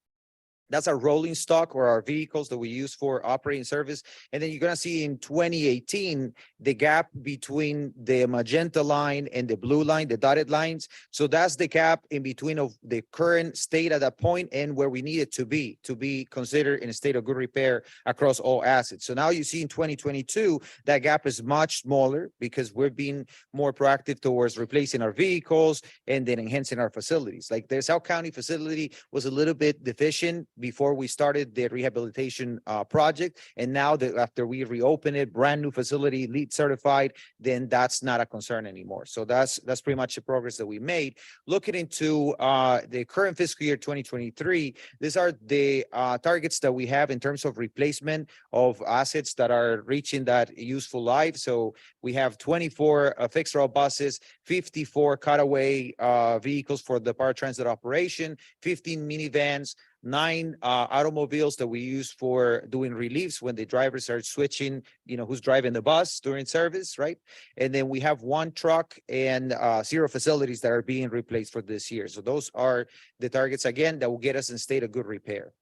That's our rolling stock, or our vehicles that we use for operating service. And then you're going to see in 2018, the gap between the magenta line and the blue line, the dotted lines. So that's the gap in between of the current state at that point and where we need it to be considered in a state of good repair across all assets. So now you see in 2022, that gap is much smaller because we're being more proactive towards replacing our vehicles and then enhancing our facilities. Like the South County facility was a little bit deficient before we started the rehabilitation project. And now that after we reopen it, brand new facility, LEED certified, then that's not a concern anymore. So that's pretty much the progress that we made. Looking into the current fiscal year 2023, these are the targets that we have in terms of replacement of assets that are reaching that useful life. So we have 24 fixed route buses, 54 cutaway vehicles for the paratransit operation, 15 minivans, 9 automobiles that we use for doing reliefs when the drivers are switching, who's driving the bus during service, right? And then we have 1 truck and 0 facilities that are being replaced for this year. So those are the targets, again, that will get us in state of good repair.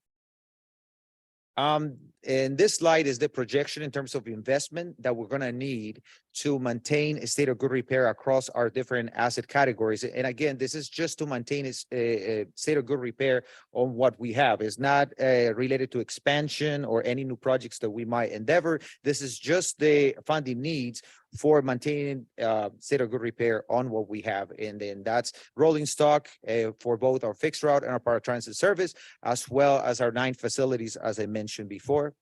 And this slide is the projection in terms of investment that we're going to need to maintain a state of good repair across our different asset categories. And again, this is just to maintain a state of good repair on what we have. It's not related to expansion or any new projects that we might endeavor. This is just the funding needs for maintaining state of good repair on what we have. And then that's rolling stock for both our fixed route and our paratransit service, as well as our 9 facilities, as I mentioned before.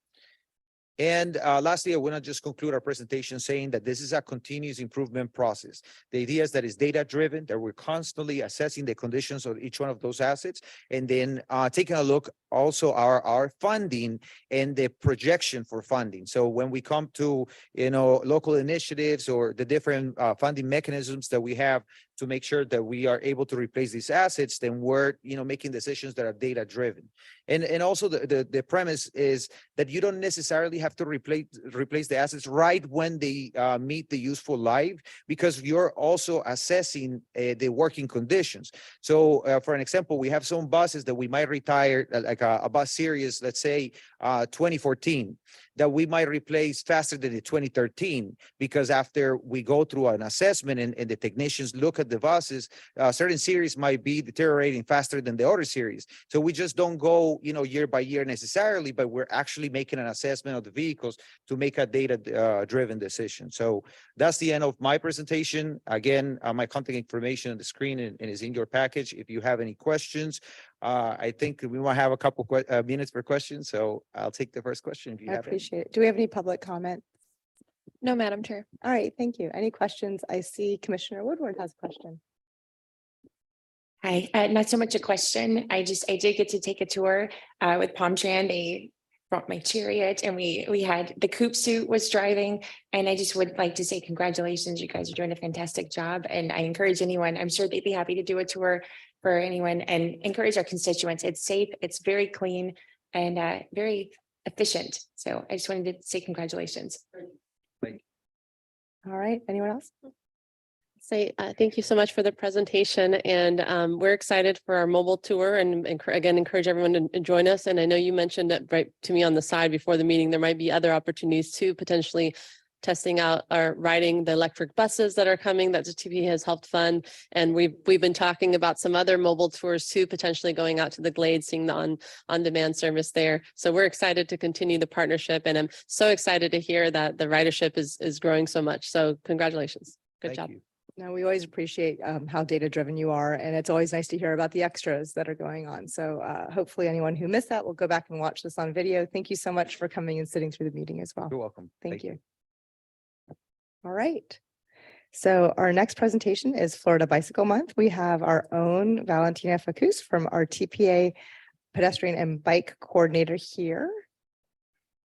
And lastly, I want to just conclude our presentation saying that this is a continuous improvement process. The idea is that it's data-driven, that we're constantly assessing the conditions of each one of those assets, and then taking a look also our funding and the projection for funding. So when we come to, local initiatives or the different funding mechanisms that we have to make sure that we are able to replace these assets, then we're, making decisions that are data-driven. And also the premise is that you don't necessarily have to replace the assets right when they meet the useful life, because you're also assessing the working conditions. So for an example, we have some buses that we might retire, like a bus series, let's say 2014. that we might replace faster than the 2013, because after we go through an assessment and the technicians look at the buses, certain series might be deteriorating faster than the other series. So we just don't go, year by year necessarily, but we're actually making an assessment of the vehicles to make a data driven decision. So that's the end of my presentation. Again, my contact information on the screen and is in your package. If you have any questions, I think we might have a couple minutes for questions. So I'll take the first question if you I have any. appreciate it. Do we have any public comment? No, Madam Chair. All right, thank you. Any questions? I see Commissioner Woodward has a question. Hi, not so much a question. I did get to take a tour with Palm Tran. They brought my chariot and we had the coupe suit was driving. And I just would like to say congratulations. You guys are doing a fantastic job. And I encourage anyone, I'm sure they'd be happy to do a tour for anyone and encourage our constituents. It's safe, it's very clean and very efficient. So I just wanted to say congratulations. All right, anyone else? Say, thank you so much for the presentation, and we're excited for our mobile tour, and again, encourage everyone to join us. And I know you mentioned it right to me on the side before the meeting, there might be other opportunities too, potentially testing out or riding the electric buses that are coming that the TPA has helped fund. And we've been talking about some other mobile tours too, potentially going out to the Glades, seeing the on-demand service there. So we're excited to continue the partnership, and I'm so excited to hear that the ridership is growing so much. So congratulations. Good Thank job. you. No, we always appreciate how data driven you are, and it's always nice to hear about the extras that are going on. So hopefully anyone who missed that will go back and watch this on video. Thank you so much for coming and sitting through the meeting as well. You're welcome. Thank you. All right. So our next presentation is Florida Bicycle Month. We have our own Valentina Facus from our TPA Pedestrian and Bike Coordinator here.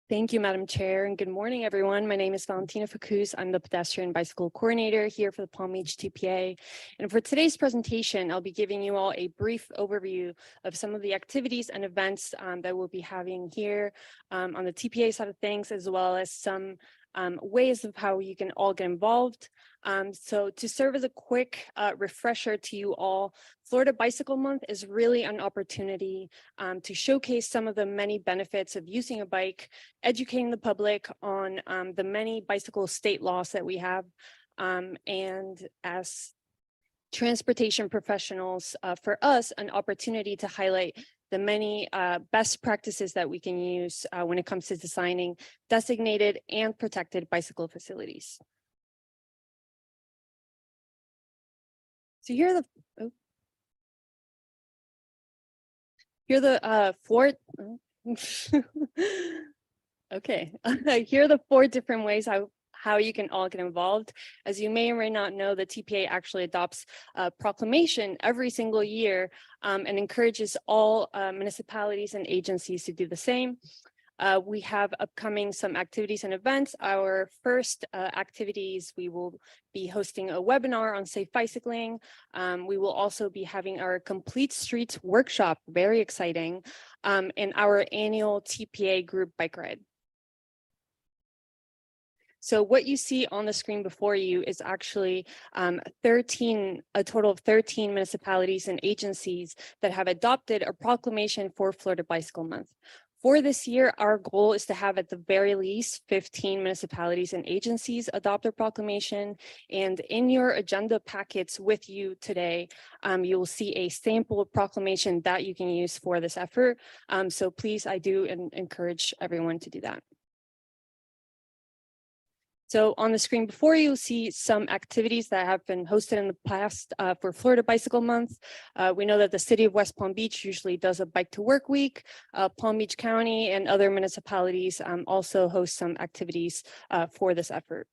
Thank you, Madam Chair, and good morning, everyone. My name is Valentina Facus. I'm the pedestrian bicycle coordinator here for the Palm Beach TPA. And for today's presentation, I'll be giving you all a brief overview of some of the activities and events that we'll be having here on the TPA side of things, as well as some ways of how you can all get involved. So to serve as a quick refresher to you all, Florida Bicycle Month is really an opportunity to showcase some of the many benefits of using a bike, educating the public on the many bicycle state laws that we have. And as transportation professionals, for us, an opportunity to highlight the many best practices that we can use when it comes to designing designated and protected bicycle facilities. So here are the four. Okay, here are the four different ways how you can all get involved. As you may or may not know, the TPA actually adopts a proclamation every single year and encourages all municipalities and agencies to do the same. We have upcoming some activities and events. Our first activities, we will be hosting a webinar on safe bicycling. We will also be having our Complete Streets workshop, very exciting, and our annual TPA group bike ride. So what you see on the screen before you is actually a total of 13 municipalities and agencies that have adopted a proclamation for Florida Bicycle Month. For this year, our goal is to have at the very least 15 municipalities and agencies adopt a proclamation. And in your agenda packets with you today, you will see a sample proclamation that you can use for this effort. So please, I do encourage everyone to do that. So on the screen before you see some activities that have been hosted in the past for Florida Bicycle Month. We know that the city of West Palm Beach usually does a bike to work week. Palm Beach County and other municipalities also host some activities for this effort.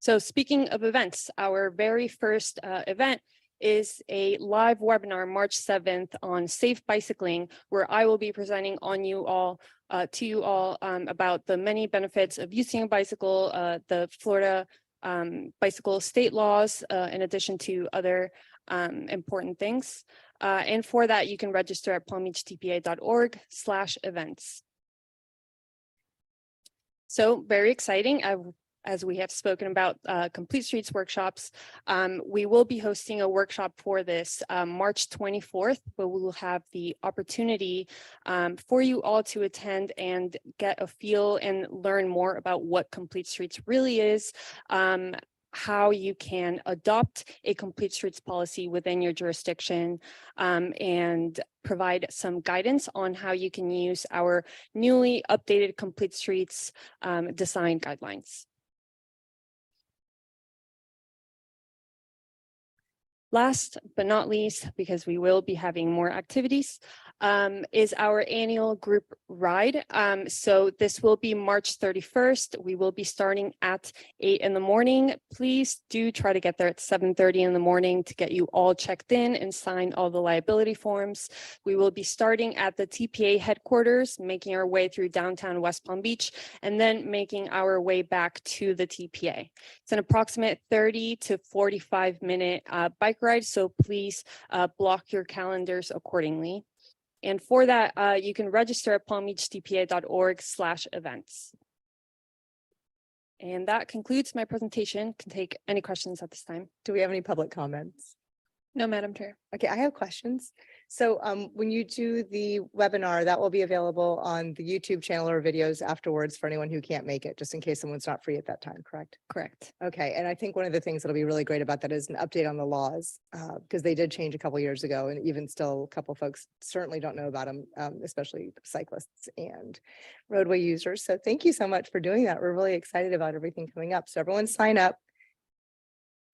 So speaking of events, our very first event is a live webinar March 7th on safe bicycling, where I will be presenting on to you all about the many benefits of using a bicycle, the Florida bicycle state laws, in addition to other important things. And for that, you can register at palmbeachtpa.org/events. So very exciting. as we have spoken about, Complete Streets workshops. We will be hosting a workshop for this March 24th, where we will have the opportunity for you all to attend and get a feel and learn more about what Complete Streets really is, how you can adopt a Complete Streets policy within your jurisdiction, and provide some guidance on how you can use our newly updated Complete Streets design guidelines. Last but not least, because we will be having more activities, is our annual group ride. So this will be March 31st. We will be starting at 8 in the morning. Please do try to get there at 7:30 in the morning to get you all checked in and sign all the liability forms. We will be starting at the TPA headquarters, making our way through downtown West Palm Beach, and then making our way back to the TPA. It's an approximate 30 to 45 minute bike ride, so please block your calendars accordingly. And for that, you can register at palmbeachtpa.org/events. And that concludes my presentation. Can take any questions at this time. Do we have any public comments? No, Madam Chair. Okay, I have questions. So when you do the webinar, that will be available on the YouTube channel or videos afterwards for anyone who can't make it, just in case someone's not free at that time, correct? Correct. Okay, and I think one of the things that'll be really great about that is an update on the laws, because they did change a couple years ago, and even still, a couple folks certainly don't know about them, especially cyclists and roadway users. So thank you so much for doing that. We're really excited about everything coming up. So everyone sign up.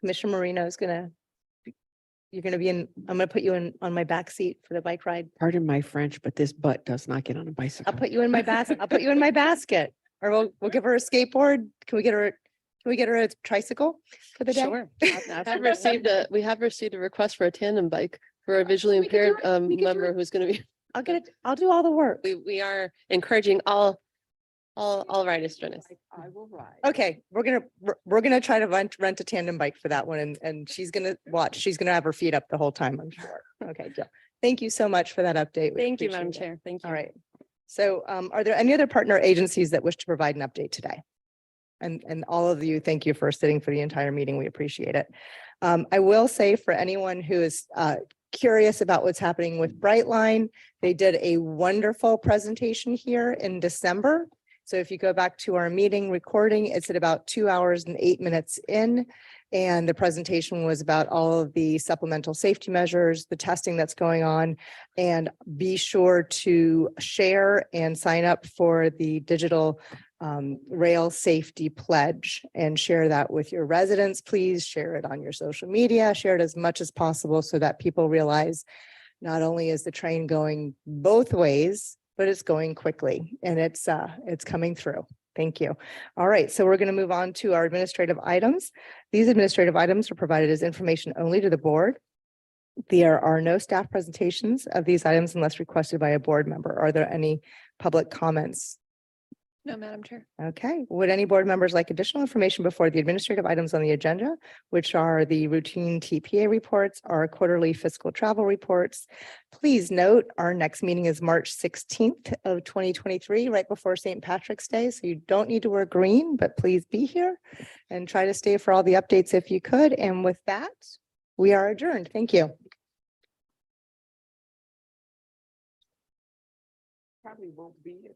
Commissioner Marino is you're gonna be in, I'm gonna put you in on my back seat for the bike ride. Pardon my French, but this butt does not get on a bicycle. I'll put you in my basket. I'll put you in my basket, or we'll give her a skateboard. Can we get her a tricycle for the day? Sure. We have received a request for a tandem bike for a visually we can do impaired it. We can do member it. who's going to be, I'll get it. I'll do all the work. we are encouraging all riders to join us. I will ride. Okay, we're gonna try to rent a tandem bike for that one, and she's gonna watch. She's gonna have her feet up the whole time, I'm sure. Okay, Jill. Thank you so much for that update. We Thank you, Madam appreciate it. Chair. Thank you. All right. So are there any other partner agencies that wish to provide an update today? And all of you, thank you for sitting for the entire meeting. We appreciate it. I will say for anyone who is curious about what's happening with Brightline, they did a wonderful presentation here in December. So if you go back to our meeting recording, it's at about 2 hours and 8 minutes in. And the presentation was about all of the supplemental safety measures, the testing that's going on. And be sure to share and sign up for the digital rail safety pledge and share that with your residents. Please share it on your social media, share it as much as possible so that people realize not only is the train going both ways, but it's going quickly and it's coming through. Thank you. All right, so we're going to move on to our administrative items. These administrative items are provided as information only to the board. There are no staff presentations of these items unless requested by a board member. Are there any public comments? No, Madam Chair. Okay, would any board members like additional information before the administrative items on the agenda, which are the routine TPA reports, our quarterly fiscal travel reports? Please note, our next meeting is March 16th of 2023, right before St. Patrick's Day. So you don't need to wear green, but please be here and try to stay for all the updates if you could. And with that, we are adjourned. Thank you. Probably won't be.